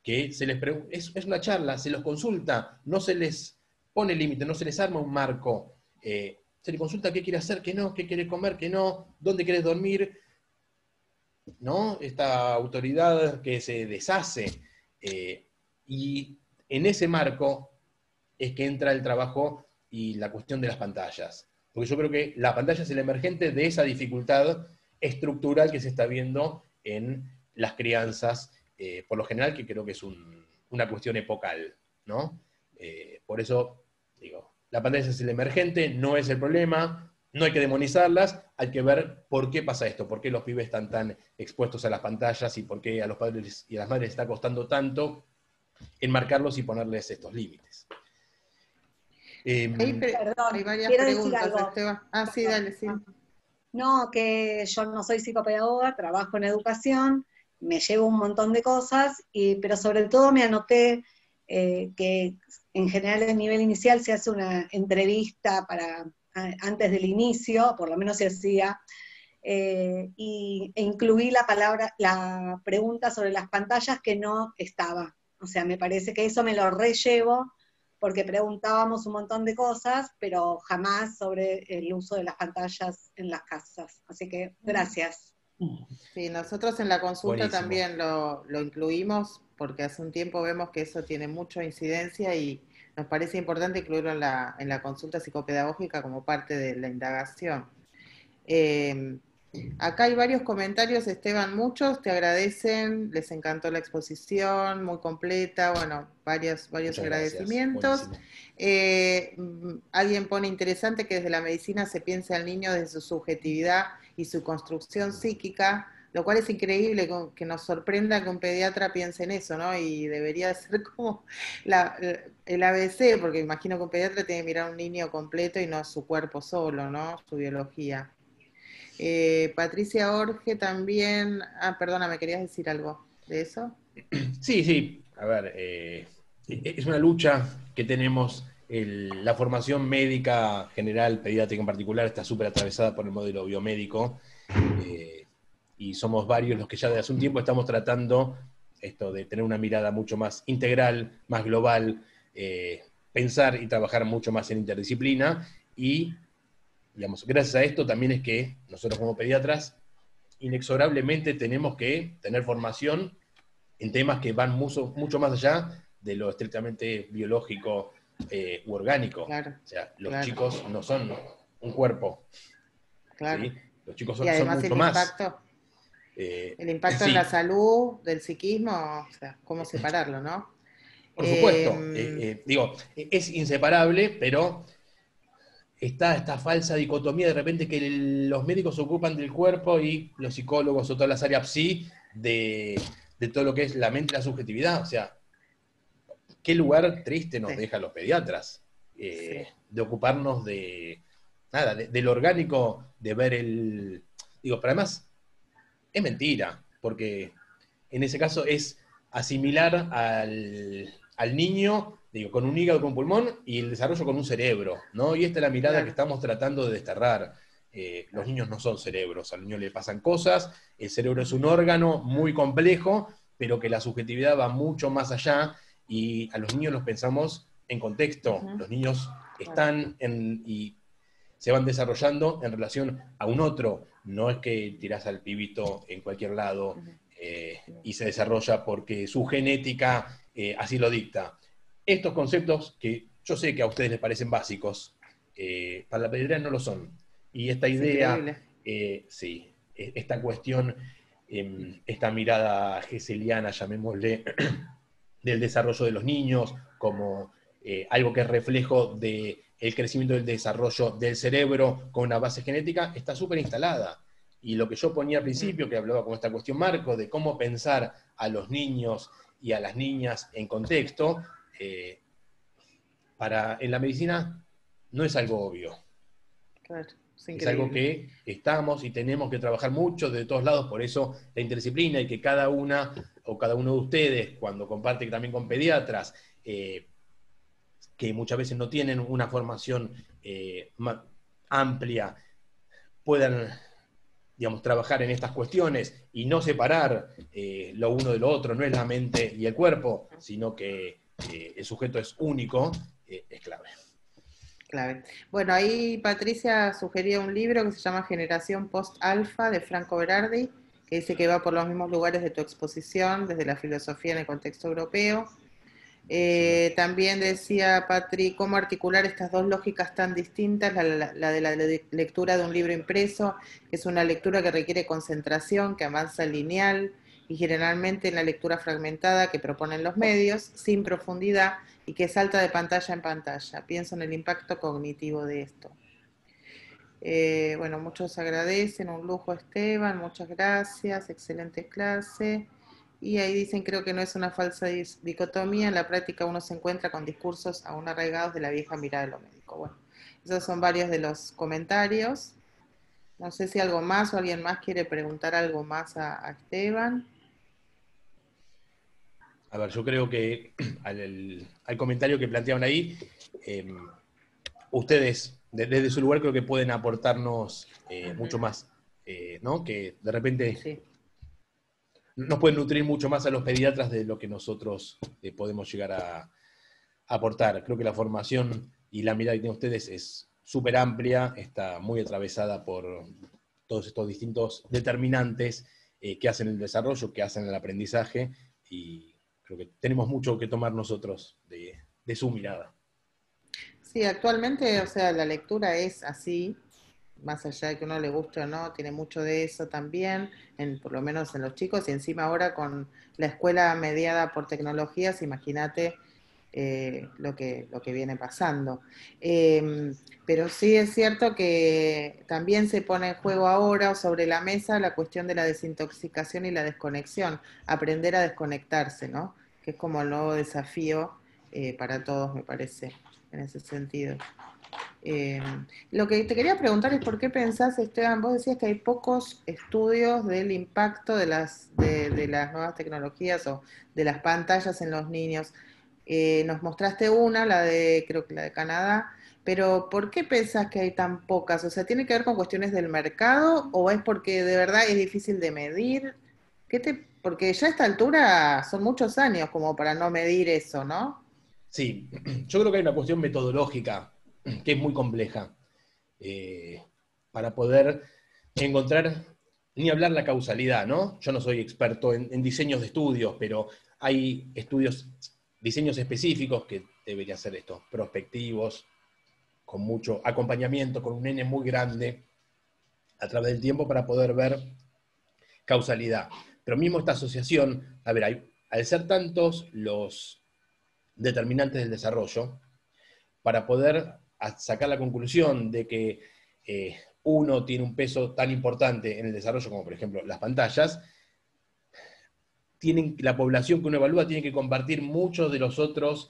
que es una charla, se los consulta, no se les pone límite, no se les arma un marco, se les consulta qué quiere hacer, qué no, qué quiere comer, qué no, dónde quiere dormir, ¿no? Esta autoridad que se deshace, y en ese marco es que entra el trabajo y la cuestión de las pantallas, porque yo creo que la pantalla es el emergente de esa dificultad estructural que se está viendo en las crianzas, por lo general, que creo que es una cuestión epocal, ¿no? Por eso, digo, la pantalla es el emergente, no es el problema, no hay que demonizarlas, hay que ver por qué pasa esto, por qué los pibes están tan expuestos a las pantallas y por qué a los padres y a las madres está costando tanto enmarcarlos y ponerles estos límites. Perdón, hay varias quiero preguntas, decir algo. Esteban. Sí, dale, sí. No, que yo no soy psicopedagoga, trabajo en educación, me llevo un montón de cosas, pero sobre todo me anoté que en general a nivel inicial se hace una entrevista antes del inicio, por lo menos se hacía, e incluí la pregunta sobre las pantallas que no estaba. O sea, me parece que eso me lo rellevo, porque preguntábamos un montón de cosas, pero jamás sobre el uso de las pantallas en las casas. Así que gracias. Sí, nosotros en la consulta Buenísimo. también lo incluimos porque hace un tiempo vemos que eso tiene mucha incidencia y nos parece importante incluirlo en la consulta psicopedagógica como parte de la indagación. Acá hay varios comentarios, Esteban, muchos te agradecen, les encantó la exposición, muy completa, bueno, varios Muchas agradecimientos. Alguien pone interesante que desde la medicina se piense al niño desde su subjetividad y su construcción psíquica, lo cual es increíble que nos sorprenda que un pediatra piense en eso, ¿no? Y debería ser como el ABC, porque imagino que un pediatra tiene que mirar a un niño completo y no su cuerpo solo, ¿no? Su biología. Patricia Orge también, perdona, ¿me querías decir algo de eso? Sí, a ver, es una lucha que tenemos, la formación médica general, pediátrica en particular, está súper atravesada por el modelo biomédico, y somos varios los que ya desde hace un tiempo estamos tratando esto de tener una mirada mucho más integral, más global, pensar y trabajar mucho más en interdisciplina, y digamos, gracias a esto también es que nosotros como pediatras inexorablemente tenemos que tener formación en temas que van mucho más allá de lo estrictamente biológico u orgánico. Claro, O sea, los claro, chicos no son un cuerpo, claro. ¿sí? Los chicos Y son además mucho más. el impacto en la Sí, salud, del psiquismo, o sea, cómo separarlo, ¿no? por supuesto. Eh, Digo, es inseparable, pero está esta falsa dicotomía de repente que los médicos se ocupan del cuerpo y los psicólogos o todas las áreas psi de todo lo que es la mente y la subjetividad. O sea, qué lugar triste nos sí, deja a los pediatras, sí, de ocuparnos de nada, del orgánico, de ver el. Digo, pero además es mentira, porque en ese caso es asimilar al niño, digo, con un hígado, con un pulmón, y el desarrollo con un cerebro, ¿no? Y esta es la mirada que claro, estamos tratando de desterrar. Los claro. niños no son cerebros, al niño le pasan cosas, el cerebro es un órgano muy complejo, pero que la subjetividad va mucho más allá, y a los niños los pensamos en contexto. Los niños están y se van desarrollando en relación a un otro. No es que tirás al pibito en cualquier lado y se desarrolla porque su genética así lo dicta. Estos conceptos que yo sé que a ustedes les parecen básicos, para la pediatría no lo son. Y esta Es idea, increíble. sí, esta cuestión, esta mirada geseliana, llamémosle, del desarrollo de los niños, como algo que es reflejo del crecimiento del desarrollo del cerebro con una base genética, está súper instalada. Y lo que yo ponía al principio, que hablaba con esta cuestión marco, de cómo pensar a los niños y a las niñas en contexto, en la medicina no es algo obvio. Claro, es Es algo increíble. que estamos y tenemos que trabajar mucho de todos lados, por eso la interdisciplina, y que cada una o cada uno de ustedes, cuando comparte también con pediatras, que muchas veces no tienen una formación amplia, puedan, digamos, trabajar en estas cuestiones y no separar lo uno de lo otro. No es la mente y el cuerpo, sino que el sujeto es único, es clave. Clave. Bueno, ahí Patricia sugería un libro que se llama Generación Post-Alfa de Franco Berardi, que dice que va por los mismos lugares de tu exposición, desde la filosofía en el contexto europeo. También decía Patri, cómo articular estas dos lógicas tan distintas, la de la lectura de un libro impreso, que es una lectura que requiere concentración, que avanza lineal, y generalmente en la lectura fragmentada que proponen los medios, sin profundidad, y que salta de pantalla en pantalla. Pienso en el impacto cognitivo de esto. Bueno, muchos agradecen, un lujo Esteban, muchas gracias, excelente clase. Y ahí dicen, creo que no es una falsa dicotomía, en la práctica uno se encuentra con discursos aún arraigados de la vieja mirada de lo médico. Bueno, esos son varios de los comentarios. No sé si algo más o alguien más quiere preguntar algo más a Esteban. A ver, yo creo que al comentario que planteaban ahí, ustedes, desde su lugar, creo que pueden aportarnos mucho más, ¿no? Que de repente Sí, nos pueden nutrir mucho más a los pediatras de lo que nosotros podemos llegar aportar. Creo que la formación y la mirada que tienen ustedes es súper amplia, está muy atravesada por todos estos distintos determinantes que hacen el desarrollo, que hacen el aprendizaje, y creo que tenemos mucho que tomar nosotros de su mirada. Sí, actualmente, o sea, la lectura es así, más allá de que uno le guste o no, tiene mucho de eso también, por lo menos en los chicos, y encima ahora con la escuela mediada por tecnologías, imagínate lo que viene pasando. Pero sí es cierto que también se pone en juego ahora sobre la mesa la cuestión de la desintoxicación y la desconexión, aprender a desconectarse, ¿no? Que es como el nuevo desafío para todos, me parece, en ese sentido. Lo que te quería preguntar es por qué pensás, Esteban, vos decías que hay pocos estudios del impacto de de las nuevas tecnologías o de las pantallas en los niños. Nos mostraste una, creo que la de Canadá, pero ¿por qué pensás que hay tan pocas? O sea, ¿tiene que ver con cuestiones del mercado o es porque de verdad es difícil de medir? Porque ya a esta altura son muchos años como para no medir eso, ¿no? Sí, yo creo que hay una cuestión metodológica que es muy compleja para poder encontrar, ni hablar la causalidad, ¿no? Yo no soy experto en diseños de estudios, pero hay diseños específicos que deberían ser estos prospectivos, con mucho acompañamiento, con un N muy grande a través del tiempo para poder ver causalidad. Pero mismo esta asociación, a ver, al ser tantos los determinantes del desarrollo, para poder sacar la conclusión de que uno tiene un peso tan importante en el desarrollo como por ejemplo las pantallas, la población que uno evalúa tiene que compartir muchos de los otros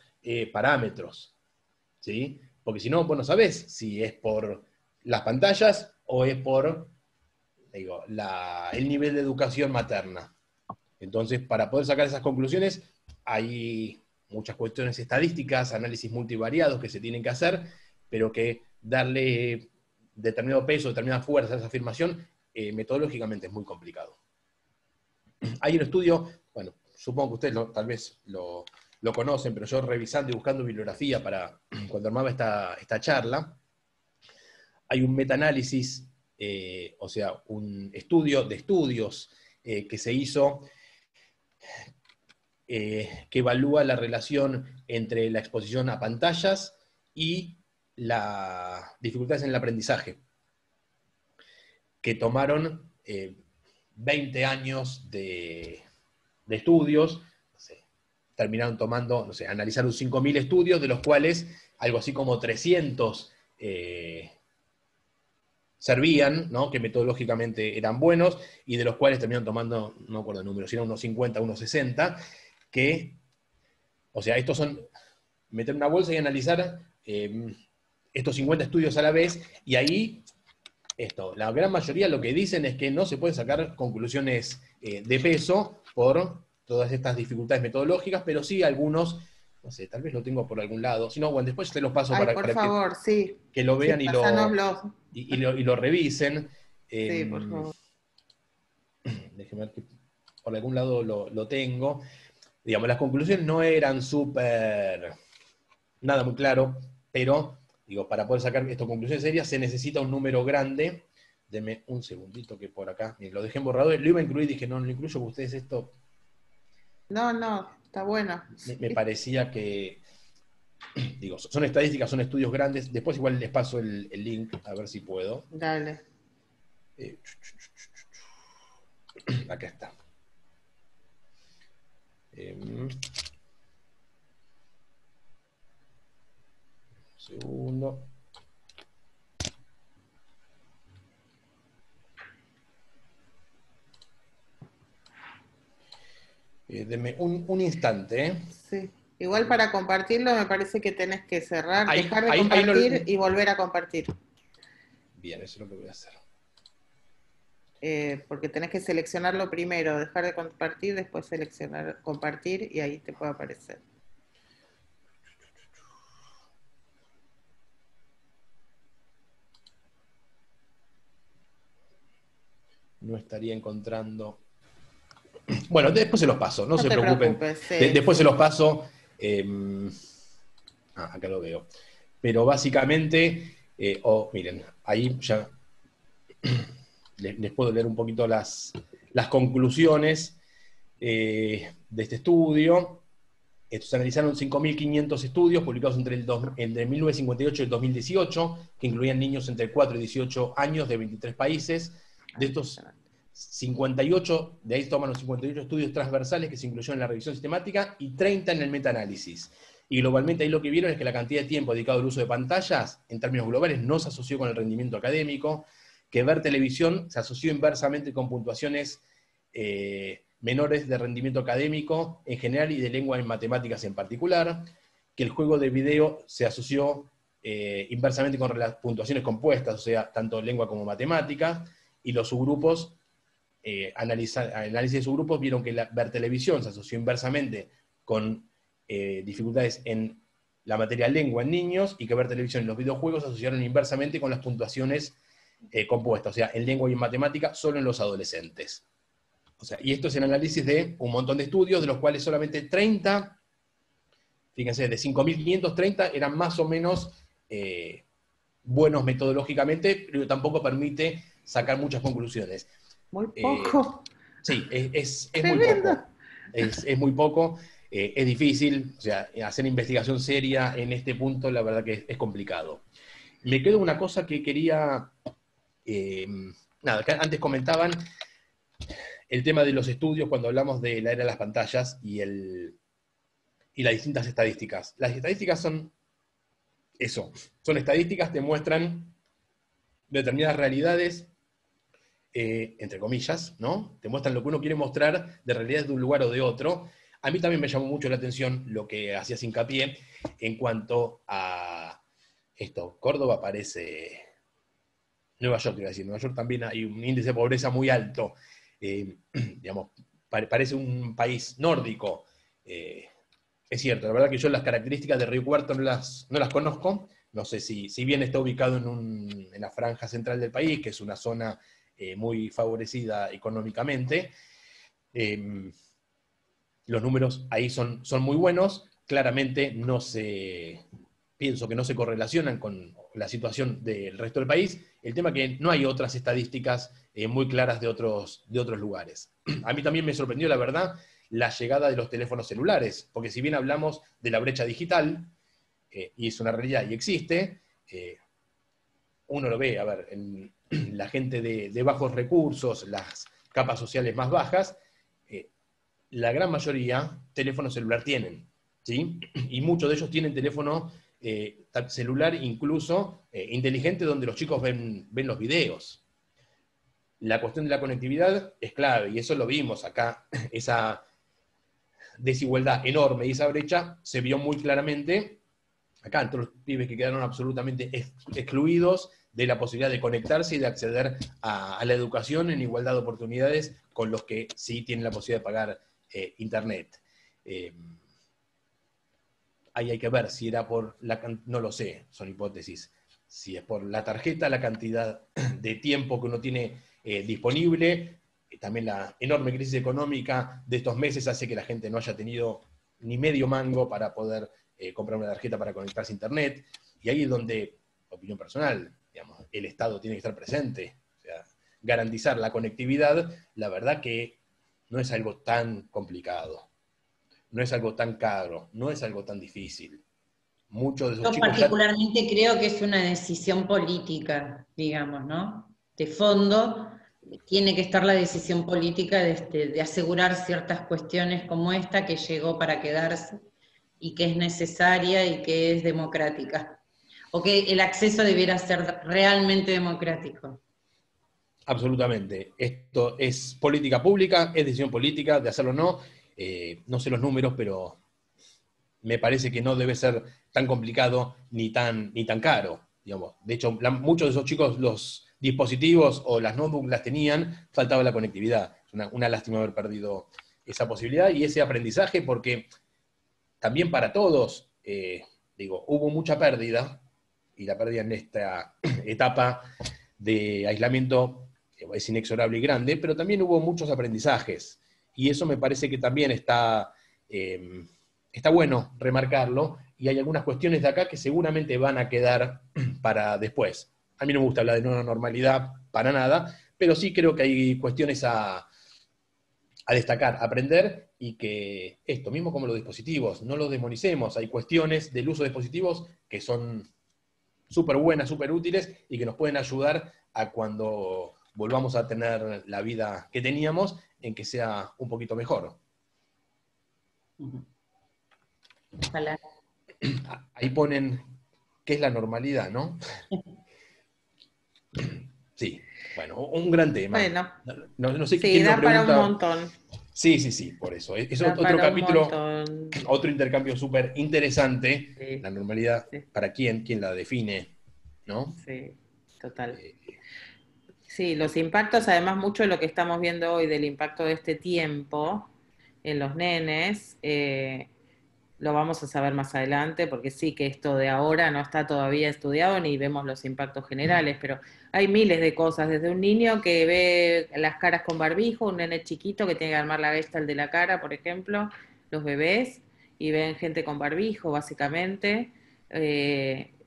parámetros, ¿sí? Porque si no, vos no sabés si es por las pantallas o es por el nivel de educación materna. Entonces, para poder sacar esas conclusiones, hay muchas cuestiones estadísticas, análisis multivariados que se tienen que hacer, pero que darle determinado peso, determinada fuerza a esa afirmación, metodológicamente es muy complicado. Hay un estudio, bueno, supongo que ustedes tal vez lo conocen, pero yo revisando y buscando bibliografía para cuando armaba esta charla, hay un metaanálisis, o sea, un estudio de estudios que se hizo que evalúa la relación entre la exposición a pantallas y las dificultades en el aprendizaje, que tomaron 20 años de estudios, no sé, terminaron tomando, no sé, analizaron 5.000 estudios, de los cuales algo así como 300 servían, ¿no? Que metodológicamente eran buenos, y de los cuales terminaron tomando, no me acuerdo el número, si eran unos 50, unos 60, que, o sea, estos son meter una bolsa y analizar estos 50 estudios a la vez, y ahí, la gran mayoría lo que dicen es que no se pueden sacar conclusiones de peso por todas estas dificultades metodológicas, pero sí algunos, no sé, tal vez lo tengo por algún lado, si no, bueno, después te los paso para favor, sí. Que lo vean sí, y lo revisen. Sí, por favor. Déjenme ver que por algún lado lo tengo. Digamos, las conclusiones no eran nada muy claro, pero, digo, para poder sacar estas conclusiones serias se necesita un número grande. Deme un segundito que por acá, lo dejé en borrador, lo iba a incluir, dije, no lo incluyo, porque ustedes esto... No, está bueno. Me parecía que, digo, son estadísticas, son estudios grandes, después igual les paso el link, a ver si puedo. Dale. Acá está. Segundo. Deme un instante. Sí. Igual para compartirlo me parece que tenés que cerrar, dejar de compartir y volver a compartir. Bien, eso es lo que voy a hacer. Porque tenés que seleccionarlo primero, dejar de compartir, después seleccionar compartir y ahí te puede aparecer. No estaría encontrando... Bueno, después se los paso, no se preocupen. Sí. Después se los paso. Acá lo veo. Pero básicamente, miren, ahí ya les puedo leer un poquito las conclusiones de este estudio. Se analizaron 5.500 estudios publicados entre 1958 y el 2018, que incluían niños entre 4 y 18 años de 23 países. De estos 58, de ahí toman los 58 estudios transversales que se incluyeron en la revisión sistemática y 30 en el metaanálisis. Y globalmente ahí lo que vieron es que la cantidad de tiempo dedicado al uso de pantallas, en términos globales, no se asoció con el rendimiento académico, que ver televisión se asoció inversamente con puntuaciones menores de rendimiento académico en general y de lengua en matemáticas en particular, que el juego de video se asoció inversamente con las puntuaciones compuestas, o sea, tanto lengua como matemática, y los subgrupos, análisis de subgrupos, vieron que ver televisión se asoció inversamente con dificultades en la materia lengua en niños, y que ver televisión en los videojuegos se asociaron inversamente con las puntuaciones compuestas, o sea, en lengua y en matemática, solo en los adolescentes. O sea, y esto es el análisis de un montón de estudios, de los cuales solamente 30, fíjense, de 5.530 eran más o menos buenos metodológicamente, pero tampoco permite sacar muchas conclusiones. Muy poco. Sí, es muy poco. Es muy poco, es difícil, o sea, hacer investigación seria en este punto, la verdad que es complicado. Me quedo una cosa que quería, que antes comentaban, el tema de los estudios cuando hablamos de la era de las pantallas y las distintas estadísticas. Las estadísticas son eso, son estadísticas, te muestran determinadas realidades, entre comillas, ¿no? Te muestran lo que uno quiere mostrar de realidades de un lugar o de otro. A mí también me llamó mucho la atención lo que hacías hincapié en cuanto a esto. Córdoba parece Nueva York, iba a decir. Nueva York también hay un índice de pobreza muy alto. Digamos, parece un país nórdico. Es cierto, la verdad que yo las características de Río Cuarto no las conozco. No sé si bien está ubicado en la franja central del país, que es una zona muy favorecida económicamente. Los números ahí son muy buenos. Claramente pienso que no se correlacionan con la situación del resto del país. El tema es que no hay otras estadísticas muy claras de otros lugares. A mí también me sorprendió, la verdad, la llegada de los teléfonos celulares, porque si bien hablamos de la brecha digital, y es una realidad y existe, uno lo ve, a ver, en la gente de bajos recursos, las capas sociales más bajas, la gran mayoría teléfono celular tienen, ¿sí? Y muchos de ellos tienen teléfono celular incluso inteligente, donde los chicos ven los videos. La cuestión de la conectividad es clave, y eso lo vimos acá, esa desigualdad enorme y esa brecha se vio muy claramente acá, entre los pibes que quedaron absolutamente excluidos de la posibilidad de conectarse y de acceder a la educación en igualdad de oportunidades con los que sí tienen la posibilidad de pagar internet. Ahí hay que ver si era por no lo sé, son hipótesis, si es por la tarjeta, la cantidad de tiempo que uno tiene disponible, también la enorme crisis económica de estos meses hace que la gente no haya tenido ni medio mango para poder comprar una tarjeta para conectarse a internet, y ahí es donde, opinión personal, digamos, el Estado tiene que estar presente, o sea, garantizar la conectividad, la verdad que no es algo tan complicado, no es algo tan caro, no es algo tan difícil. Muchos de esos Yo chicos particularmente creo que es una decisión política, digamos, ¿no? De fondo, tiene que estar la decisión política de asegurar ciertas cuestiones como esta que llegó para quedarse y que es necesaria y que es democrática. O que el acceso debiera ser realmente democrático. Absolutamente. Esto es política pública, es decisión política de hacerlo o no. No sé los números, pero me parece que no debe ser tan complicado ni tan caro. Digamos. De hecho, muchos de esos chicos los dispositivos o las notebooks las tenían, faltaba la conectividad. Es una lástima haber perdido esa posibilidad y ese aprendizaje, porque también para todos, hubo mucha pérdida, y la pérdida en esta etapa de aislamiento es inexorable y grande, pero también hubo muchos aprendizajes, y eso me parece que también está bueno remarcarlo, y hay algunas cuestiones de acá que seguramente van a quedar para después. A mí no me gusta hablar de nueva normalidad para nada, pero sí creo que hay cuestiones a destacar, a aprender, y que esto, mismo como los dispositivos, no los demonicemos. Hay cuestiones del uso de dispositivos que son súper buenas, súper útiles, y que nos pueden ayudar a cuando volvamos a tener la vida que teníamos, en que sea un poquito mejor. Ojalá. Ahí ponen qué es la normalidad, ¿no? Sí, bueno, un gran tema. Bueno, no sé sí, quién nos da para un pregunta. montón. Sí, por eso. Es Da otro para un capítulo, montón. otro intercambio súper interesante. Sí, La normalidad, sí, ¿para quién? ¿Quién la define? ¿No? sí, total. Eh, Sí, los impactos, además mucho de lo que estamos viendo hoy del impacto de este tiempo en los nenes, lo vamos a saber más adelante, porque sí que esto de ahora no está todavía estudiado ni vemos los impactos generales, pero hay miles de cosas, desde un niño que ve las caras con barbijo, un nene chiquito que tiene que armar la Gestalt de la cara, por ejemplo, los bebés, y ven gente con barbijo, básicamente,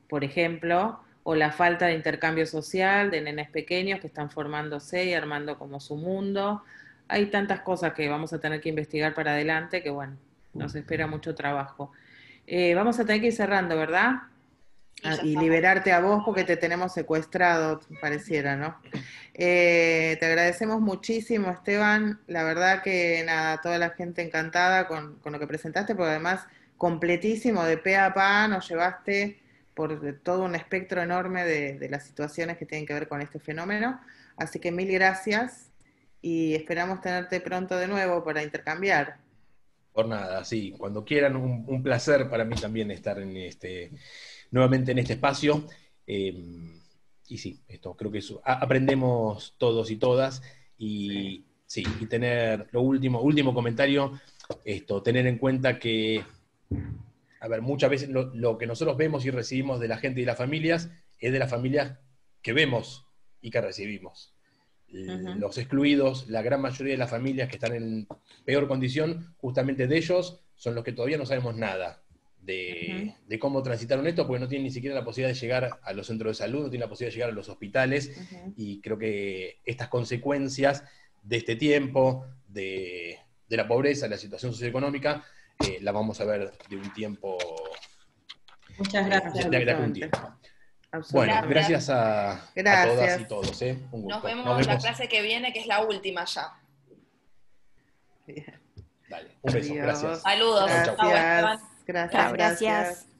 por ejemplo, o la falta de intercambio social de nenes pequeños que están formándose y armando como su mundo. Hay tantas cosas que vamos a tener que investigar para adelante que, bueno, nos espera mucho trabajo. Vamos a tener que ir cerrando, ¿verdad? Y liberarte a vos porque te tenemos secuestrado, pareciera, ¿no? Te agradecemos muchísimo, Esteban. La verdad que nada, toda la gente encantada con lo que presentaste, porque además completísimo, de pe a pa, nos llevaste por todo un espectro enorme de las situaciones que tienen que ver con este fenómeno. Así que mil gracias y esperamos tenerte pronto de nuevo para intercambiar. por nada, sí. Cuando quieran, un placer para mí también estar nuevamente en este espacio. Y sí, esto creo que aprendemos todos y todas. Y sí, y tener lo último comentario, tener en cuenta que, a ver, muchas veces lo que nosotros vemos y recibimos de la gente y las familias es de las familias que vemos y que recibimos. Los excluidos, la gran mayoría de las familias que están en peor condición, justamente de ellos, son los que todavía no sabemos nada de cómo transitaron esto, porque no tienen ni siquiera la posibilidad de llegar a los centros de salud, no tienen la posibilidad de llegar a los hospitales, y creo que estas consecuencias de este tiempo, de la pobreza, de la situación socioeconómica, la vamos a ver de un tiempo. Muchas gracias. De un tiempo. Bueno, gracias a todas y todos. Un gusto. Nos vemos la clase que viene, que es la última ya. Dale, un beso, Adiós. gracias. Saludos. Gracias. Chau, Esteban. Gracias. Gracias.